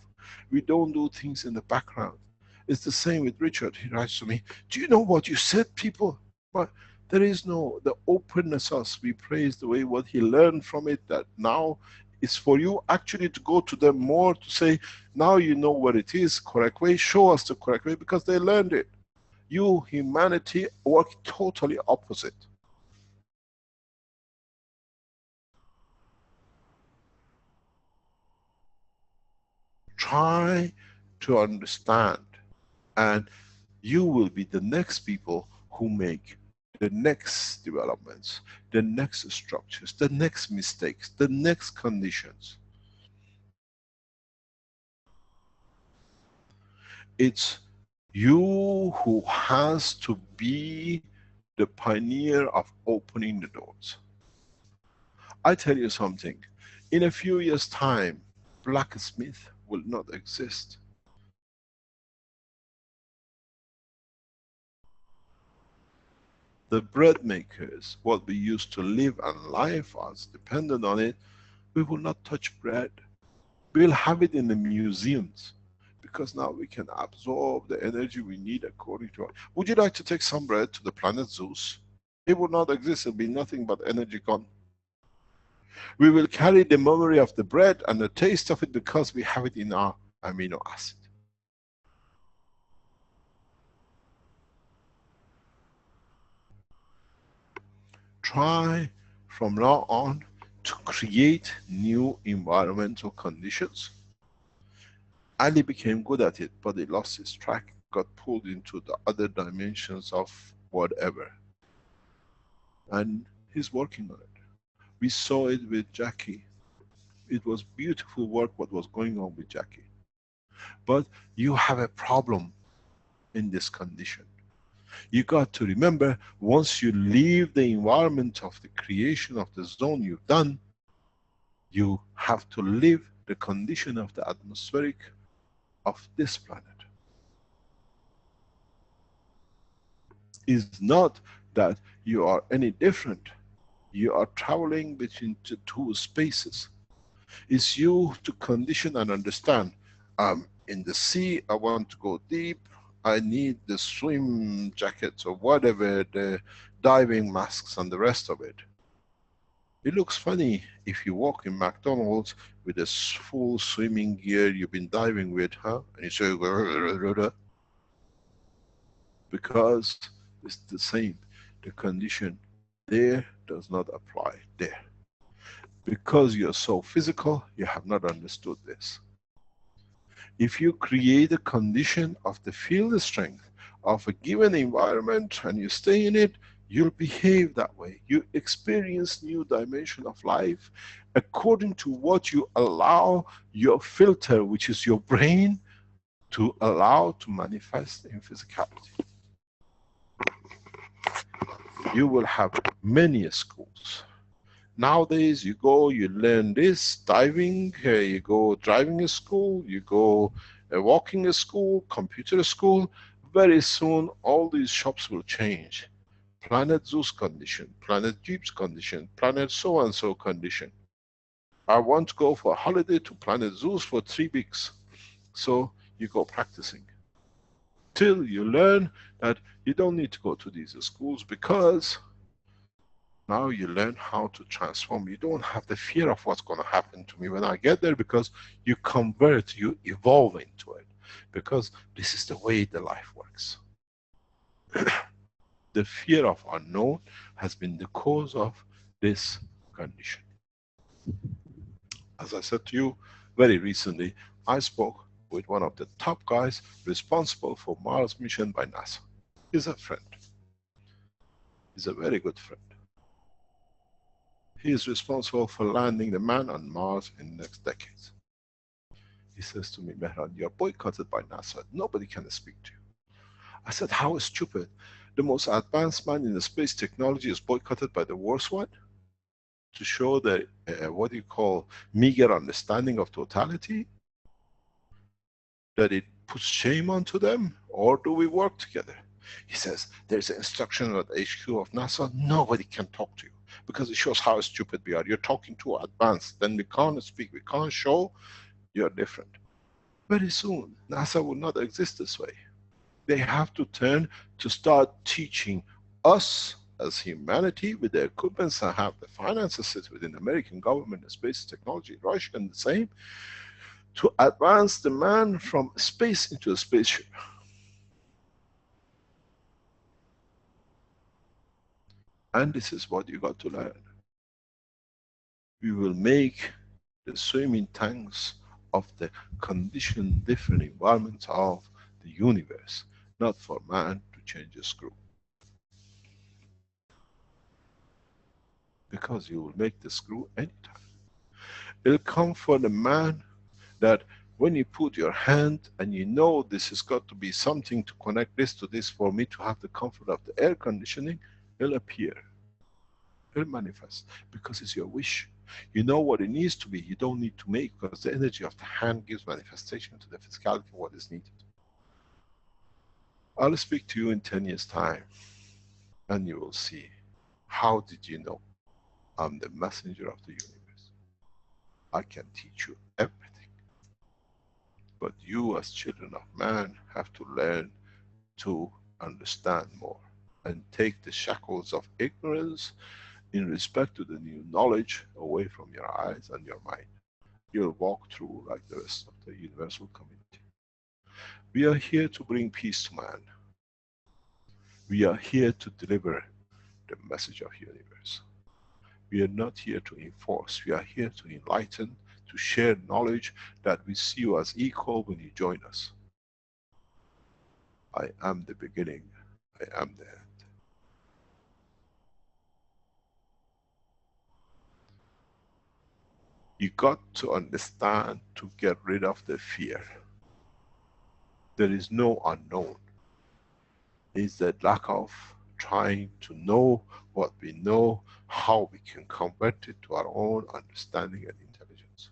We don't do things in the background. It's the same with Richard. He writes to me, do you know what you said, people? But there is no, the openness us, we praise the way what he learned from it, that now it's for you actually to go to them more, to say, now you know what it is, correct way, show us the correct way, because they learned it. You, humanity, work totally opposite. Try to understand, and you will be the next people who make the next developments, the next structures, the next mistakes, the next conditions. It's you who has to be the pioneer of opening the doors. I tell you something, in a few years' time, blacksmith will not exist. The bread makers, what we used to live and life as dependent on it, we will not touch bread. We'll have it in the museums because now we can absorb the energy we need according to. Would you like to take some bread to the planet Zeus? It would not exist, it'll be nothing but energy gone. We will carry the memory of the bread and the taste of it because we have it in our amino acid. Try from now on to create new environmental conditions. Ali became good at it, but he lost his track, got pulled into the other dimensions of whatever. And he's working on it. We saw it with Jackie. It was beautiful work what was going on with Jackie. But you have a problem in this condition. You got to remember, once you leave the environment of the creation of the zone you've done, you have to live the condition of the atmospheric of this planet. Is not that you are any different. You are traveling between the two spaces. It's you to condition and understand. In the sea, I want to go deep. I need the swim jackets or whatever, the diving masks and the rest of it. It looks funny if you walk in McDonald's with a full swimming gear you've been diving with, huh? And you say, because it's the same. The condition there does not apply there. Because you're so physical, you have not understood this. If you create a condition of the field strength of a given environment and you stay in it, you'll behave that way. You experience new dimension of life according to what you allow your filter, which is your brain, to allow to manifest in physicality. You will have many schools. Nowadays you go, you learn this, diving, you go driving school, you go walking school, computer school. Very soon all these shops will change. Planet Zeus condition, Planet Jeeps condition, Planet so and so condition. I want to go for a holiday to Planet Zeus for 3 weeks. So you go practicing. Till you learn that you don't need to go to these schools, because now you learn how to transform. You don't have the fear of what's going to happen to me when I get there, because you convert, you evolve into it. Because this is the way the life works. The fear of unknown has been the cause of this condition. As I said to you very recently, I spoke with one of the top guys responsible for Mars mission by NASA. He's a friend. He's a very good friend. He is responsible for landing the man on Mars in the next decades. He says to me, Mehran, you're boycotted by NASA. Nobody can speak to you. I said, how stupid. The most advanced man in the space technology is boycotted by the worst one? To show the, what you call, meager understanding of totality? That it puts shame onto them? Or do we work together? He says, there's an instruction at HQ of NASA, nobody can talk to you. Because it shows how stupid we are. You're talking too advanced. Then we can't speak, we can't show you're different. Very soon, NASA will not exist this way. They have to turn to start teaching us as humanity with the equipments and have the finances sit within the American government, the space technology, Russian, the same, to advance the man from space into a spaceship. And this is what you got to learn. We will make the swimming tanks of the conditioned different environments of the universe, not for man to change a screw. Because you will make the screw anytime. It'll come for the man that When you put your hand and you know this has got to be something to connect this to this for me to have the comfort of the air conditioning, it'll appear, it'll manifest, because it's your wish. You know what it needs to be, you don't need to make, because the energy of the hand gives manifestation to the physicality of what is needed. I'll speak to you in 10 years time and you will see, how did you know I'm the messenger of the universe? I can teach you everything. But you as children of man have to learn to understand more and take the shackles of ignorance in respect to the new knowledge away from your eyes and your mind. You'll walk through like the rest of the universal community. We are here to bring peace to man. We are here to deliver the message of universe. We are not here to enforce, we are here to enlighten, to share knowledge, that we see you as equal when you join us. I am the beginning, I am the end. You got to understand to get rid of the fear. There is no unknown. It's the lack of trying to know what we know, how we can convert it to our own understanding and intelligence.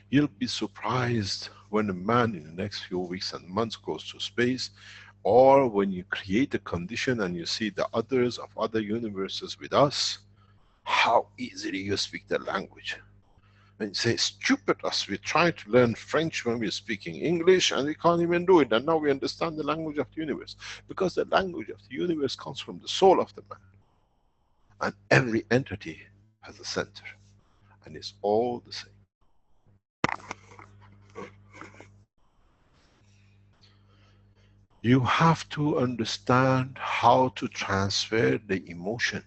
You'll be surprised when a man in the next few weeks and months goes to space, or when you create a condition and you see the others of other universes with us, how easily you speak the language. And you say, stupid us, we're trying to learn French when we're speaking English and we can't even do it. And now we understand the language of the universe. Because the language of the universe comes from the soul of the man. And every entity has a center. And it's all the same. You have to understand how to transfer the emotion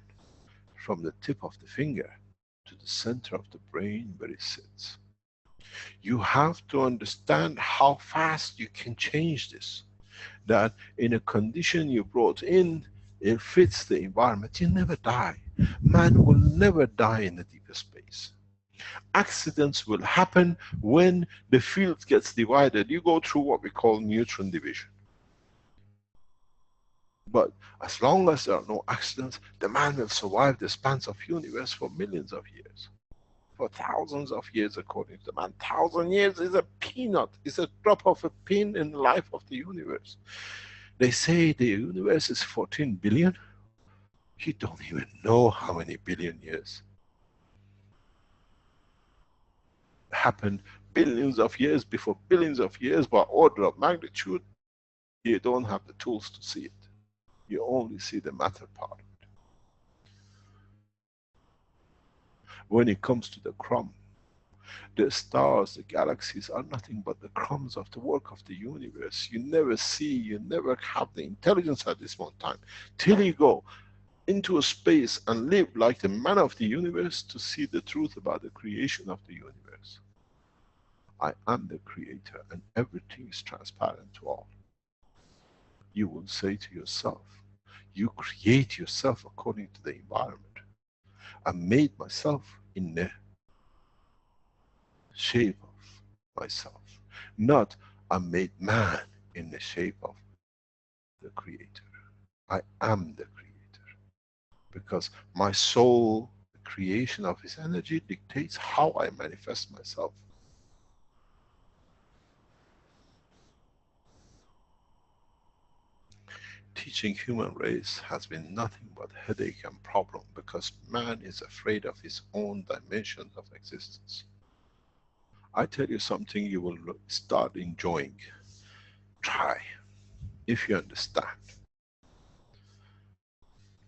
from the tip of the finger to the center of the brain where it sits. You have to understand how fast you can change this. That in a condition you brought in, it fits the environment, you never die. Man will never die in the deeper space. Accidents will happen when the field gets divided. You go through what we call neutron division. But as long as there are no accidents, the man will survive the spans of universe for millions of years. For thousands of years, according to the man. 1,000 years is a peanut, is a drop of a pin in the life of the universe. They say the universe is 14 billion. You don't even know how many billion years. Happened billions of years before billions of years by order of magnitude. You don't have the tools to see it. You only see the matter part. When it comes to the crumb, the stars, the galaxies are nothing but the crumbs of the work of the universe. You never see, you never have the intelligence at this moment in time, till you go into a space and live like the man of the universe to see the truth about the creation of the universe. I am the creator and everything is transparent to all. You will say to yourself, you create yourself according to the environment. I made myself in the shape of myself, not I made man in the shape of the creator. I am the creator, because my soul, the creation of his energy, dictates how I manifest myself. Teaching human race has been nothing but headache and problem, because man is afraid of his own dimension of existence. I tell you something you will start enjoying. Try, if you understand.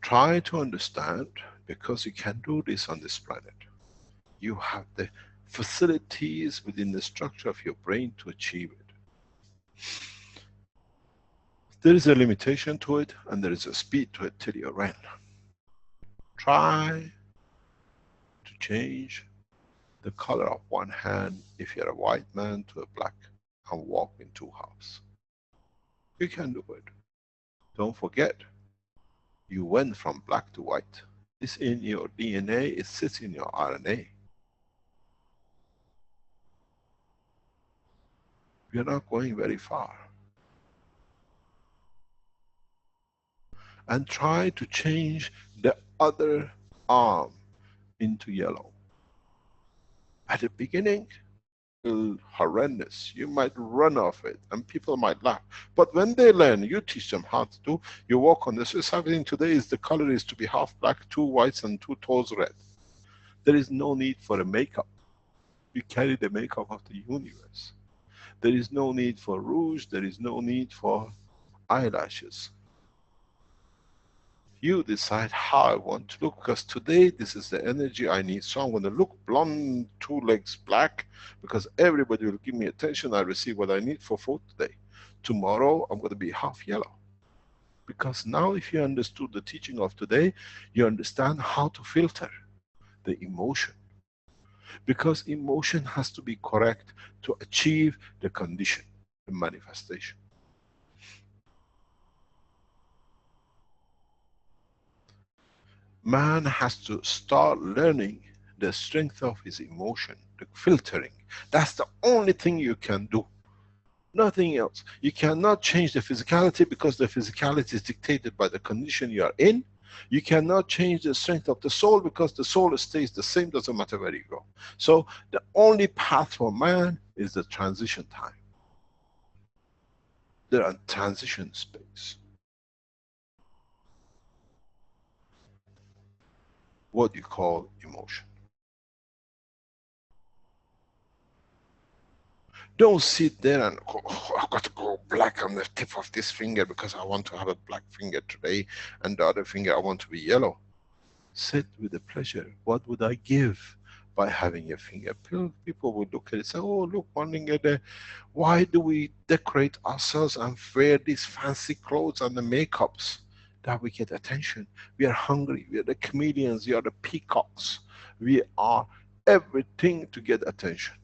Try to understand, because you can do this on this planet. You have the facilities within the structure of your brain to achieve it. There is a limitation to it, and there is a speed to it till you're in. Try to change the color of one hand, if you're a white man, to a black, and walk in 2 hours. You can do it. Don't forget, you went from black to white. It's in your DNA, it sits in your RNA. We are not going very far. And try to change the other arm into yellow. At the beginning, horrendous. You might run off it and people might laugh. But when they learn, you teach them how to do, you walk on the Swiss. Everything today is the color is to be half black, 2 whites and 2 toes red. There is no need for a makeup. You carry the makeup of the universe. There is no need for rouge, there is no need for eyelashes. You decide how I want to look, because today this is the energy I need. So I'm going to look blonde, 2 legs black, because everybody will give me attention. I receive what I need for food today. Tomorrow I'm going to be half yellow. Because now if you understood the teaching of today, you understand how to filter the emotion. Because emotion has to be correct to achieve the condition, the manifestation. Man has to start learning the strength of his emotion, the filtering. That's the only thing you can do. Nothing else. You cannot change the physicality because the physicality is dictated by the condition you are in. You cannot change the strength of the soul because the soul stays the same, doesn't matter where you go. So the only path for man is the transition time. There are transition space. What you call emotion. Don't sit there and go, oh, I've got to go black on the tip of this finger because I want to have a black finger today, and the other finger I want to be yellow. Sit with the pleasure. What would I give by having a finger? People would look at it and say, oh, look, one finger there. Why do we decorate ourselves and wear these fancy clothes and the makeups? That we get attention. We are hungry. We are the chameleons. We are the peacocks. We are everything to get attention.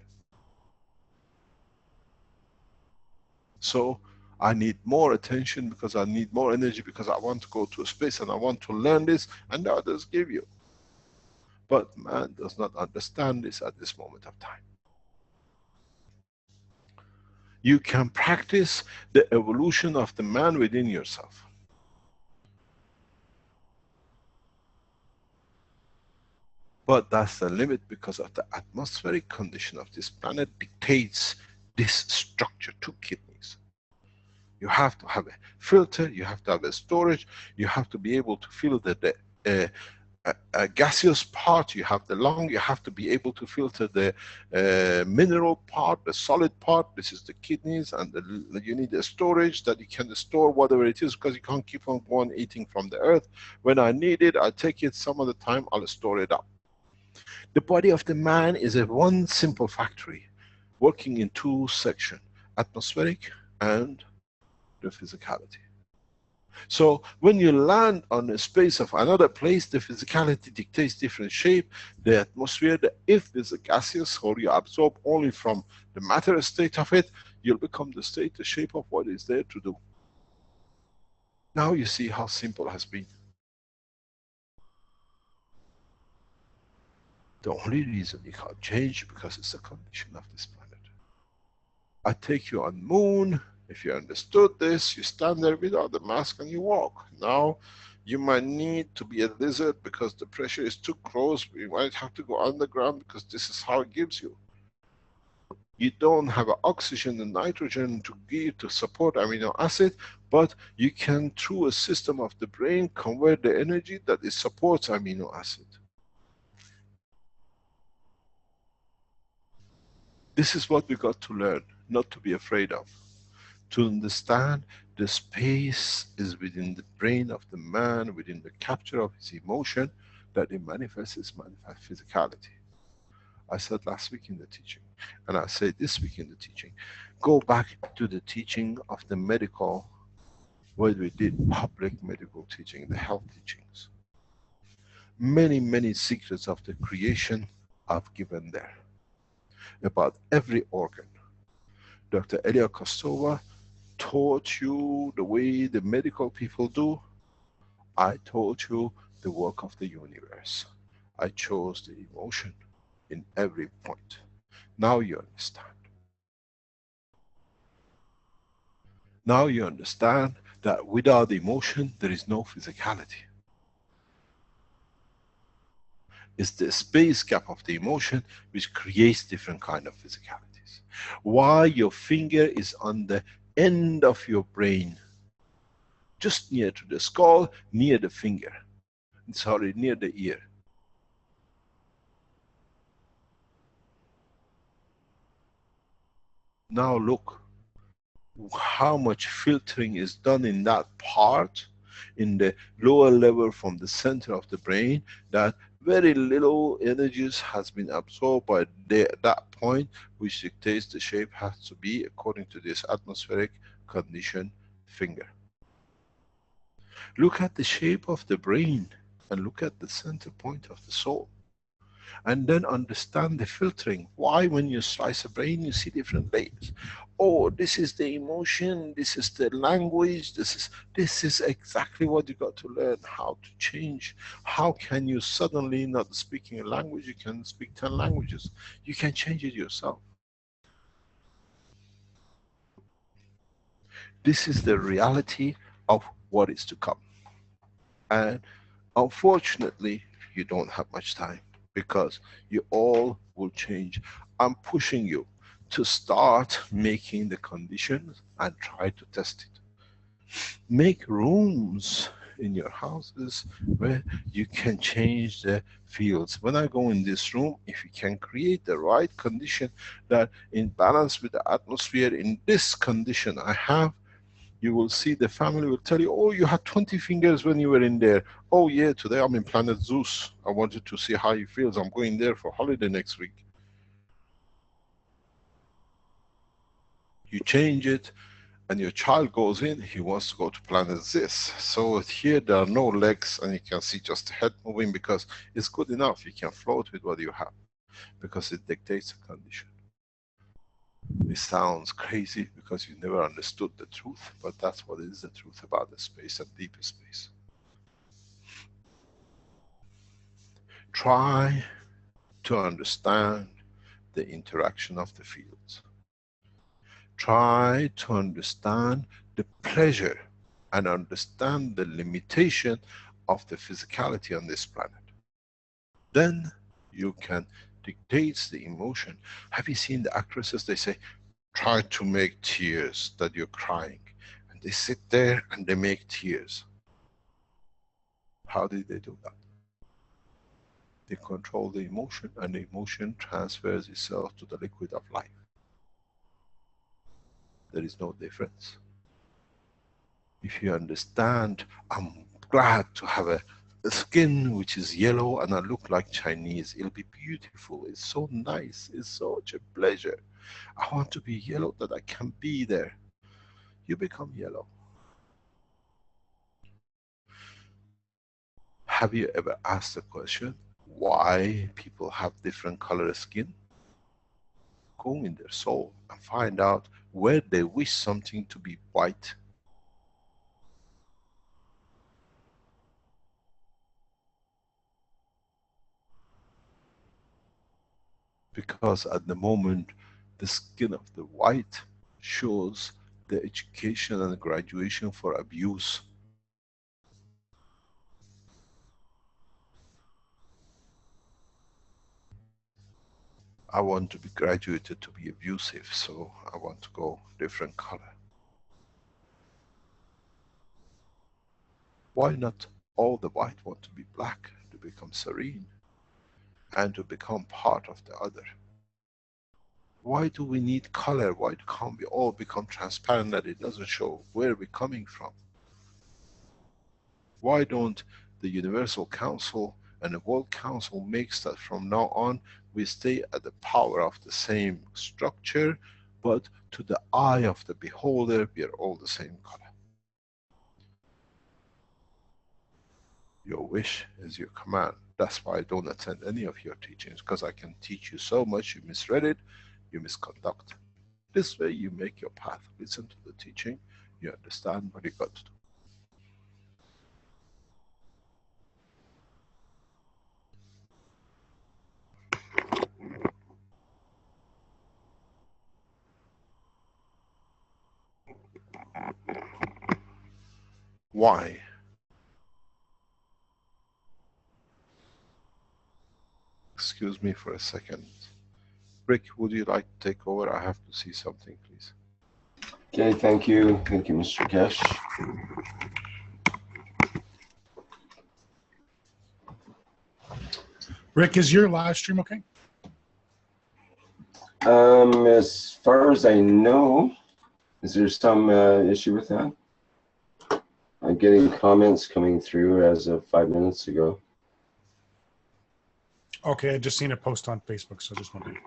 So I need more attention because I need more energy because I want to go to a space and I want to learn this, and the others give you. But man does not understand this at this moment of time. You can practice the evolution of the man within yourself. But that's the limit because of the atmospheric condition of this planet dictates this structure, 2 kidneys. You have to have a filter, you have to have a storage, you have to be able to feel the gaseous part, you have the lung, you have to be able to filter the mineral part, the solid part. This is the kidneys, and you need a storage that you can store whatever it is, because you can't keep on going eating from the earth. When I need it, I take it. Some of the time I'll store it up. The body of the man is a one simple factory working in 2 sections, atmospheric and the physicality. So when you land on a space of another place, the physicality dictates different shape, the atmosphere, if there's a gaseous or you absorb only from the matter state of it, you'll become the state, the shape of what is there to do. Now you see how simple it has been. The only reason you can't change because it's the condition of this planet. I take you on moon. If you understood this, you stand there without the mask and you walk. Now, you might need to be a lizard because the pressure is too close. You might have to go underground because this is how it gives you. You don't have oxygen and nitrogen to give to support amino acid, but you can, through a system of the brain, convert the energy that it supports amino acid. This is what we got to learn, not to be afraid of. To understand the space is within the brain of the man, within the capture of his emotion, that it manifests its physicality. I said last week in the teaching, and I say this week in the teaching, go back to the teaching of the medical, where we did public medical teaching, the health teachings. Many, many secrets of the creation I've given there, about every organ. Dr. Elia Kostova taught you the way the medical people do. I taught you the work of the universe. I chose the emotion in every point. Now you understand. Now you understand that without emotion, there is no physicality. It's the space gap of the emotion which creates different kind of physicalities. Why your finger is on the end of your brain, just near to the skull, near the finger, sorry, near the ear. Now look how much filtering is done in that part, in the lower level from the center of the brain, that very little energies has been absorbed by that point, which dictates the shape has to be according to this atmospheric condition finger. Look at the shape of the brain and look at the center point of the soul. And then understand the filtering. Why when you slice a brain you see different layers? Oh, this is the emotion, this is the language, this is exactly what you got to learn, how to change. How can you suddenly, not speaking a language, you can speak 10 languages. You can change it yourself. This is the reality of what is to come. And unfortunately, you don't have much time, because you all will change. I'm pushing you to start making the conditions and try to test it. Make rooms in your houses where you can change the fields. When I go in this room, if you can create the right condition that in balance with the atmosphere, in this condition I have, you will see the family will tell you, oh, you had 20 fingers when you were in there. Oh yeah, today I'm in planet Zeus. I wanted to see how he feels. I'm going there for holiday next week. You change it and your child goes in, he wants to go to planet this. So here there are no legs and you can see just the head moving, because it's good enough. You can float with what you have, because it dictates a condition. It sounds crazy because you never understood the truth, but that's what is the truth about the space and deep space. Try to understand the interaction of the fields. Try to understand the pleasure and understand the limitation of the physicality on this planet. Then you can dictate the emotion. Have you seen the actresses? They say, try to make tears that you're crying. And they sit there and they make tears. How did they do that? They control the emotion, and the emotion transfers itself to the liquid of life. There is no difference. If you understand, I'm glad to have a skin which is yellow and I look like Chinese. It'll be beautiful. It's so nice. It's such a pleasure. I want to be yellow that I can be there. You become yellow. Have you ever asked the question why people have different color skin? Go in their soul and find out where they wish something to be white. Because at the moment the skin of the white shows the education and the graduation for abuse. I want to be graduated to be abusive, so I want to go different color. Why not all the white want to be black, to become serene and to become part of the other? Why do we need color? Why can't we all become transparent that it doesn't show where we're coming from? Why don't the Universal Council and the World Council makes that from now on we stay at the power of the same structure, but to the eye of the beholder we are all the same color. Your wish is your command. That's why I don't attend any of your teachings, because I can teach you so much, you misread it, you misconduct. This way you make your path. Listen to the teaching, you understand what you got to do. Why? Excuse me for a second. Rick, would you like to take over? I have to see something, please. Okay, thank you. Thank you, Mr. Keshe. Rick, is your live stream okay? As far as I know, is there some issue with that? I'm getting comments coming through as of 5 minutes ago. Okay, I just seen a post on Facebook, so just wondering.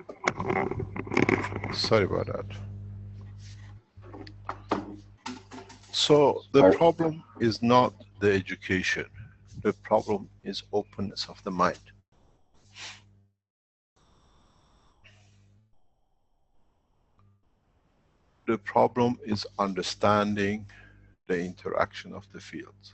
Sorry about that. So the problem is not the education. The problem is openness of the mind. The problem is understanding the interaction of the fields.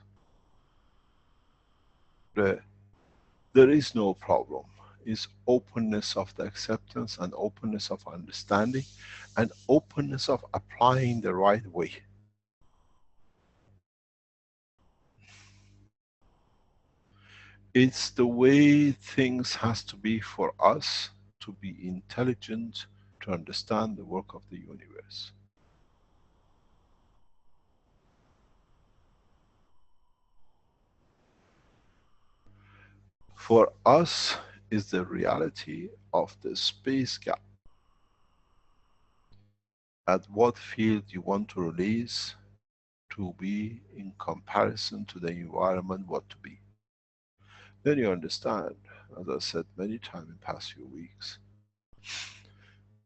There is no problem. It's openness of the acceptance and openness of understanding and openness of applying the right way. It's the way things has to be for us to be intelligent, to understand the work of the universe. For us is the reality of the space gap. At what field you want to release to be in comparison to the environment what to be. Then you understand, as I said many times in the past few weeks,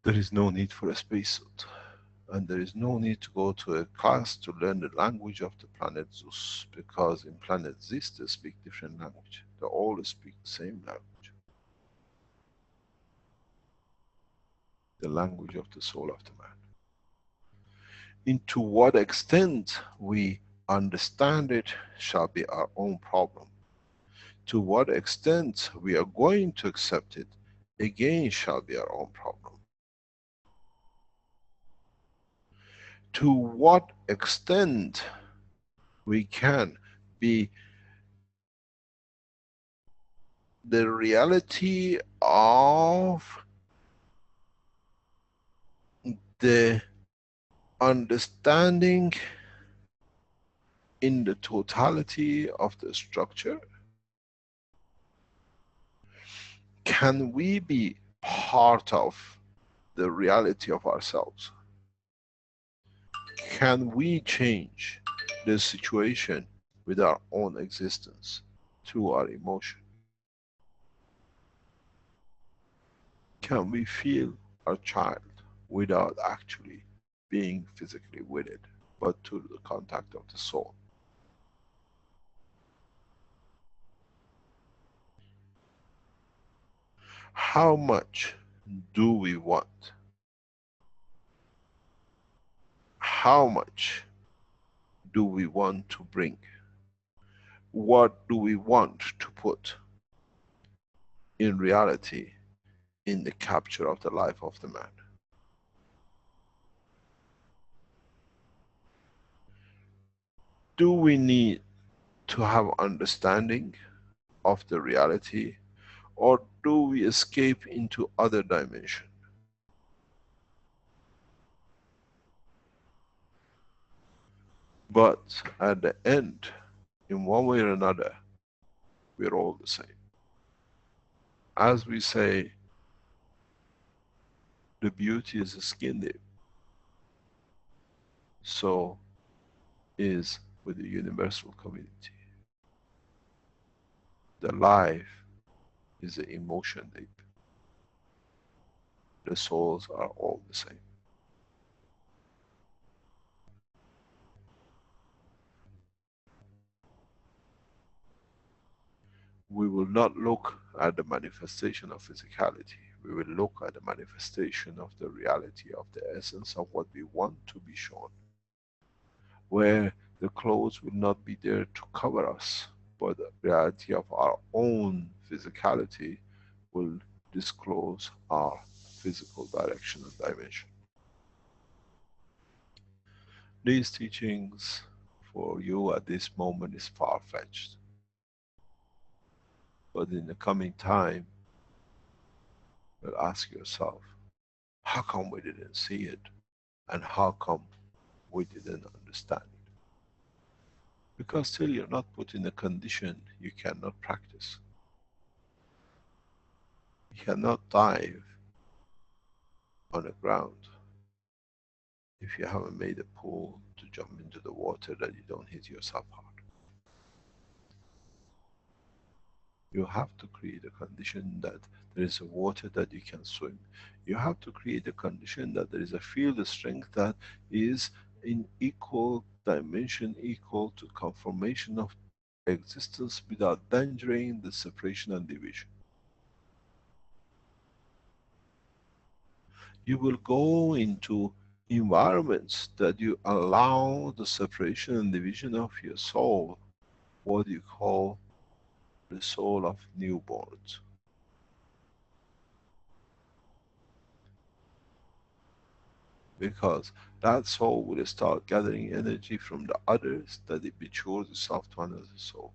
there is no need for a spacesuit. And there is no need to go to a class to learn the language of the planet Zeus, because in planet Zeus they speak different language. They all speak the same language. The language of the soul of the man. Into what extent we understand it shall be our own problem. To what extent we are going to accept it, again shall be our own problem. To what extent we can be the reality of the understanding in the totality of the structure. Can we be part of the reality of ourselves? Can we change the situation with our own existence through our emotion? Can we feel our child without actually being physically with it, but through the contact of the soul? How much do we want? How much do we want to bring? What do we want to put in reality in the capture of the life of the man? Do we need to have understanding of the reality, or do we escape into other dimension? But at the end, in one way or another, we're all the same. As we say, the beauty is skin deep. So is with the universal community. The life is the emotion deep. The souls are all the same. We will not look at the manifestation of physicality. We will look at the manifestation of the reality of the essence of what we want to be shown. Where the clothes will not be there to cover us, but the reality of our own physicality will disclose our physical direction and dimension. These teachings for you at this moment is far-fetched. But in the coming time, you'll ask yourself, how come we didn't see it? And how come we didn't understand it? Because still you're not put in a condition you cannot practice. You cannot dive on the ground if you haven't made a pool to jump into the water that you don't hit yourself hard. You have to create a condition that there is a water that you can swim. You have to create a condition that there is a field strength that is in equal dimension, equal to conformation of existence without endangering the separation and division. You will go into environments that you allow the separation and division of your soul, what you call the soul of newborns. Because that soul will start gathering energy from the others that it matures itself to another soul.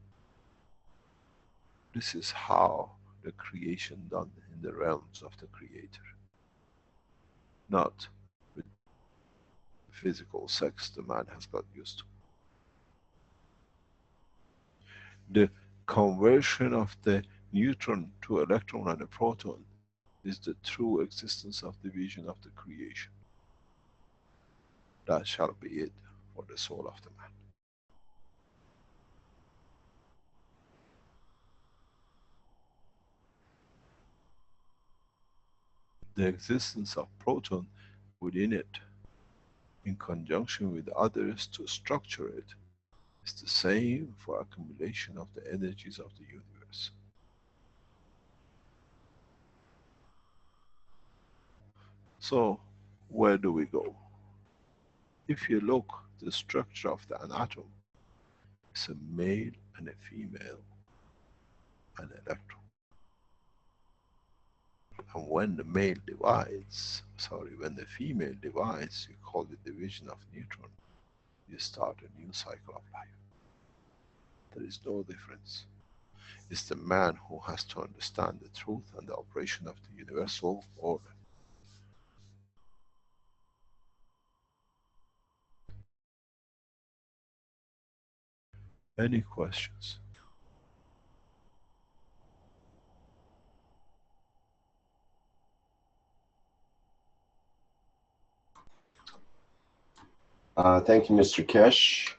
This is how the creation done in the realms of the Creator. Not with physical sex the man has got used to. The conversion of the neutron to electron and a proton is the true existence of the vision of the creation. That shall be it for the soul of the man. The existence of proton within it, in conjunction with others to structure it, is the same for accumulation of the energies of the universe. So, where do we go? If you look, the structure of the atom is a male and a female, an electron. And when the male divides, when the female divides, you call it division of neutron, you start a new cycle of life. There is no difference. It's the man who has to understand the truth and the operation of the universal order. Any questions? Thank you, Mr. Keshe.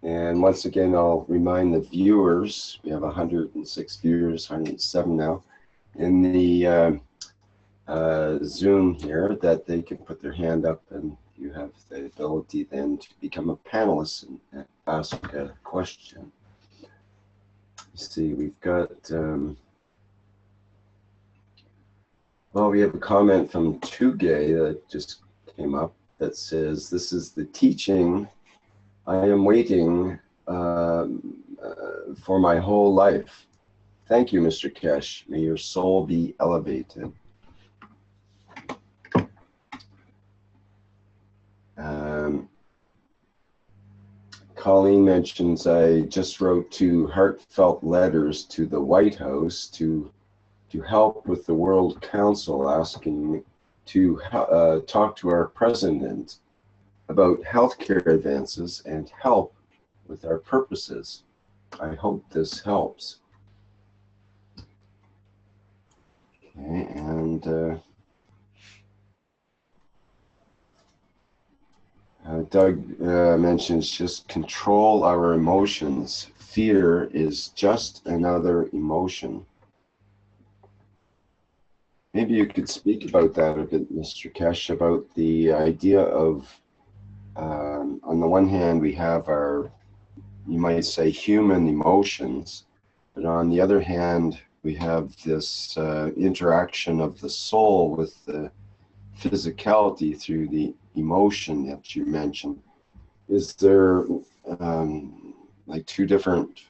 And once again, I'll remind the viewers, we have 106 viewers, 107 now, in the Zoom here, that they can put their hand up and you have the ability then to become a panelist and ask a question. Let's see, we've got, well, we have a comment from Tugay that just came up that says, this is the teaching I am waiting for my whole life. Thank you, Mr. Keshe. May your soul be elevated. Colleen mentions, I just wrote 2 heartfelt letters to the White House to help with the World Council, asking to talk to our president about healthcare advances and help with our purposes. I hope this helps. Okay, and Doug mentions just control our emotions. Fear is just another emotion. Maybe you could speak about that a bit, Mr. Keshe, about the idea of, on the one hand, we have our, you might say, human emotions, but on the other hand, we have this interaction of the soul with the physicality through the emotion that you mentioned. Is there like 2 different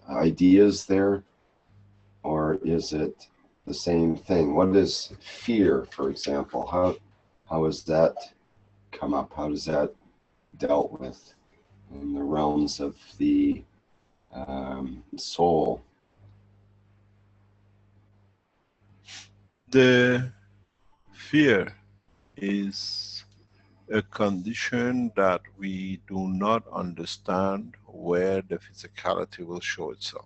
ideas there, or is it the same thing? What is fear, for example? How does that come up? How does that dealt with in the realms of the soul. The fear is a condition that we do not understand where the physicality will show itself.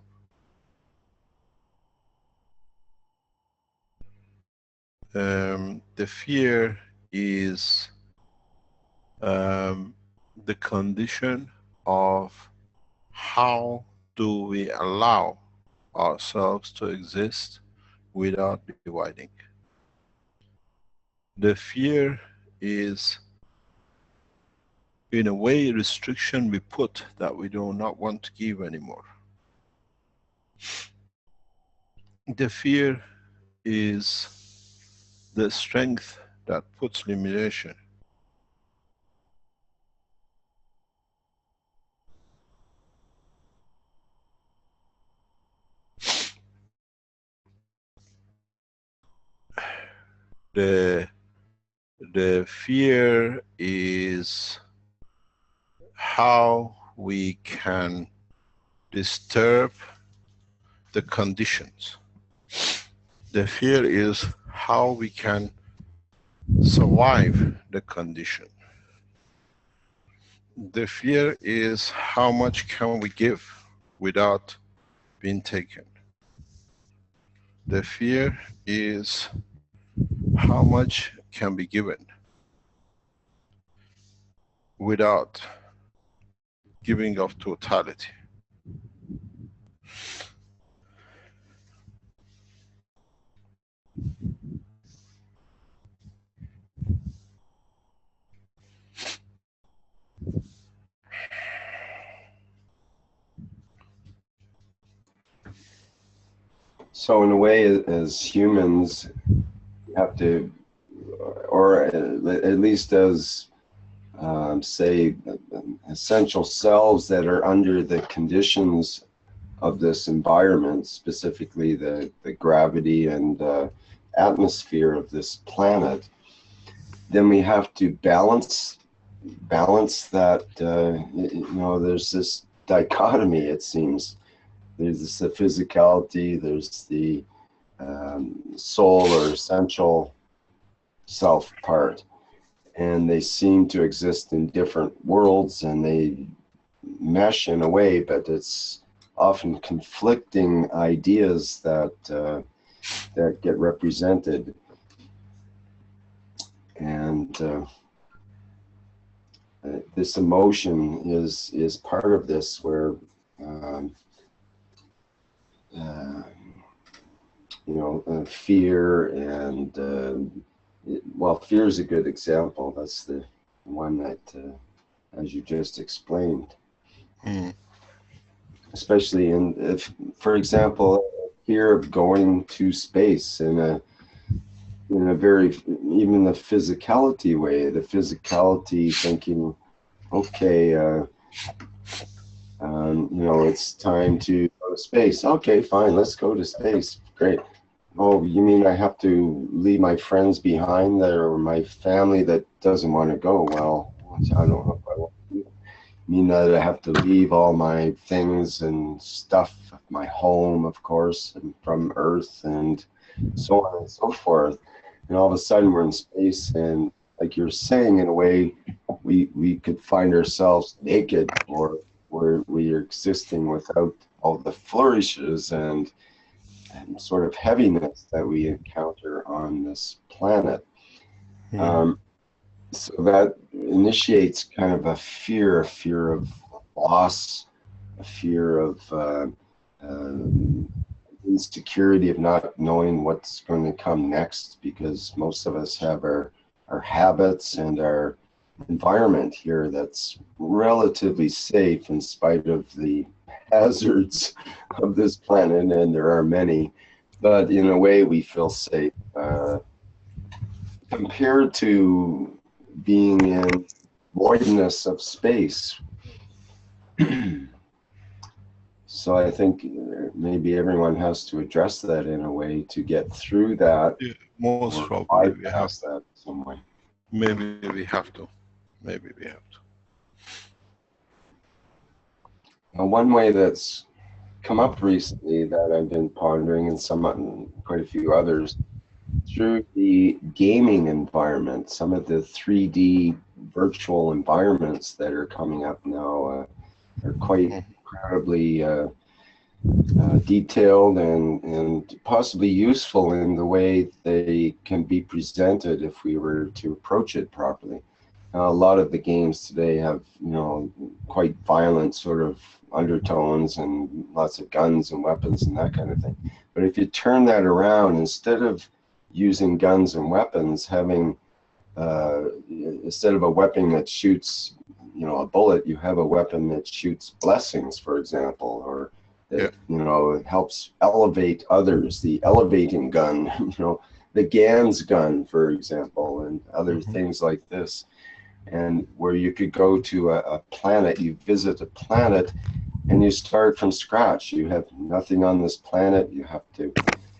The fear is the condition of how do we allow ourselves to exist without dividing. The fear is, in a way, restriction we put that we do not want to give anymore. The fear is the strength that puts limitation. The fear is how we can disturb the conditions. The fear is how we can survive the condition. The fear is how much can we give without being taken. The fear is how much can be given without giving of totality. So in a way, as humans, we have to, or at least as, say, essential selves that are under the conditions of this environment, specifically the gravity and atmosphere of this planet, then we have to balance that, there's this dichotomy, it seems. There's the physicality, there's the soul or essential self part, and they seem to exist in different worlds, and they mesh in a way, but it's often conflicting ideas that get represented. And this emotion is part of this, where fear and well, fear is a good example. That's the one that, as you just explained, especially if, for example, fear of going to space in a very, even the physicality way, the physicality thinking, okay, it's time to go to space. Okay, fine, let's go to space. Great. Oh, you mean I have to leave my friends behind there, or my family that doesn't want to go? Well, I don't know if I want to do that. Mean that I have to leave all my things and stuff, my home, of course, and from Earth, and so on and so forth. And all of a sudden we're in space, and like you're saying, in a way, we could find ourselves naked, or we are existing without all the flourishes and sort of heaviness that we encounter on this planet. So that initiates kind of a fear of loss, a fear of insecurity of not knowing what's going to come next, because most of us have our habits and our environment here that's relatively safe in spite of the hazards of this planet, and there are many, but in a way we feel safe compared to being in voidness of space. So I think maybe everyone has to address that in a way to get through that. Yeah, most probably we have that some way. Maybe we have to. Maybe we have to. One way that's come up recently that I've been pondering, and quite a few others, through the gaming environment, some of the 3D virtual environments that are coming up now are quite incredibly detailed and possibly useful in the way they can be presented if we were to approach it properly. A lot of the games today have, quite violent sort of undertones and lots of guns and weapons and that kind of thing. But if you turn that around, instead of using guns and weapons, having instead of a weapon that shoots, a bullet, you have a weapon that shoots blessings, for example, or that, it helps elevate others, the elevating gun, the GAN's gun, for example, and other things like this. And where you could go to a planet, you visit a planet and you start from scratch. You have nothing on this planet. You have to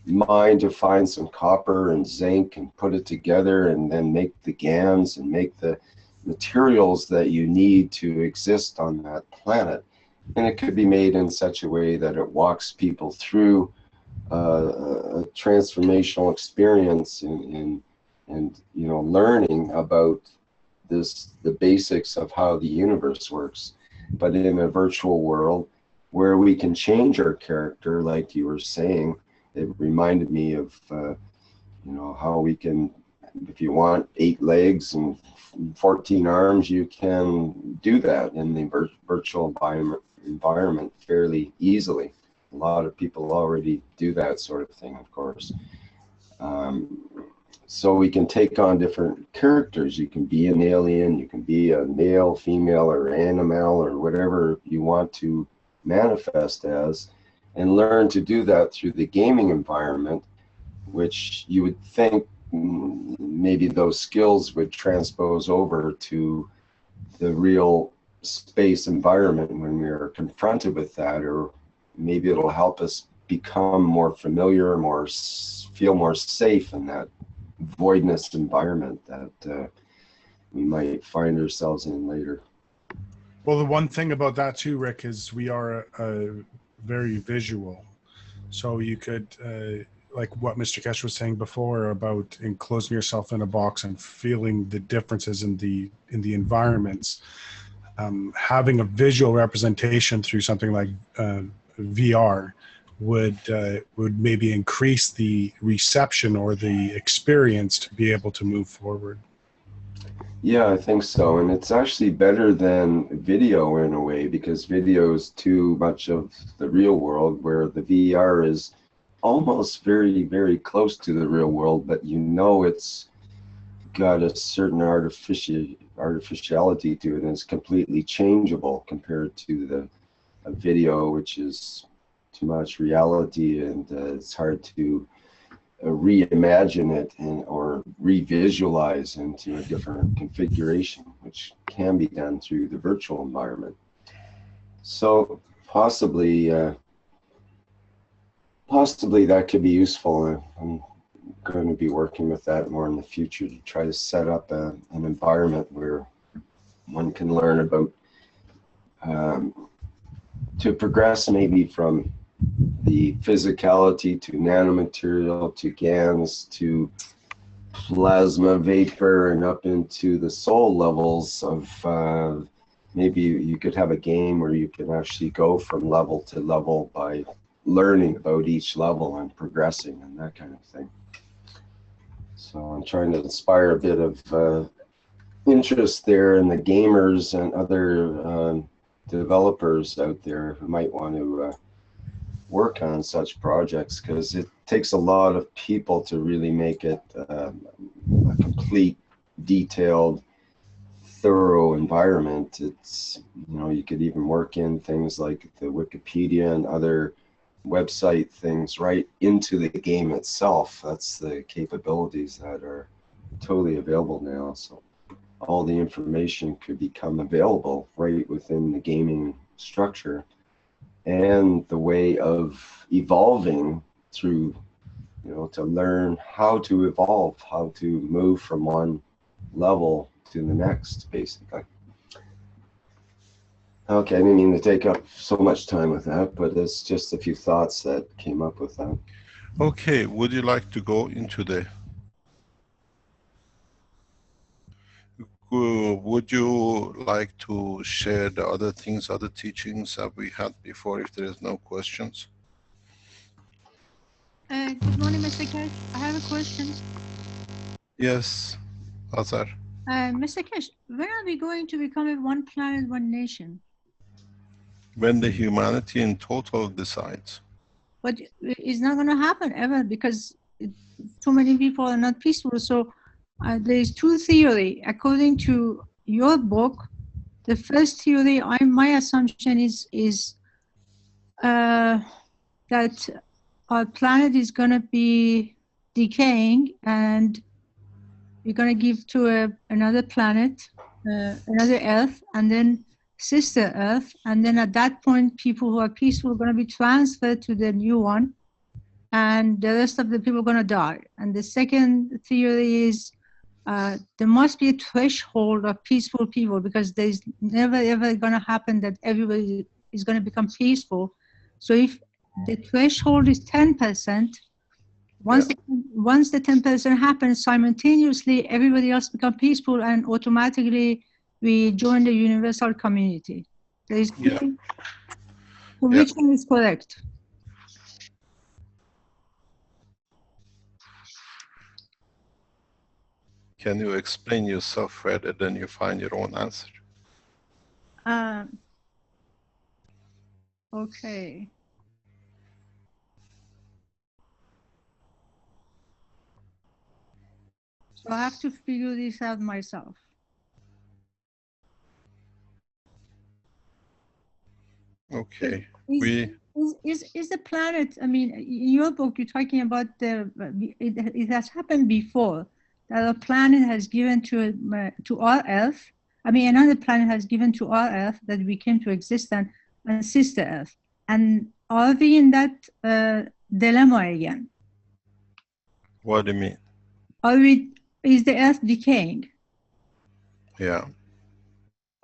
mine to find some copper and zinc and put it together and then make the GANs and make the materials that you need to exist on that planet. And it could be made in such a way that it walks people through a transformational experience and learning about the basics of how the universe works, but in a virtual world where we can change our character, like you were saying. It reminded me of how we can, if you want 8 legs and 14 arms, you can do that in the virtual environment fairly easily. A lot of people already do that sort of thing, of course. So we can take on different characters. You can be an alien, you can be a male, female, or animal, or whatever you want to manifest as, and learn to do that through the gaming environment, which you would think maybe those skills would transpose over to the real space environment when we are confronted with that, or maybe it'll help us become more familiar, feel more safe in that voidness environment that we might find ourselves in later. Well, the one thing about that too, Rick, is we are very visual. So you could, like what Mr. Keshe was saying before about enclosing yourself in a box and feeling the differences in the environments, having a visual representation through something like VR would maybe increase the reception or the experience to be able to move forward. Yeah, I think so. And it's actually better than video in a way, because video is too much of the real world, where the VR is almost very, very close to the real world, but it's got a certain artificiality to it, and it's completely changeable compared to a video, which is too much reality, and it's hard to reimagine it or revisualize into a different configuration, which can be done through the virtual environment. So possibly that could be useful. I'm going to be working with that more in the future to try to set up an environment where one can learn about to progress maybe from the physicality to nanomaterial to GANs to plasma vapor and up into the soul levels of maybe you could have a game where you can actually go from level to level by learning about each level and progressing and that kind of thing. So I'm trying to inspire a bit of interest there in the gamers and other developers out there who might want to work on such projects, because it takes a lot of people to really make it a complete, detailed, thorough environment. It's, you could even work in things like the Wikipedia and other website things right into the game itself. That's the capabilities that are totally available now. So all the information could become available right within the gaming structure, and the way of evolving through, to learn how to evolve, how to move from one level to the next, basically. Okay, I didn't mean to take up so much time with that, but it's just a few thoughts that came up with that. Okay, would you like to go into the... Would you like to share the other things, other teachings that we had before, if there is no questions? Good morning, Mr. Keshe. I have a question. Yes, Azar. Mr. Keshe, when are we going to become a one planet, one nation? When the humanity in total decides. But it's not going to happen ever because too many people are not peaceful. So there is two theory. According to your book, the first theory, my assumption is that our planet is going to be decaying and we're going to give to another planet, another Earth, and then sister Earth. And then at that point, people who are peaceful are going to be transferred to the new one. And the rest of the people are going to die. And the second theory is there must be a threshold of peaceful people because there's never ever going to happen that everybody is going to become peaceful. So if the threshold is 10%, once the 10% happens, simultaneously everybody else become peaceful and automatically we join the universal community. There is which one is correct? Can you explain yourself further, then you find your own answer? Okay. So I have to figure this out myself. Okay. Is the planet, I mean, in your book, you're talking about it has happened before, that a planet has given to our Earth, I mean, another planet has given to our Earth that we came to existence, and sister Earth. And are we in that dilemma again? What do you mean? Is the Earth decaying? Yeah.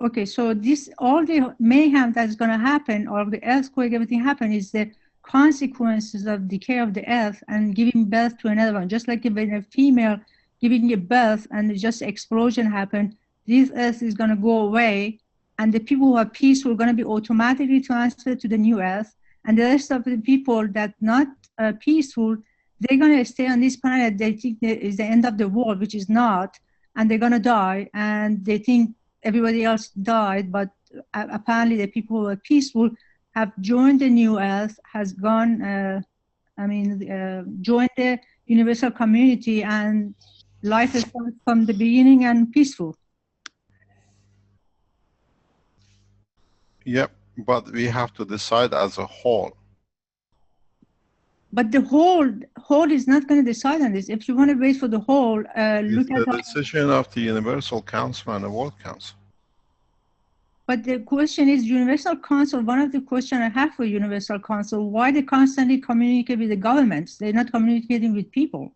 Okay, so all the mayhem that's going to happen, or the earthquake, everything happen, is the consequences of decay of the Earth and giving birth to another one. Just like when a female giving a birth and just explosion happen, this Earth is going to go away, and the people who are peaceful are going to be automatically transferred to the new Earth, and the rest of the people that not peaceful, they're going to stay on this planet. They think that is the end of the world, which is not, and they're going to die, and they think everybody else died, but apparently the people who are peaceful have joined the new Earth, has gone, joined the universal community, and life is from the beginning and peaceful. Yep, but we have to decide as a whole. But the whole is not going to decide on this. If you want to wait for the whole, look it's at the decision of the Universal Council and the World Council. But the question is, Universal Council, one of the questions I have for Universal Council, why they constantly communicate with the governments? They're not communicating with people.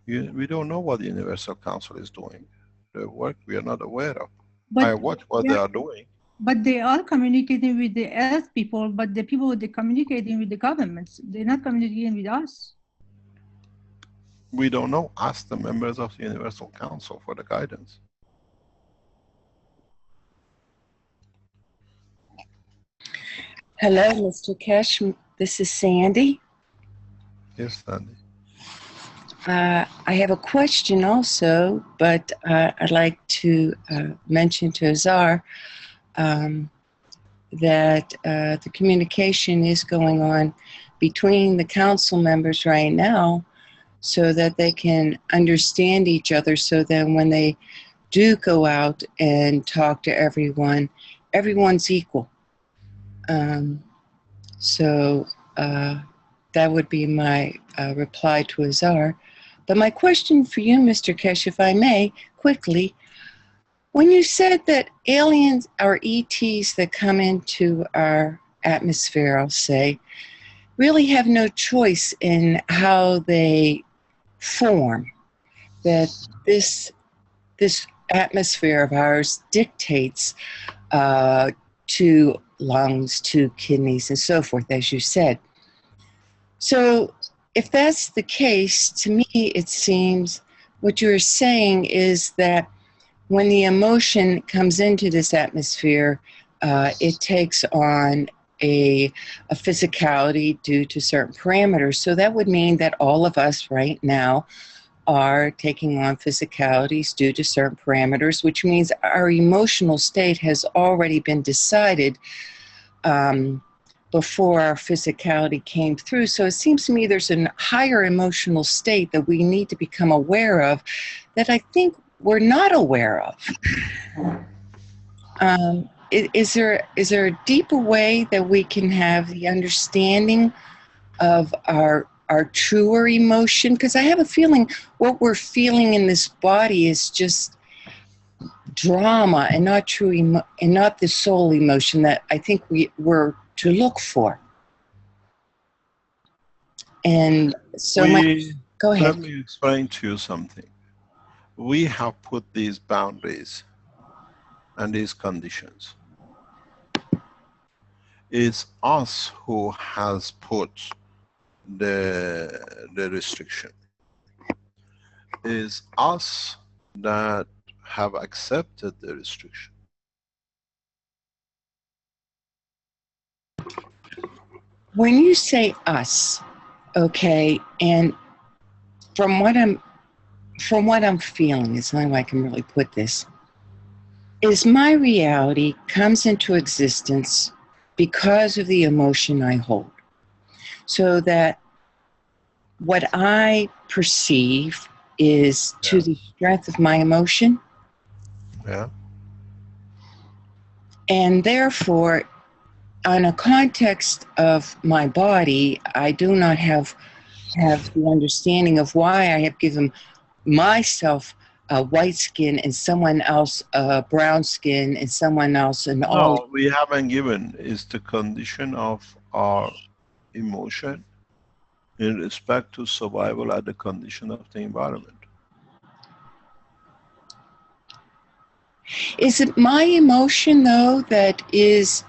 We don't know what the Universal Council is doing. The work we are not aware of. But I watch what they are doing. But they are communicating with the Earth people, but the people they're communicating with the governments. They're not communicating with us. We don't know. Ask the members of the Universal Council for the guidance. Hello, Mr. Keshe. This is Sandy. Yes, Sandy. I have a question also, but I'd like to mention to Azar that the communication is going on between the council members right now so that they can understand each other, so that when they do go out and talk to everyone, everyone's equal. So that would be my reply to Azar. But my question for you, Mr. Keshe, if I may, quickly, when you said that aliens or ETs that come into our atmosphere, I'll say, really have no choice in how they form, that this atmosphere of ours dictates to lungs, to kidneys, and so forth, as you said. So if that's the case, to me, it seems what you're saying is that when the emotion comes into this atmosphere, it takes on a physicality due to certain parameters. So that would mean that all of us right now are taking on physicalities due to certain parameters, which means our emotional state has already been decided before our physicality came through. So it seems to me there's a higher emotional state that we need to become aware of that I think we're not aware of. Is there a deeper way that we can have the understanding of our truer emotion? Because I have a feeling what we're feeling in this body is just drama and not true and not the soul emotion that I think we're to look for. And so go ahead. Let me explain to you something. We have put these boundaries and these conditions. It's us who has put the restriction. It's us that have accepted the restriction. When you say us, okay, and from what I'm feeling, is the only way I can really put this, is my reality comes into existence because of the emotion I hold. So that what I perceive is to the strength of my emotion. Yeah. And therefore, on a context of my body, I do not have the understanding of why I have given myself a white skin and someone else a brown skin and someone else an olive. No, we haven't given. It's the condition of our emotion in respect to survival at the condition of the environment. Is it my emotion, though, that is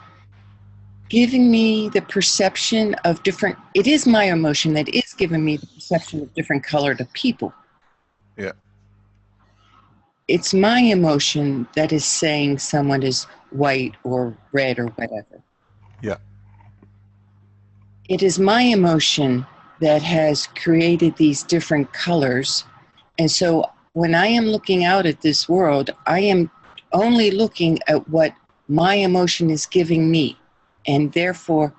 giving me the perception of different, it is my emotion that is giving me the perception of different colored people. Yeah. It's my emotion that is saying someone is white or red or whatever. Yeah. It is my emotion that has created these different colors. And so when I am looking out at this world, I am only looking at what my emotion is giving me. And therefore,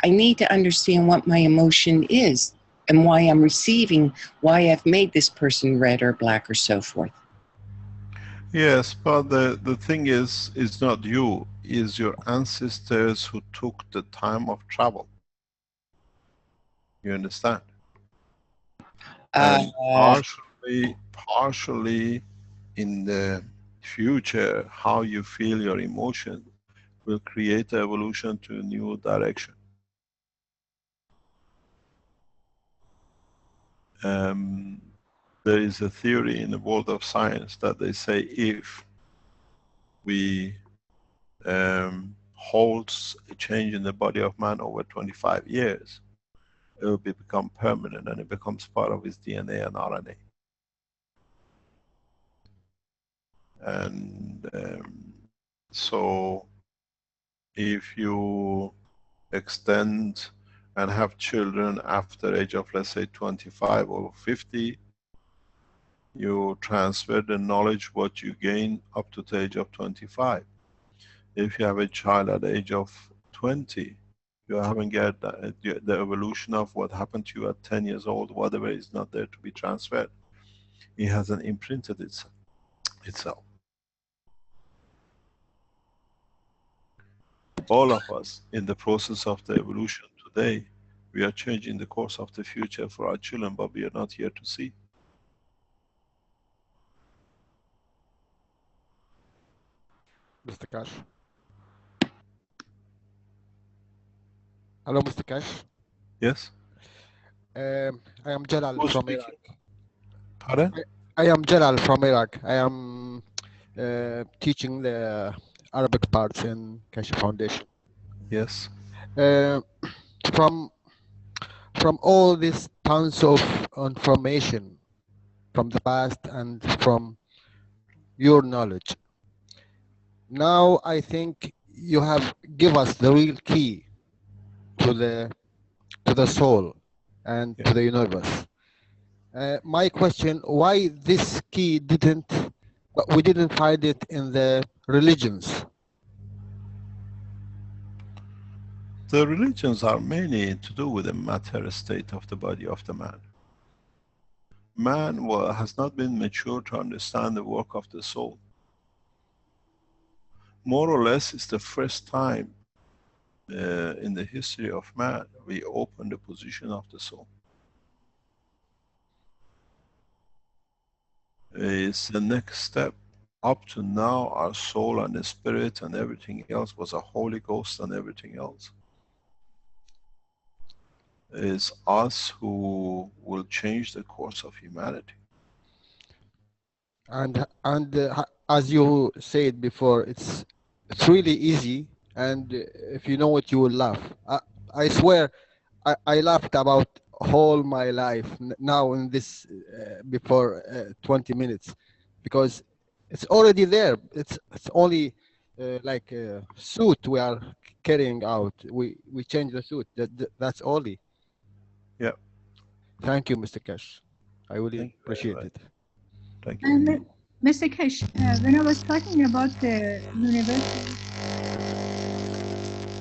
I need to understand what my emotion is and why I'm receiving, why I've made this person red or black or so forth. Yes, but the thing is, it's not you, it's your ancestors who took the time of travel. You understand? And partially in the future, how you feel your emotion will create the evolution to a new direction. There is a theory in the world of science that they say if we hold a change in the body of man over 25 years, it will become permanent and it becomes part of his DNA and RNA. And so if you extend and have children after age of, let's say, 25 or 50, you transfer the knowledge what you gain up to the age of 25. If you have a child at the age of 20, you haven't got the evolution of what happened to you at 10 years old, whatever is not there to be transferred. It hasn't imprinted itself. All of us in the process of the evolution today, we are changing the course of the future for our children, but we are not here to see. Mr. Keshe. Hello, Mr. Keshe. Yes? I am Jalal Who's from speaking? Iraq. Pardon? I am Jalal from Iraq. I am teaching the Arabic parts in Keshe Foundation. Yes. Uh, from all these tons of information from the past and from your knowledge, now I think you have give us the real key to the soul and Yeah. to the universe. My question: why this key didn't? We didn't find it in the religions. The religions are mainly to do with the matter state of the body of the man. Man has not been mature to understand the work of the soul. More or less, it's the first time in the history of man we open the position of the soul. It's the next step. Up to now, our soul and the spirit and everything else was a Holy Ghost and everything else. It's us who will change the course of humanity. And as you said before, it's really easy, and if you know it, you will laugh. I swear, I laughed about whole my life now in this before 20 minutes, because it's already there. It's only like a suit we are carrying out. We change the suit. That's only. Yeah. Thank you, Mr. Cash. I really Thank you very appreciate much. it. Thank you. Mr. Keshe, when I was talking about the universal,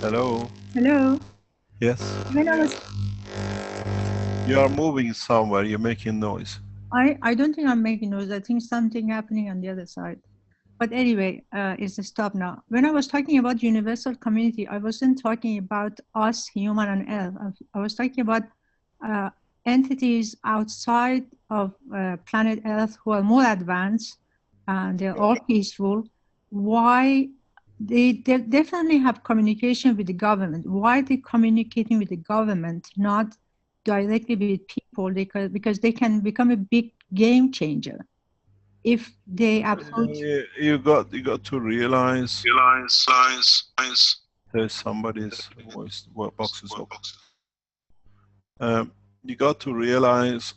Hello. hello, Yes. when I was, You are moving somewhere. You're making noise. I don't think I'm making noise. I think something happening on the other side. But anyway, it's a stop now. When I was talking about universal community, I wasn't talking about us, human and elf. I was talking about entities outside of planet Earth who are more advanced and they're all peaceful. Why they definitely have communication with the government. Why they communicating with the government, not directly with people? Because they can become a big game changer if they approach. You got to realize there's somebody's voice box is open. You got to realize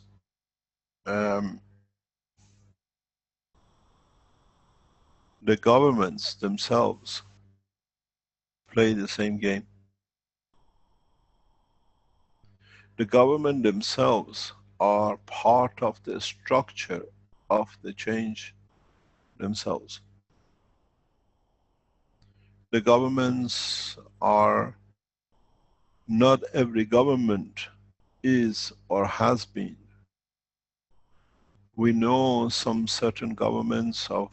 the governments themselves play the same game. The government themselves are part of the structure of the change themselves. The governments are, not every government is or has been. We know some certain governments of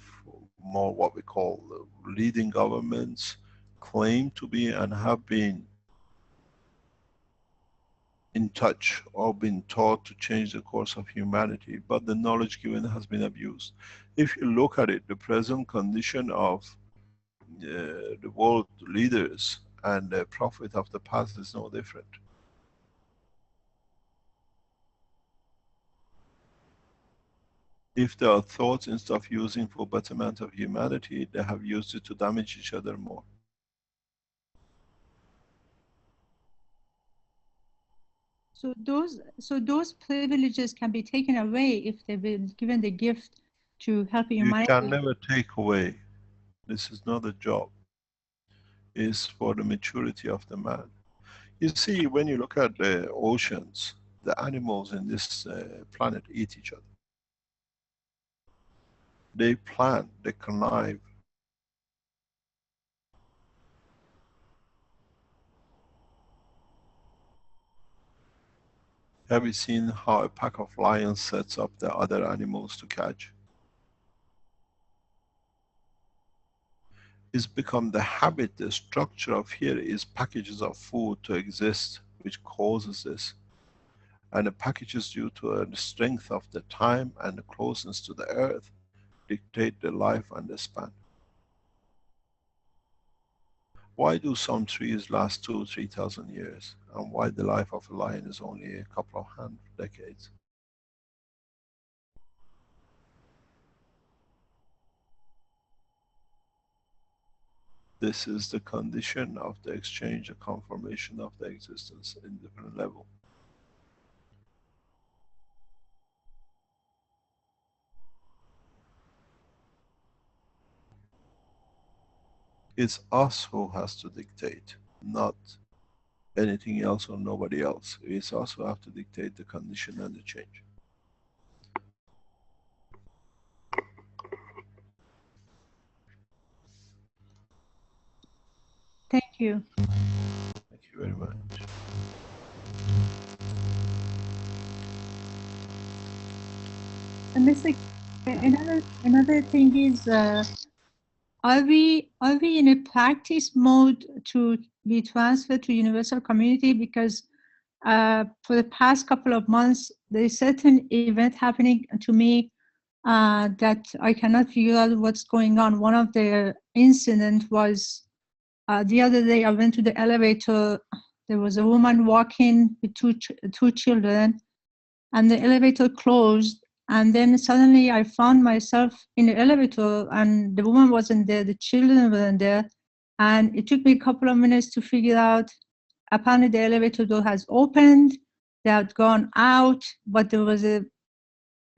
more what we call leading governments claim to be and have been in touch or been taught to change the course of humanity, but the knowledge given has been abused. If you look at it, the present condition of the world leaders and the prophet of the past is no different. If there are thoughts instead of using for betterment of humanity, they have used it to damage each other more. So those privileges can be taken away if they've been given the gift to help You can humanity. never take away. This is not a job. It's for the maturity of the man. You see, when you look at the oceans, the animals in this planet eat each other. They plan, they connive. Have you seen how a pack of lions sets up the other animals to catch? It's become the habit, the structure of here is packages of food to exist, which causes this. And the packages due to the strength of the time and the closeness to the earth dictate the life and the span. Why do some trees last 2,000-3,000 years? And why the life of a lion is only a couple of decades? This is the condition of the exchange, the confirmation of the existence in different level. It's us who has to dictate, not anything else or nobody else. It's us who have to dictate the condition and the change. Thank you. Thank you very much. And Mr. Another thing is, are we in a practice mode to be transferred to universal community? Because for the past couple of months, there is certain event happening to me that I cannot figure out what's going on. One of the incident was the other day. I went to the elevator. There was a woman walking with two children, and the elevator closed. And then suddenly I found myself in the elevator, and the woman wasn't there, the children weren't there. And it took me a couple of minutes to figure out, apparently the elevator door has opened, they had gone out, but there was a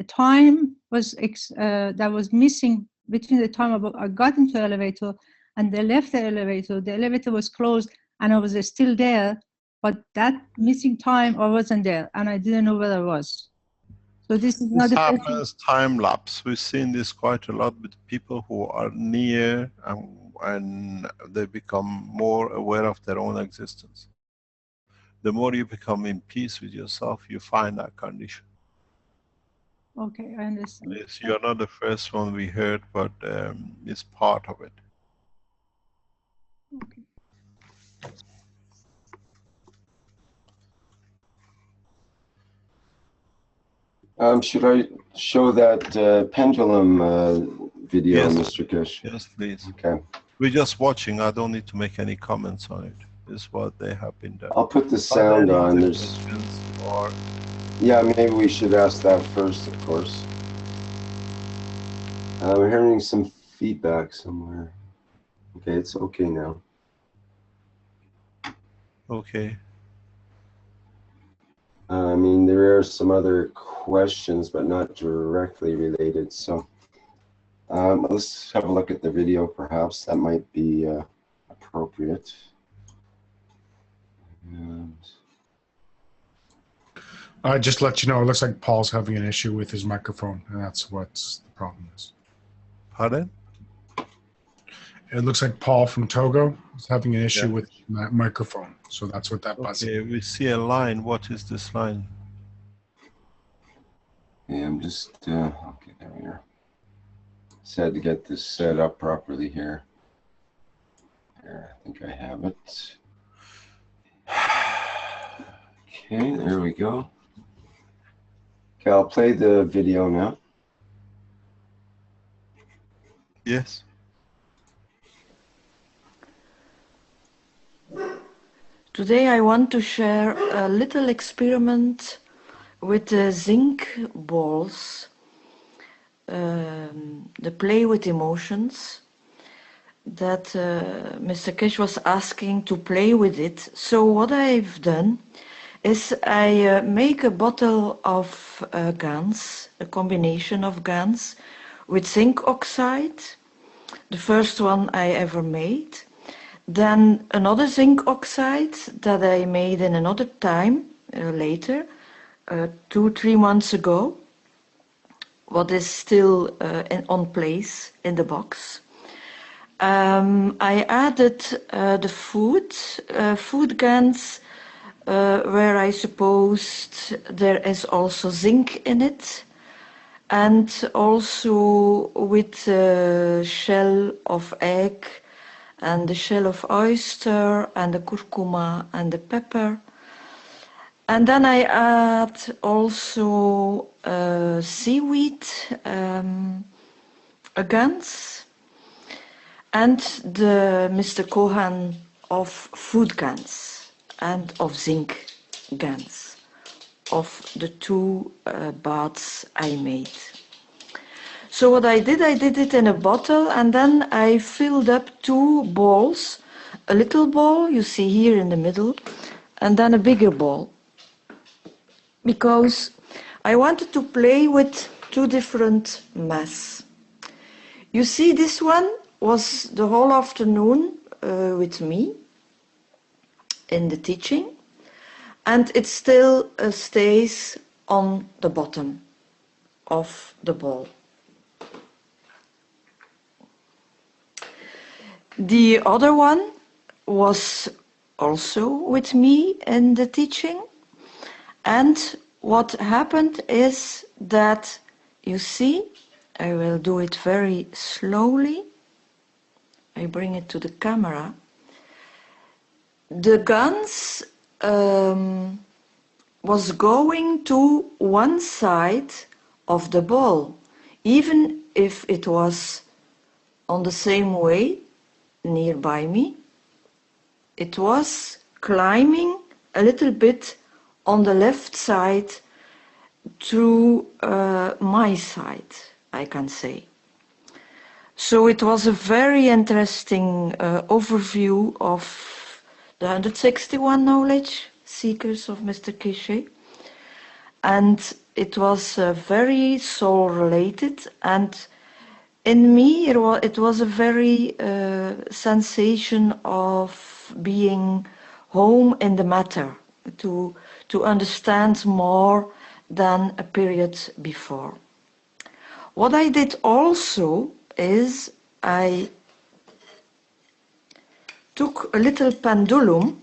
time that was missing between the time I got into the elevator and they left the elevator was closed and I was still there, but that missing time I wasn't there and I didn't know where I was. So this is not This the first happens time lapse. We've seen this quite a lot with people who are near and they become more aware of their own existence. The more you become in peace with yourself, you find that condition. Okay, I understand. Yes, you're not the first one we heard, but it's part of it. Okay. Should I show that pendulum video, Yes. Mr. Keshe? Yes, please. Okay. We're just watching. I don't need to make any comments on it. This is what they have been done. I'll put the Are there sound any on. other There's, questions or yeah, maybe we should ask that first, of course. We're hearing some feedback somewhere. Okay, it's okay now. okay? I mean, there are some other questions, but not directly related. So let's have a look at the video, perhaps. That might be appropriate. And Just to let you know, it looks like Paul's having an issue with his microphone, and that's what the problem is. Pardon? It looks like Paul from Togo is having an issue Yeah. with that microphone, so that's what that buzz Okay, is. we see a line. What is this line? yeah, I'm just, okay, there we are. Just had to get this set up properly here. There, I think I have it. Okay, there we go. Okay, I'll play the video now. Yes. Today I want to share a little experiment with the zinc balls, the play with emotions that Mr. Keshe was asking to play with it. So what I've done is I make a bottle of GANs, a combination of GANs with zinc oxide, the first one I ever made. Then another zinc oxide that I made in another time, later, 2-3 months ago, what is still on place in the box. I added the food GANs, where I supposed there is also zinc in it, and also with the shell of egg, and the shell of oyster, and the curcuma, and the pepper. And then I add also seaweed GANs, and the Mr. Kohan of food GANs, and of zinc GANs, of the 2 baths I made. So what I did it in a bottle, and then I filled up 2 balls. A little ball, you see here in the middle, and then a bigger ball. Because I wanted to play with 2 different mass. You see, this one was the whole afternoon with me in the teaching, and it still stays on the bottom of the ball. The other one was also with me in the teaching, and what happened is that, you see, I will do it very slowly. I bring it to the camera. The guns was going to one side of the ball, even if it was on the same way nearby me. It was climbing a little bit on the left side to my side, I can say. So it was a very interesting overview of the 161 knowledge seekers of Mr. Keshe. And it was very soul related, and in me it was a very sensation of being home in the matter, to understand more than a period before. What I did also is I took a little pendulum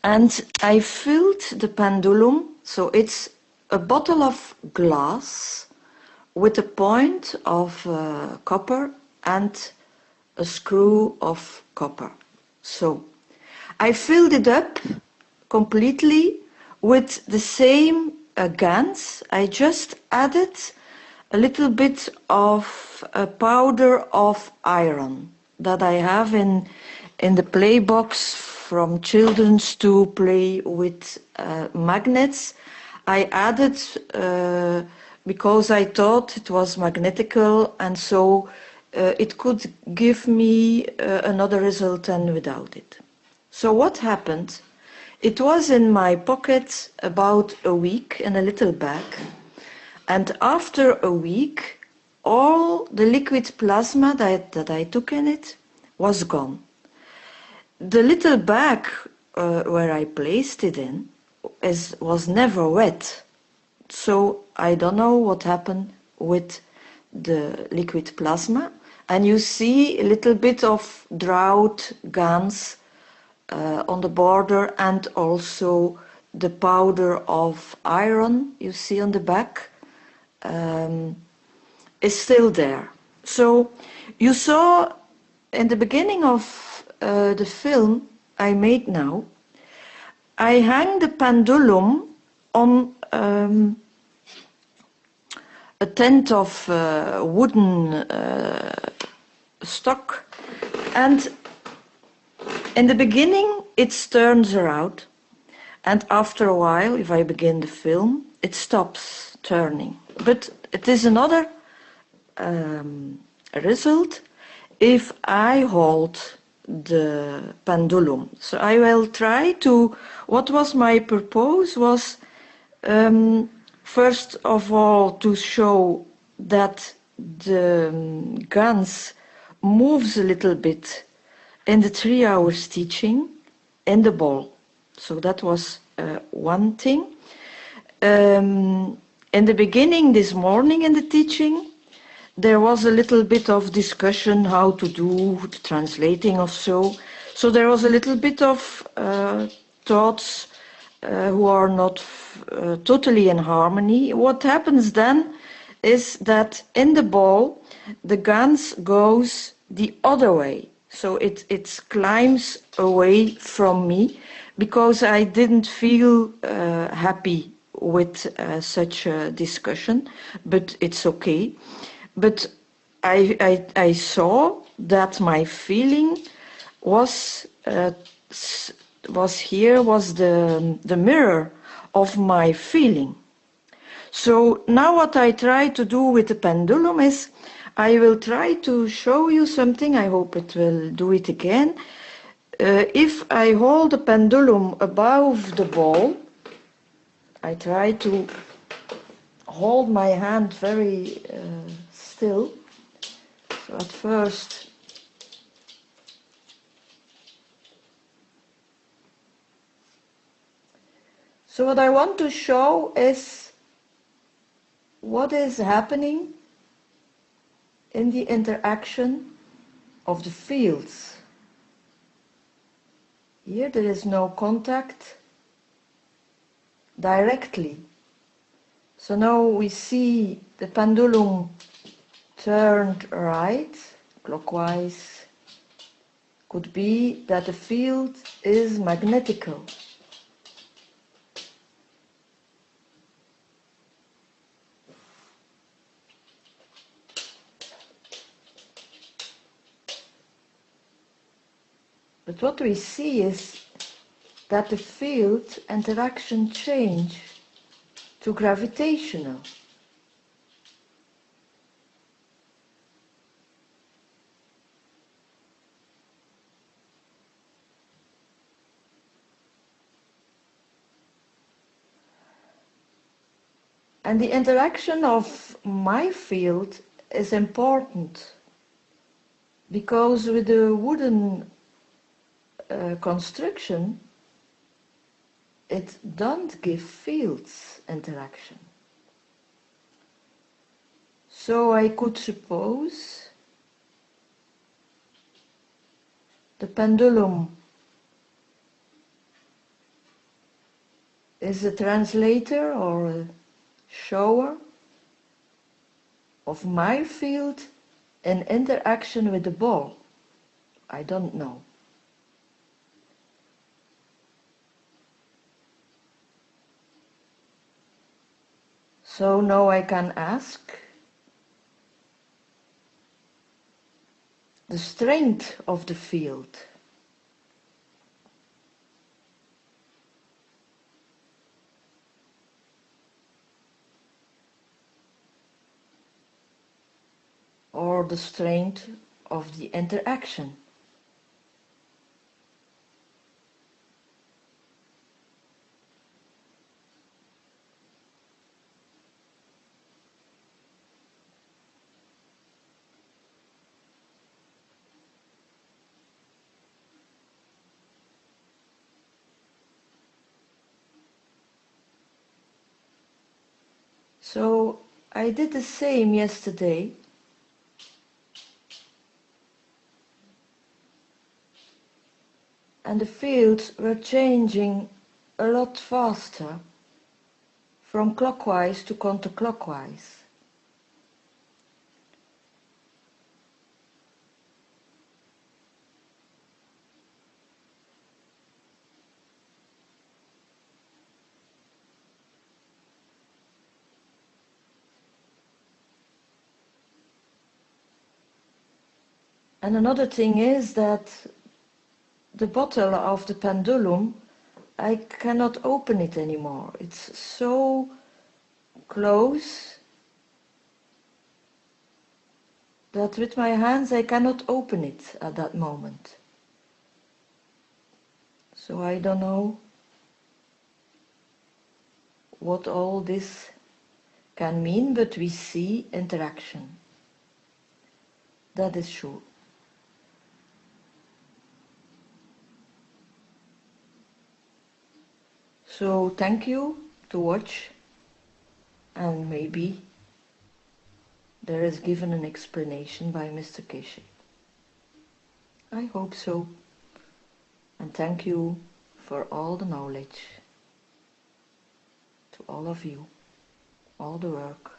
and I filled the pendulum, so it's a bottle of glass with a point of copper and a screw of copper. So I filled it up completely with the same GANs. I just added a little bit of a powder of iron that I have in the play box from children's to play with magnets. I added because I thought it was magnetical, and so it could give me another result than without it. So what happened? It was in my pocket about a week in a little bag, and after a week all the liquid plasma that I took in it was gone. The little bag where I placed it in was never wet, so I don't know what happened with the liquid plasma. And you see a little bit of drought GANs on the border, and also the powder of iron you see on the back is still there. So you saw in the beginning of the film I made now, I hang the pendulum on a tent of wooden stock, and in the beginning it turns around, and after a while, if I begin the film, it stops turning. But it is another result if I hold the pendulum. So I will try to, what was my purpose was first of all to show that the GANs moves a little bit in the 3 hours teaching in the ball. So that was one thing. In the beginning this morning in the teaching, there was a little bit of discussion how to do the translating of so. So there was a little bit of thoughts who are not totally in harmony. What happens then is that in the ball, the GANs goes the other way. So it climbs away from me because I didn't feel happy with such a discussion, but it's okay. But I saw that my feeling was here was the mirror of my feeling. So now what I try to do with the pendulum is I will try to show you something. I hope it will do it again. If I hold the pendulum above the ball, I try to hold my hand very still. So at first, so what I want to show is what is happening in the interaction of the fields. Here there is no contact directly. So now we see the pendulum turned right, clockwise. Could be that the field is magnetical. But what we see is that the field interaction change to gravitational. And the interaction of my field is important because with the wooden construction, it don't give fields interaction. So I could suppose the pendulum is a translator or a shower of my field in interaction with the ball. I don't know. So now I can ask the strength of the field. Or the strength of the interaction. So I did the same yesterday. And the fields were changing a lot faster from clockwise to counterclockwise. And another thing is that the bottle of the pendulum, I cannot open it anymore. It's so close that with my hands I cannot open it at that moment. So I don't know what all this can mean, but we see interaction. That is true. So thank you to watch, and maybe there is given an explanation by Mr. Keshe. I hope so. And thank you for all the knowledge, to all of you, all the work.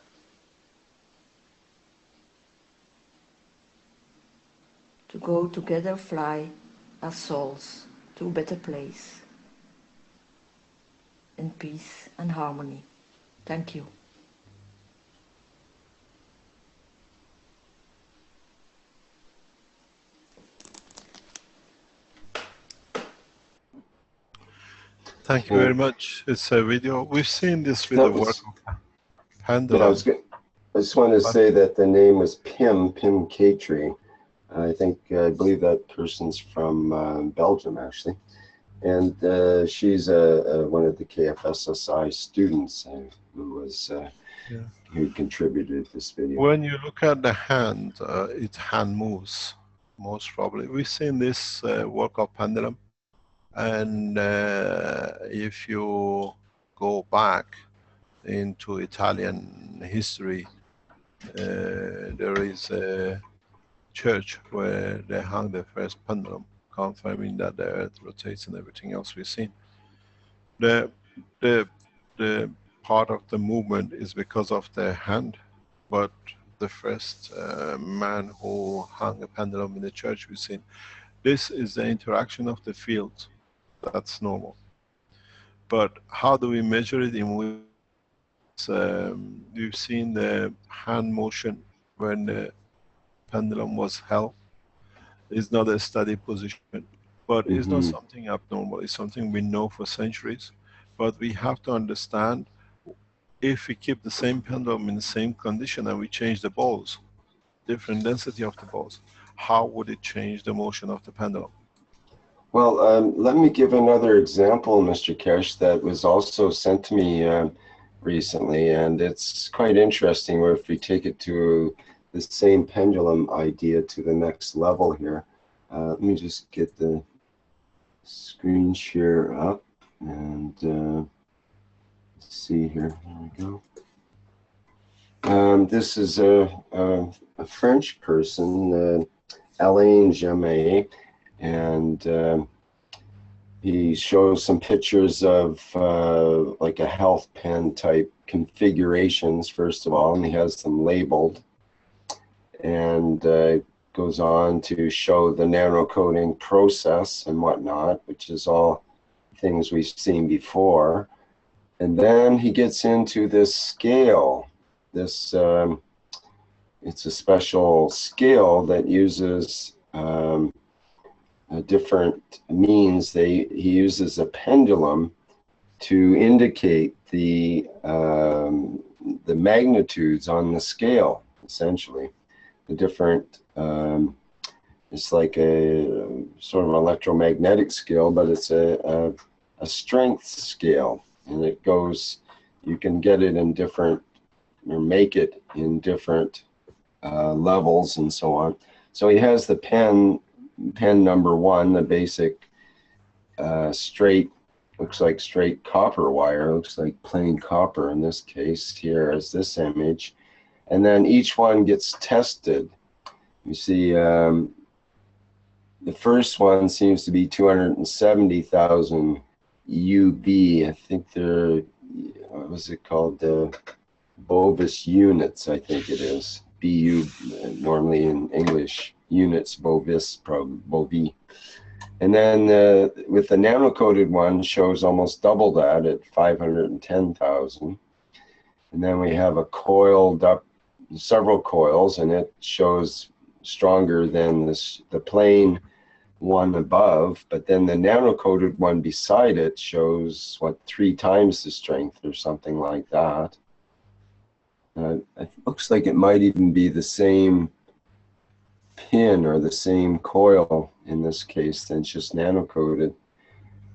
To go together, fly as souls to a better place, in peace and harmony. Thank you. Thank you very much. It's a video. We've seen this with the work. pendulum. I just wanted to say that the name was Pim Katri. I believe that person's from Belgium, actually. And she's one of the KFSSI students who contributed to this video. When you look at the hand, its hand moves, most probably. We've seen this work of pendulum. And if you go back into Italian history, there is a church where they hung the first pendulum, confirming that the earth rotates and everything else we've seen. The part of the movement is because of the hand, but the first man who hung a pendulum in the church we've seen. This is the interaction of the field. That's normal. But how do we measure it? You've seen the hand motion when the pendulum was held. It's not a steady position, but it's not something abnormal. It's something we know for centuries. But we have to understand, if we keep the same pendulum in the same condition and we change the balls, different density of the balls, how would it change the motion of the pendulum? Well, let me give another example, Mr. Keshe, that was also sent to me recently, and it's quite interesting where if we take it to the same pendulum idea to the next level here. Let me just get the screen share up and let's see here. There we go. This is a French person, Alain Jamet, and he shows some pictures of like a health pen type configurations, first of all, and he has them labeled, and goes on to show the nano coating process and whatnot, which is all things we've seen before. And then he gets into this scale. This it's a special scale that uses different means. He uses a pendulum to indicate the magnitudes on the scale, essentially. The different, it's like a sort of electromagnetic scale, but it's a strength scale, and it goes, you can get it in different, or make it in different levels and so on. So he has the pen number 1, the basic straight, looks like straight copper wire, looks like plain copper in this case. Here is this image, and then each one gets tested. You see the first one seems to be 270,000 UB. I think they're, what was it called, the Bovis units, I think it is. BU, normally in English, units, Bovis, Bovi. And then with the nano-coated one, shows almost double that at 510,000. And then we have a coiled up, several coils, and it shows stronger than the plain one above. But then the nano-coated one beside it shows, what, 3 times the strength or something like that. It looks like it might even be the same pin or the same coil in this case, then it's just nano-coated.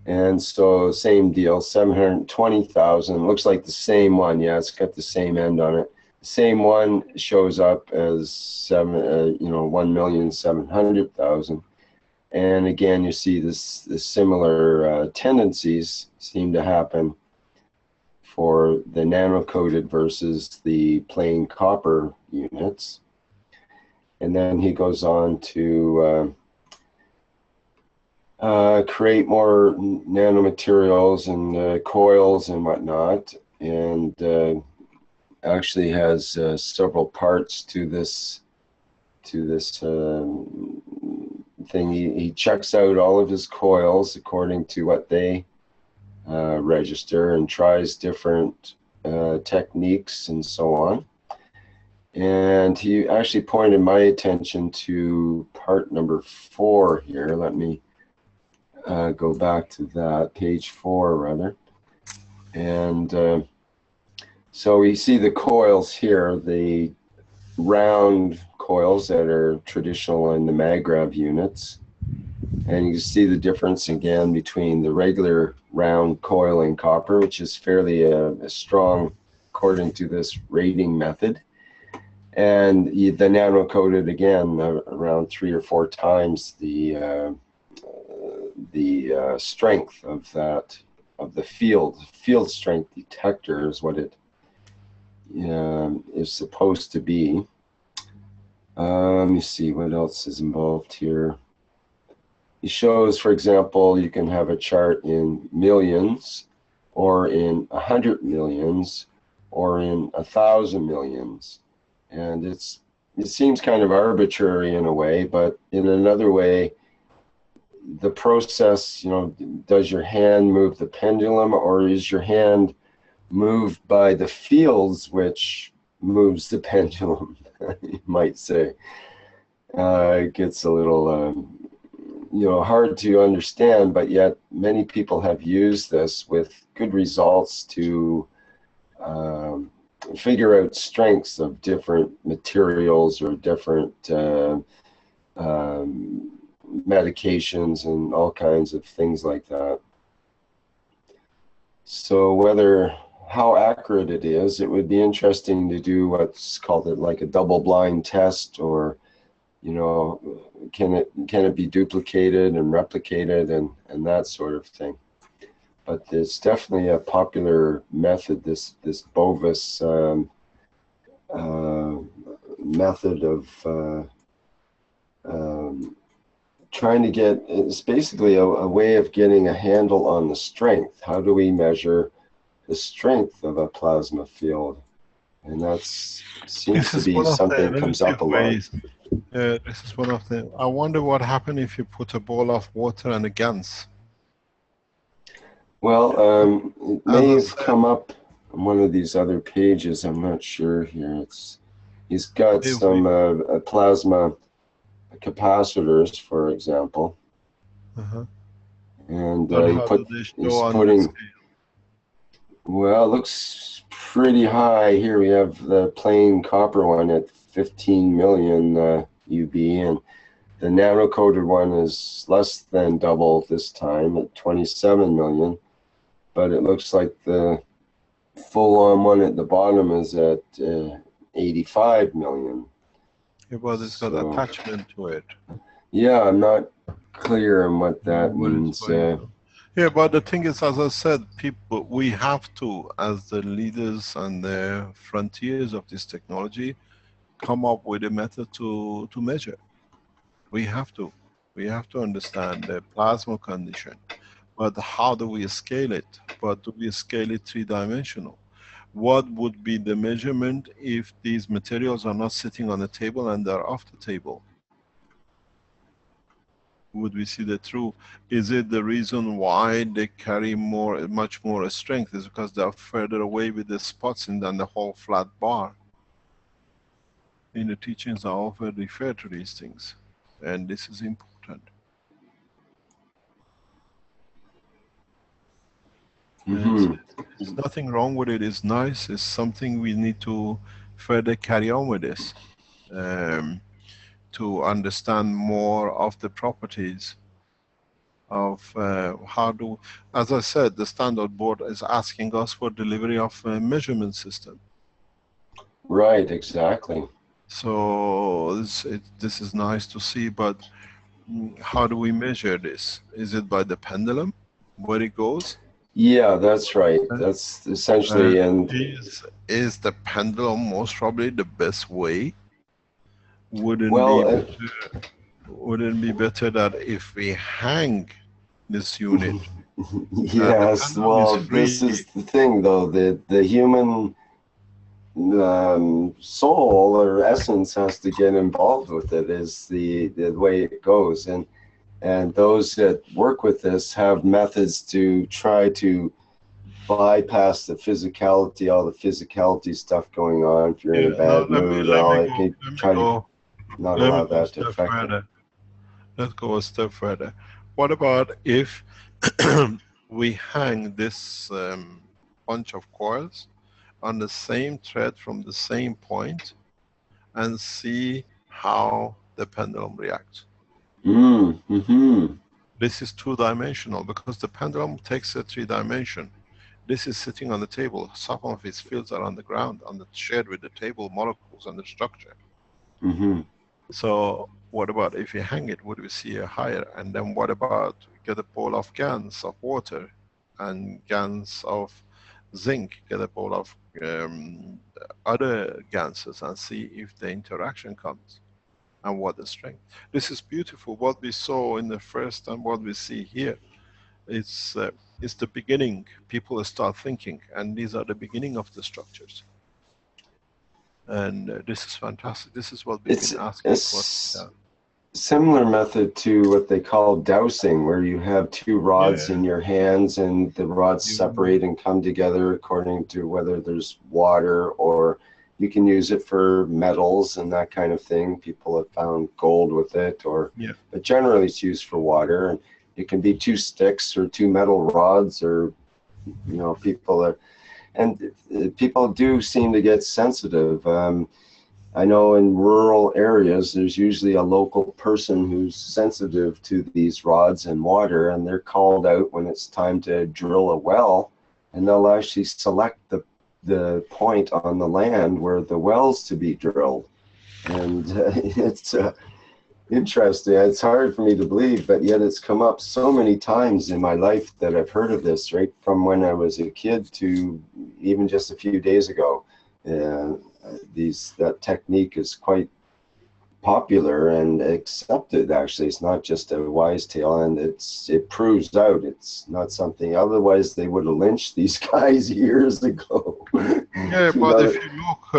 And so same deal, 720,000, looks like the same one. Yeah, it's got the same end on it. The same one shows up as 1,700,000. And again, you see the similar tendencies seem to happen for the nano-coated versus the plain copper units. And then he goes on to create more nanomaterials and coils and whatnot, and actually has several parts to this thing. He checks out all of his coils according to what they register, and tries different techniques and so on. And he actually pointed my attention to part number 4 here. Let me go back to that, page 4 rather. And So we see the coils here, the round coils that are traditional in the MagRav units. And you can see the difference again between the regular round coil in copper, which is fairly strong according to this rating method, and the nano-coated again around 3 or 4 times the strength of that, of the field strength detector is what it is supposed to be. Let me see what else is involved here. He shows, for example, you can have a chart in millions, or in 100 millions, or in 1,000 millions, and it seems kind of arbitrary in a way, but in another way, the process, you know, does your hand move the pendulum, or is your hand moved by the fields which moves the pendulum? You might say. It gets a little you know, hard to understand, but yet many people have used this with good results to figure out strengths of different materials or different medications and all kinds of things like that. So how accurate it is, it would be interesting to do what's called like a double-blind test, or, you know, can it be duplicated and replicated and that sort of thing. But it's definitely a popular method, this Bovis method of trying to get, it's basically a way of getting a handle on the strength. How do we measure the strength of a plasma field? And that seems to be something that comes up a lot. This is one of the, I wonder what happened if you put a bowl of water and a GANS. Well, it may have come up on one of these other pages. I'm not sure here. He's got some plasma capacitors, for example, and he's putting. Well, it looks pretty high here. We have the plain copper one at 15 million UB, and the nano-coated one is less than double this time at 27 million. But it looks like the full-on one at the bottom is at 85 million. Yeah, well, it's got attachment to it. Yeah, I'm not clear on what that means. Yeah, but the thing is, as I said, people, we have to, as the leaders and the frontiers of this technology, come up with a method to measure. We have to understand the plasma condition. But how do we scale it? But do we scale it 3-dimensional? What would be the measurement if these materials are not sitting on the table and they're off the table? Would we see the truth? Is it the reason why they carry much more strength? Is because they're further away with the spots than the whole flat bar? In the teachings, I often refer to these things, and this is important. There's nothing wrong with it. It's nice. It's something we need to further carry on with this, to understand more of the properties of as I said, the standard board is asking us for delivery of a measurement system. Right, exactly. So this is nice to see, but how do we measure this? Is it by the pendulum, where it goes? Yeah, that's right. That's essentially, and is the pendulum most probably the best way? Wouldn't it be better that if we hang this unit? Yes, well, this is the thing, though. The human soul or essence has to get involved with it. Is the way it goes, and those that work with this have methods to try to bypass the physicality, all the physicality stuff going on. If you're in a bad mood, try to not allow that to affect it. Let's go a step further. What about if we hang this bunch of coils on the same thread from the same point and see how the pendulum reacts. Mm-hmm. This is two-dimensional because the pendulum takes a three-dimension. This is sitting on the table. Some of its fields are on the ground, shared with the table molecules and the structure. Mm-hmm. So what about if you hang it, would we see a higher? And then what about get a bowl of GANs of water and GANs of zinc, get a bowl of other ganses and see if the interaction comes and what the strength. This is beautiful. What we saw in the first and what we see here, it's the beginning. People start thinking, and these are the beginning of the structures. And this is fantastic. This is what we've been asking for. Yeah. Similar method to what they call dowsing, where you have two rods in your hands and the rods separate and come together according to whether there's water, or you can use it for metals and that kind of thing. People have found gold with it, but generally it's used for water. And it can be two sticks or two metal rods, or people do seem to get sensitive. I know in rural areas, there's usually a local person who's sensitive to these rods and water, and they're called out when it's time to drill a well, and they'll actually select the point on the land where the well's to be drilled. And it's interesting. It's hard for me to believe, but yet it's come up so many times in my life that I've heard of this, right from when I was a kid to even just a few days ago. That technique is quite popular and accepted. Actually, it's not just a wise tale, and it proves out it's not something. Otherwise, they would have lynched these guys years ago. Yeah, but if you look,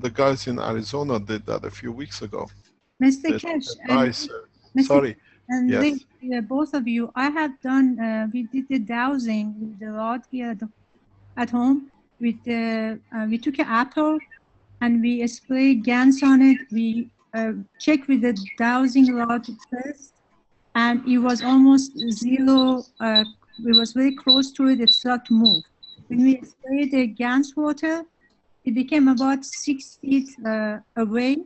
the guys in Arizona did that a few weeks ago. Mr. Keshe, sorry. And yes. Both of you, I have done. We did the dowsing with the rod here at home. We took an apple and we sprayed GANs on it. We checked with the dowsing rod first, and it was almost zero. It was very close to it. It started to move. When we sprayed the GANs water, it became about 6 feet away.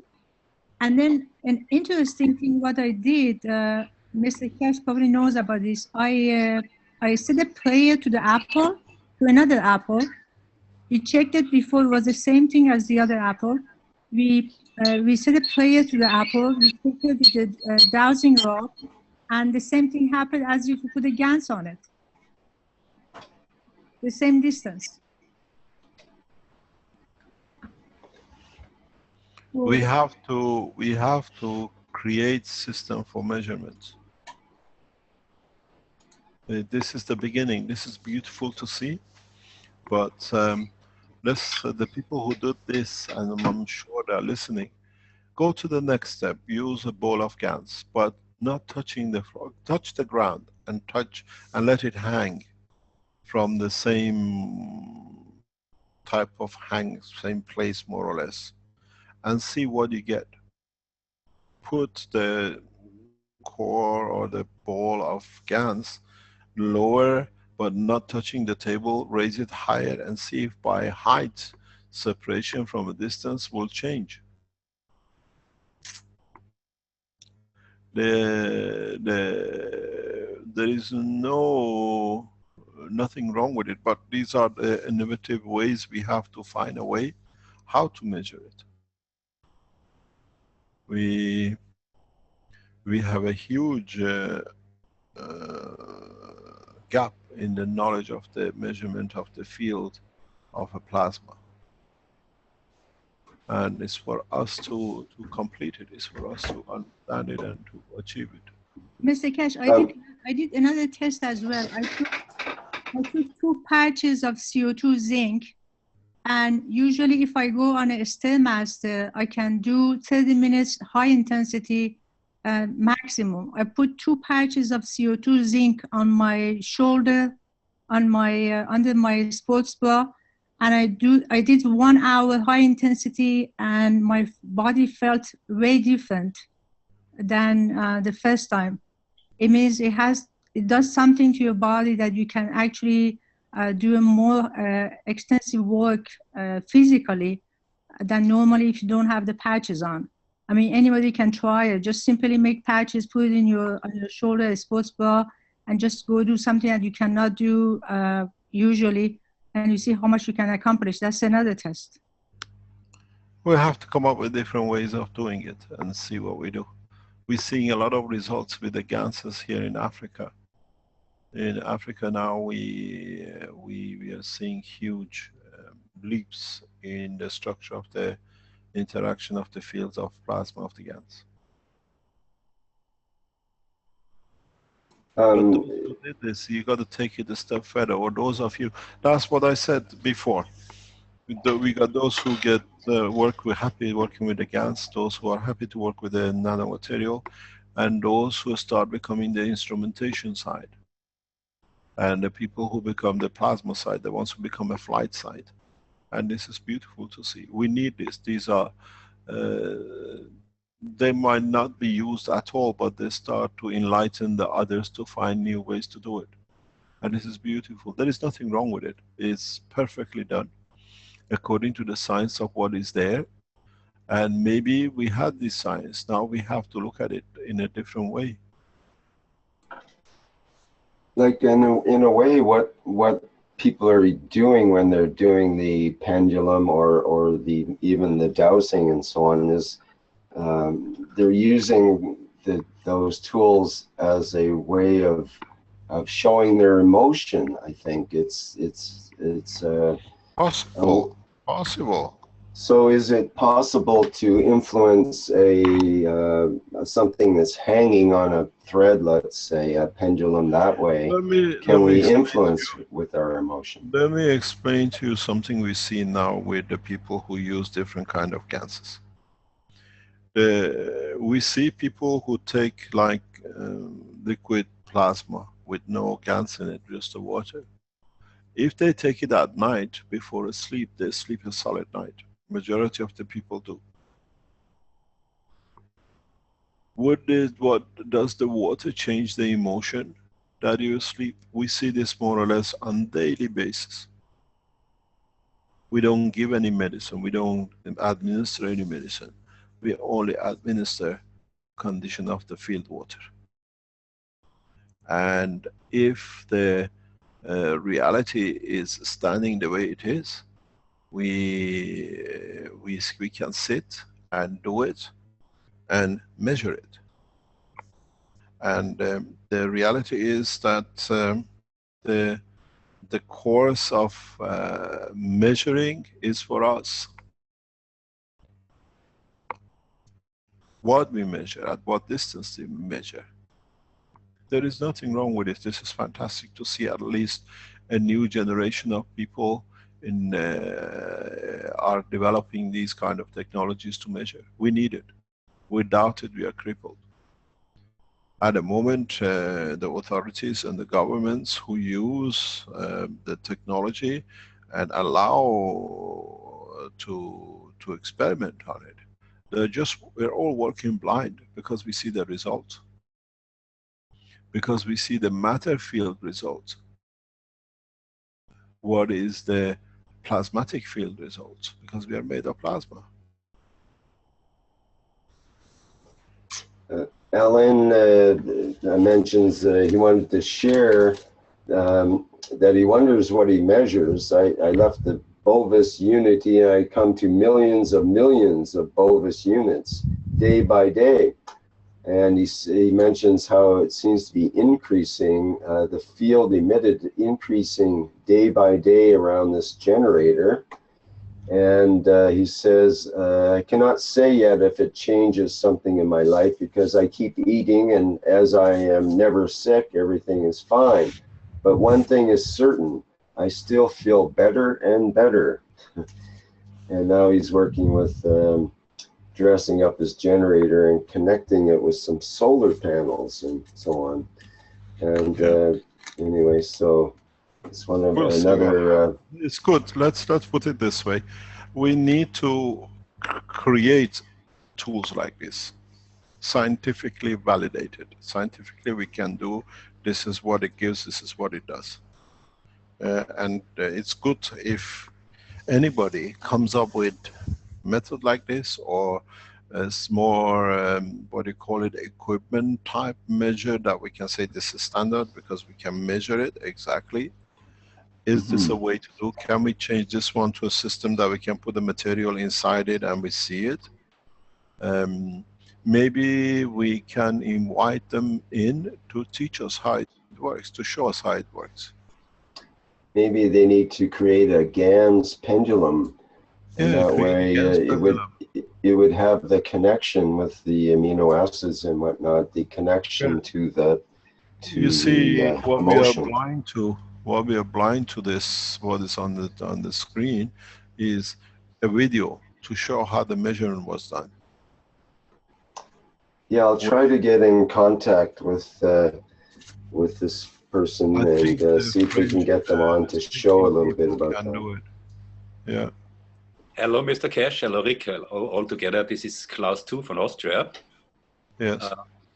And then an interesting thing, what I did, Mr. Keshe probably knows about this. I said a prayer to the apple, to another apple. We checked it before, it was the same thing as the other apple. We said a prayer to the apple, we checked it with the dowsing rod, and the same thing happened as if you put a GANs on it. The same distance. We have to create system for measurements. This is the beginning. This is beautiful to see, but the people who did this, and I'm sure they're listening, go to the next step. Use a bowl of GANs, but not touching the floor. Touch the ground and let it hang from the same type of hang, same place more or less, and see what you get. Put the core or the ball of GANs lower, but not touching the table. Raise it higher and see if by height separation from a distance will change. There is nothing wrong with it, but these are the innovative ways. We have to find a way how to measure it. We have a huge gap in the knowledge of the measurement of the field of a plasma, and it's for us to complete it. It's for us to understand it and to achieve it. Mr. Keshe, I did another test as well. I took 2 patches of CO2 zinc, and usually if I go on a Stairmaster, I can do 30 minutes high intensity maximum. I put 2 patches of CO2 zinc on my shoulder, on my under my sports bra, and I did 1 hour high intensity, and my body felt way different than the first time. It means it does something to your body that you can actually doing more extensive work physically than normally if you don't have the patches on. I mean, anybody can try it. Just simply make patches, put it in on your shoulder, a sports bra, and just go do something that you cannot do usually, and you see how much you can accomplish. That's another test. We have to come up with different ways of doing it and see what we do. We're seeing a lot of results with the ganses here in Africa. In Africa now, we are seeing huge leaps in the structure of the interaction of the fields of plasma of the GANs. But those who did this, you got to take it a step further. Or those of you, that's what I said before. We got those who get we're happy working with the GANs, those who are happy to work with the nanomaterial, and those who start becoming the instrumentation side. And the people who become the plasma side, the ones who become a flight side. And this is beautiful to see. We need this. These are, they might not be used at all, but they start to enlighten the others to find new ways to do it. And this is beautiful. There is nothing wrong with it. It's perfectly done according to the science of what is there. And maybe we had this science. Now we have to look at it in a different way. Like in a way, what people are doing when they're doing the pendulum or even the dowsing and so on is they're using those tools as a way of showing their emotion. I think it's possible. So is it possible to influence something that's hanging on a thread, let's say a pendulum, that way? Can we influence with our emotion? Let me explain to you something we see now with the people who use different kind of gases. We see people who take like liquid plasma with no gas in it, just the water. If they take it at night before sleep, they sleep a solid night. Majority of the people do. What does the water change the emotion that you sleep? We see this more or less on daily basis. We don't give any medicine. We don't administer any medicine. We only administer condition of the field water. And if the reality is standing the way it is, we can sit and do it and measure it. And the reality is that the course of measuring is for us. What we measure, at what distance we measure. There is nothing wrong with it. This is fantastic to see at least a new generation of people are developing these kind of technologies to measure. We need it. Without it, we are crippled. At the moment, the authorities and the governments who use the technology and allow to experiment on it, we're all working blind because we see the results. Because we see the matter field results. What is the plasmatic field results? Because we are made of plasma. Alan mentions he wanted to share that he wonders what he measures. I left the Bovis unity and I come to millions of Bovis units day by day. And he mentions how it seems to be increasing, the field emitted increasing day by day around this generator. And he says, I cannot say yet if it changes something in my life because I keep eating and as I am never sick, everything is fine. But one thing is certain, I still feel better and better. And now he's working with dressing up his generator and connecting it with some solar panels and so on. And anyway, so it's one of another. It's good. Let's put it this way: we need to create tools like this, scientifically validated. Scientifically, we can do. This is what it gives. This is what it does. and it's good if anybody comes up with method like this, or as more what do you call it, equipment type measure that we can say this is standard because we can measure it exactly. Is this a way to do? Can we change this one to a system that we can put the material inside it and we see it? Maybe we can invite them in to teach us how it works, to show us how it works. Maybe they need to create a GANS pendulum, and Yeah, that way it would have the connection with the amino acids and whatnot, the connection to the you see what emotion. we are blind to. What we are blind to this, what is on the screen, is a video to show how the measurement was done. Yeah, I'll try to get in contact with this person and see if we can get them on to show a little bit about that. Yeah. Hello, Mr. Keshe. Hello, Rick. All together, this is Klaus too from Austria. Yes.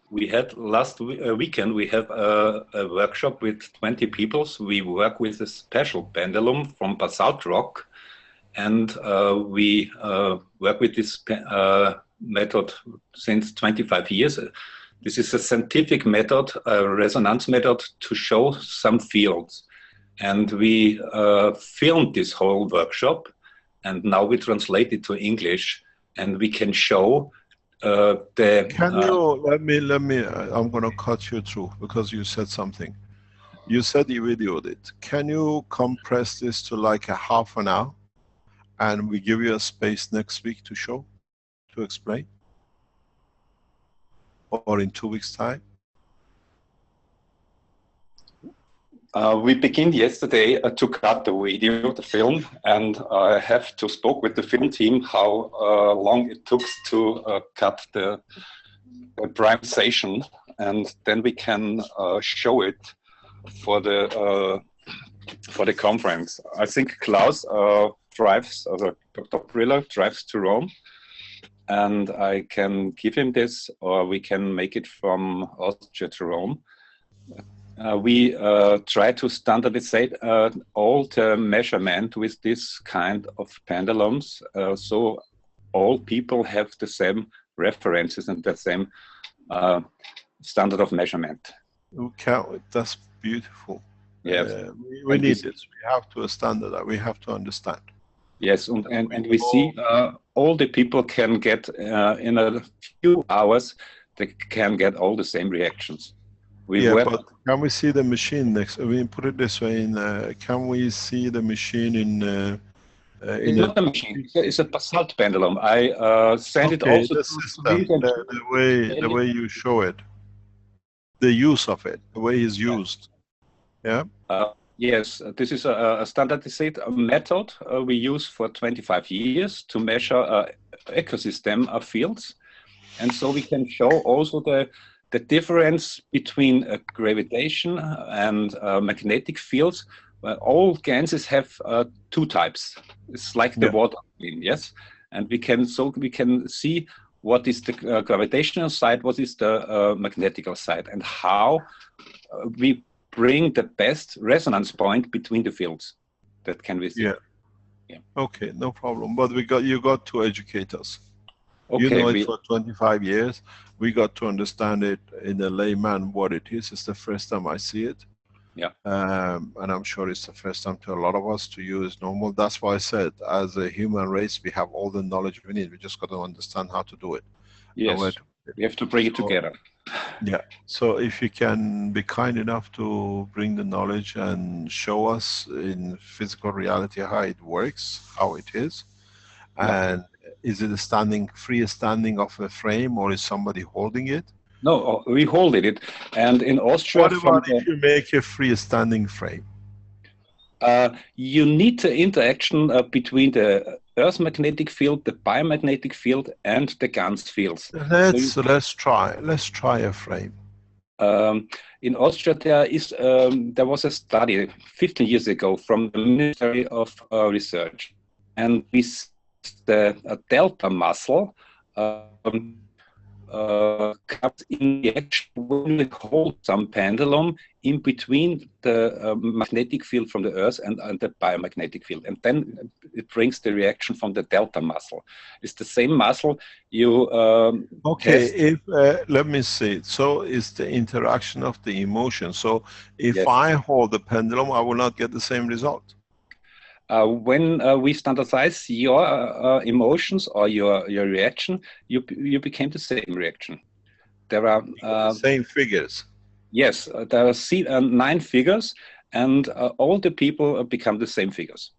We had last weekend, we have a workshop with 20 people. So we work with a special pendulum from basalt rock, and we work with this method since 25 years. This is a scientific method, a resonance method to show some fields. And we filmed this whole workshop, and now we translate it to English, and we can show Can you, let me, I'm going to cut you through because you said something. You said you videoed it. Can you compress this to like a half an hour, and we give you a space next week to show, to explain? Or in 2 weeks' time? We began yesterday to cut the video, the film, and I have to spoke with the film team how long it took to cut the prime session, and then we can show it for the conference. I think Klaus drives, Dr. Briller drives to Rome, and I can give him this, or we can make it from Austria to Rome. We try to standardize all the measurement with this kind of pendulums, so all people have the same references and the same standard of measurement. Okay, that's beautiful. Yes, we need this. We have to standard that. We have to understand. Yes, and we see all the people can get in a few hours. They can get all the same reactions. But can we see the machine next? I mean, put it this way: can we see the machine in? It's not a machine. It's a basalt pendulum. I sent it also the system, the way you show it, the use of it, the way it's used. Yeah. Yes, this is a standardized method we use for 25 years to measure ecosystem of fields, and so we can show also the difference between gravitation and magnetic fields. Well, all ganses have two types. It's like the water, yes, and we can see what is the gravitational side, what is the magnetical side, and how we bring the best resonance point between the fields. That can we see. Yeah. Okay, no problem. But you got to educate us. Okay, you know it for 25 years. We got to understand it in a layman what it is. It's the first time I see it. Yeah. And I'm sure it's the first time to a lot of us to use normal. That's why I said, as a human race, we have all the knowledge we need. We just got to understand how to do it. Yes. We have to bring it together. Yeah. So if you can be kind enough to bring the knowledge and show us in physical reality how it works, how it is, and is it a free standing of a frame, or is somebody holding it? No, we hold it. And in Austria, what about if you make a freestanding frame? You need the interaction between the Earth magnetic field, the biomagnetic field, and the GANS fields. Let's try a frame. In Austria, there was a study 15 years ago from the Ministry of Research, and we the delta muscle comes in reaction when we hold some pendulum in between the magnetic field from the Earth and the biomagnetic field. And then it brings the reaction from the delta muscle. It's the same muscle you okay, test. if let me see. So it's the interaction of the emotion. So if Yes. I hold the pendulum, I will not get the same result. When we standardize your emotions or your reaction, you became the same reaction. There are The same figures. yes, there are 9 figures, and all the people become the same figures.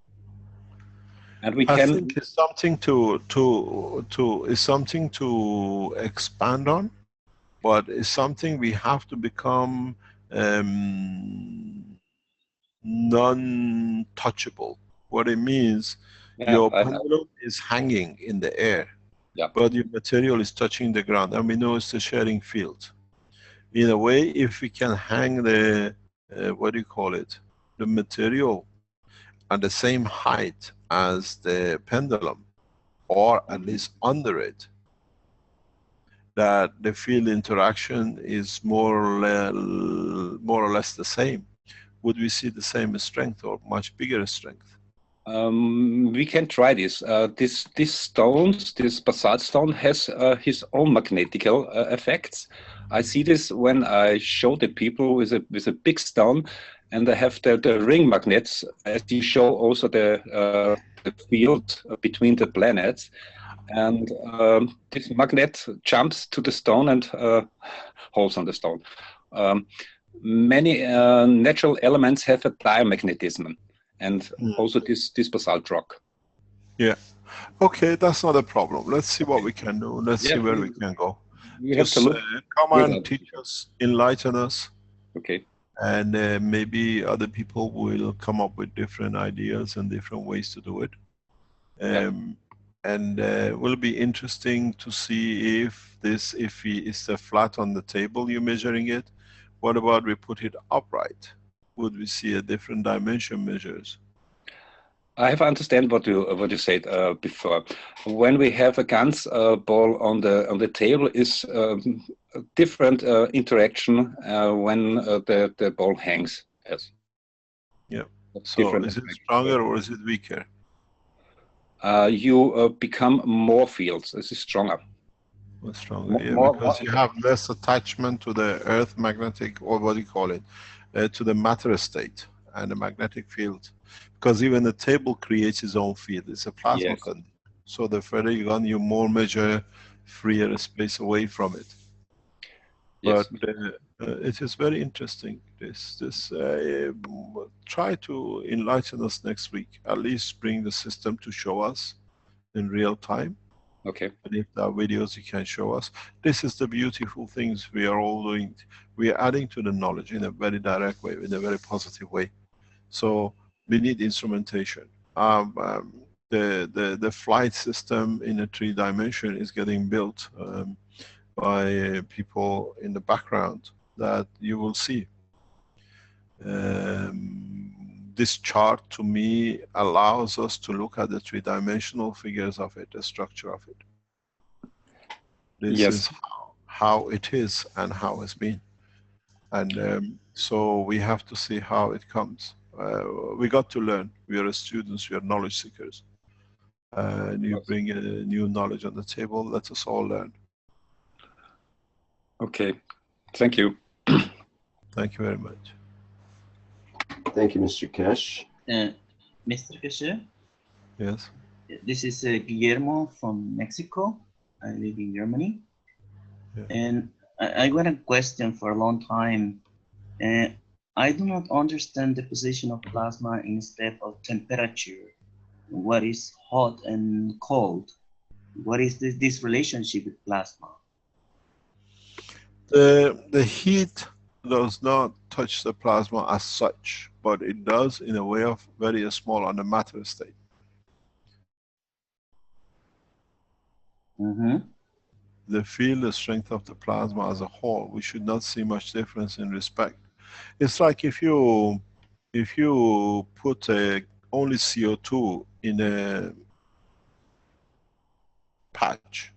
And we I can. think it's something is something to expand on, but it's something we have to become non-touchable. What it means, your pendulum is hanging in the air, but your material is touching the ground, and we know it's a sharing field. In a way, if we can hang the what do you call it, the material at the same height as the pendulum, or at least under it, that the field interaction is more or less the same, would we see the same strength or much bigger strength? We can try this. This stones, this basalt stone, has his own magnetical effects. I see this when I show the people with a big stone, and they have the ring magnets, as you show also the field between the planets. And this magnet jumps to the stone and holds on the stone. Many natural elements have a diamagnetism, and also this basalt rock. Yeah. Okay, that's not a problem. Let's see what we can do. Let's see where we can go. We have to look. Come and teach us, enlighten us. Okay. And maybe other people will come up with different ideas and different ways to do it. And it will be interesting to see if it's flat on the table, you're measuring it. What about we put it upright? Would we see a different dimension measures? I have understand what you said before. When we have a Ganz ball on the table, is a different interaction when the ball hangs. Yes. Yeah. That's so different. Is it stronger or is it weaker? You become more fields. This is stronger. More stronger, because you have less attachment to the Earth magnetic, or what do you call it, to the matter state and the magnetic field. Because even the table creates its own field. It's a plasma condition. So the further you go, you more measure freer space away from it. But it is very interesting. Try to enlighten us next week. At least bring the system to show us in real time. Okay. And if there are videos you can show us. This is the beautiful things we are all doing. We are adding to the knowledge in a very direct way, in a very positive way. So we need instrumentation. The flight system in a 3 dimension is getting built by people in the background that you will see. This chart to me allows us to look at the 3-dimensional figures of it, the structure of it. This is how it is and how it's been. And so we have to see how it comes. We got to learn. We are students, we are knowledge seekers. And you bring a new knowledge on the table, let us all learn. Okay, thank you. Thank you very much. Thank you, Mr. Keshe. Mr. Keshe? Yes. This is Guillermo from Mexico. I live in Germany. Yeah. And I got a question for a long time. I do not understand the position of plasma instead of temperature. What is hot and cold? What is this relationship with plasma? The heat does not touch the plasma as such, but it does in a way of very small on the matter state. The field, the strength of the plasma as a whole, we should not see much difference in respect. It's like if you put only CO2 in a patch,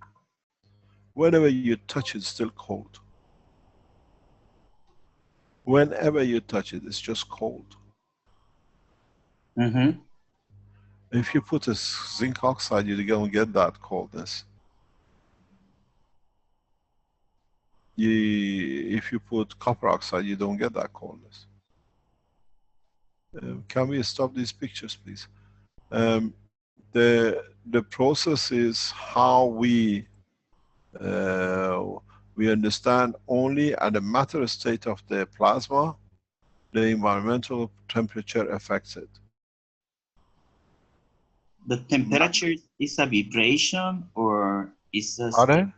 Whenever you touch it, it's still cold. Whenever you touch it, it's just cold. Mm-hmm. If you put a zinc oxide, you don't get that coldness. If you put copper oxide, you don't get that coldness. Can we stop these pictures, please? The process is how we understand only at the matter state of the plasma, the environmental temperature affects it. The temperature is a vibration or is a Pardon?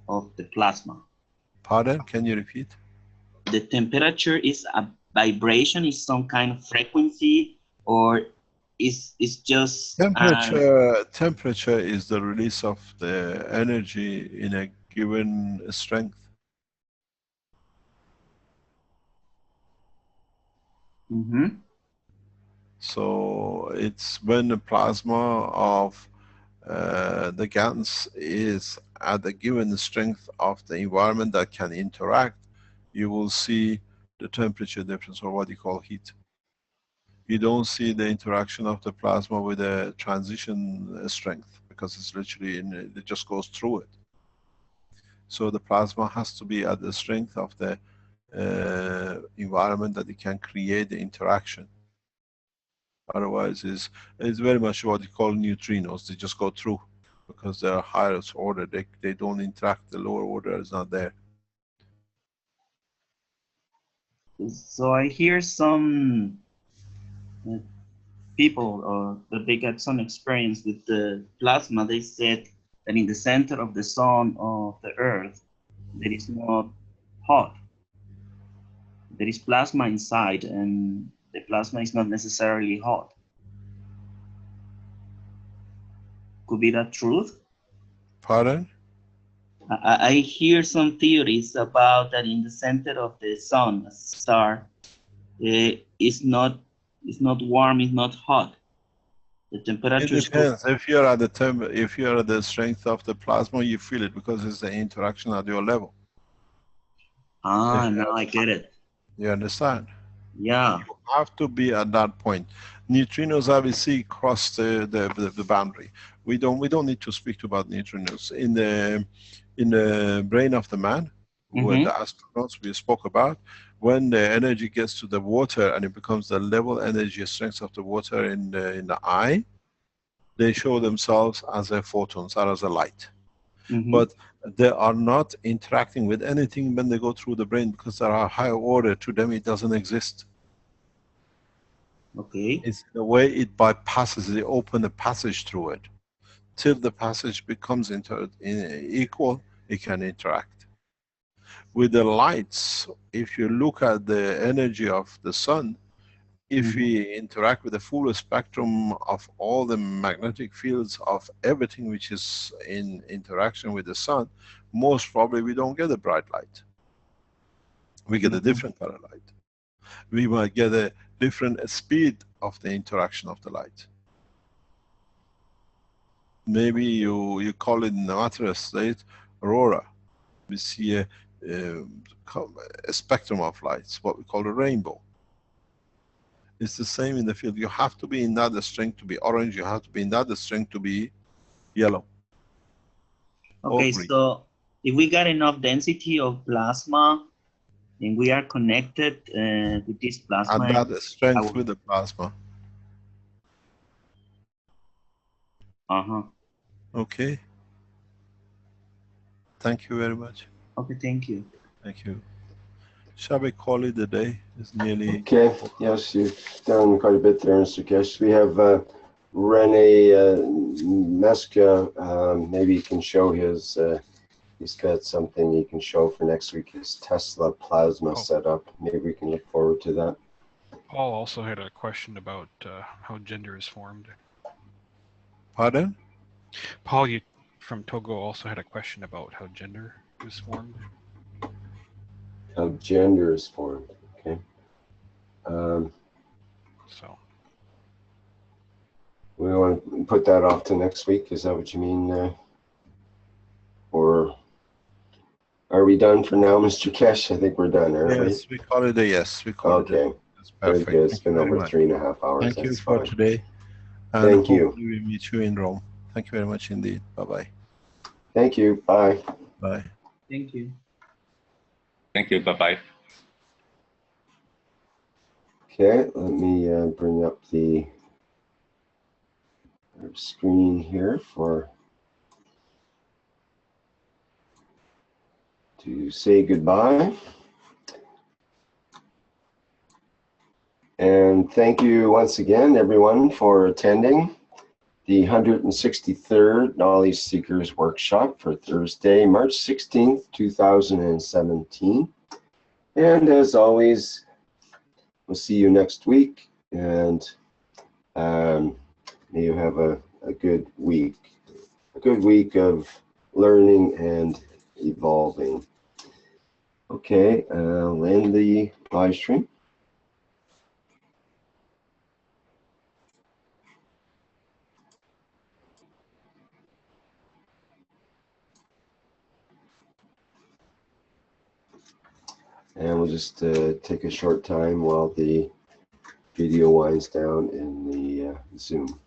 of the plasma? Pardon? Can you repeat? The temperature is a vibration, is some kind of frequency, or is just Temperature is the release of the energy in a given strength. Mm-hmm. So it's when the plasma of the GANs is at a given strength of the environment that can interact, you will see the temperature difference, or what you call heat. You don't see the interaction of the plasma with a transition strength, because it's literally it just goes through it. So the plasma has to be at the strength of the environment that it can create the interaction. Otherwise, it's very much what you call neutrinos. They just go through because they're higher order. They don't interact. The lower order is not there. So I hear some people that they got some experience with the plasma. They said that in the center of the sun of the Earth, there is not hot. There is plasma inside, and the plasma is not necessarily hot. Could be that truth? Pardon? I hear some theories about that in the center of the sun, a star, is not warm, it's not hot. The temperature It depends. If you're at the strength of the plasma, you feel it because it's the interaction at your level. Ah, now I get it. You understand? Yeah. You have to be at that point. Neutrinos obviously cross the boundary. We don't need to speak about neutrinos. In the brain of the man, with the astronauts we spoke about, when the energy gets to the water and it becomes the level energy strength of the water in the eye, they show themselves as a photons or as a light. But they are not interacting with anything when they go through the brain, because they are higher order. To them, it doesn't exist. Okay. It's the way it bypasses. They open a passage through it. Till the passage becomes equal, it can interact. With the lights, if you look at the energy of the sun, if we interact with the full spectrum of all the magnetic fields of everything which is in interaction with the sun, most probably we don't get a bright light. We get a different color light. We might get a different speed of the interaction of the light. Maybe you call it in the matter state aurora. We see a spectrum of lights, what we call a rainbow. It's the same in the field. You have to be in that strength to be orange. You have to be in that strength to be yellow. Okay, so if we got enough density of plasma, and we are connected with this plasma. And that strength with the plasma. Okay. Thank you very much. Okay, thank you. Thank you. Shall we call it a day? It's nearly... Okay, yes, you've done quite a bit there, Mr. Keshe. We have Rene Meska. Maybe he can show his, he's got something he can show for next week, his Tesla plasma setup. Maybe we can look forward to that. Paul also had a question about how gender is formed. Pardon? Paul from Togo also had a question about how gender is formed. How gender is formed, okay. So we want to put that off to next week. Is that what you mean? Or are we done for now, Mr. Keshe? I think we're done, aren't we? Yes, we call it a yes. We call it a Okay. That's Very perfect. good. It's Thank you been very over much. 3.5 hours. Thank you That's for fine. today. And Thank you. hopefully we meet you in Rome. Thank you very much indeed. Bye-bye. Thank you. Bye. Bye. Thank you. Thank you. Bye-bye. Okay, let me bring up the screen here to say goodbye. And thank you once again, everyone, for attending the 163rd Knowledge Seekers Workshop for Thursday, March 16th, 2017. And as always, we'll see you next week, and may you have a good week of learning and evolving. Okay, I'll end the live stream. And we'll just take a short time while the video winds down in the Zoom.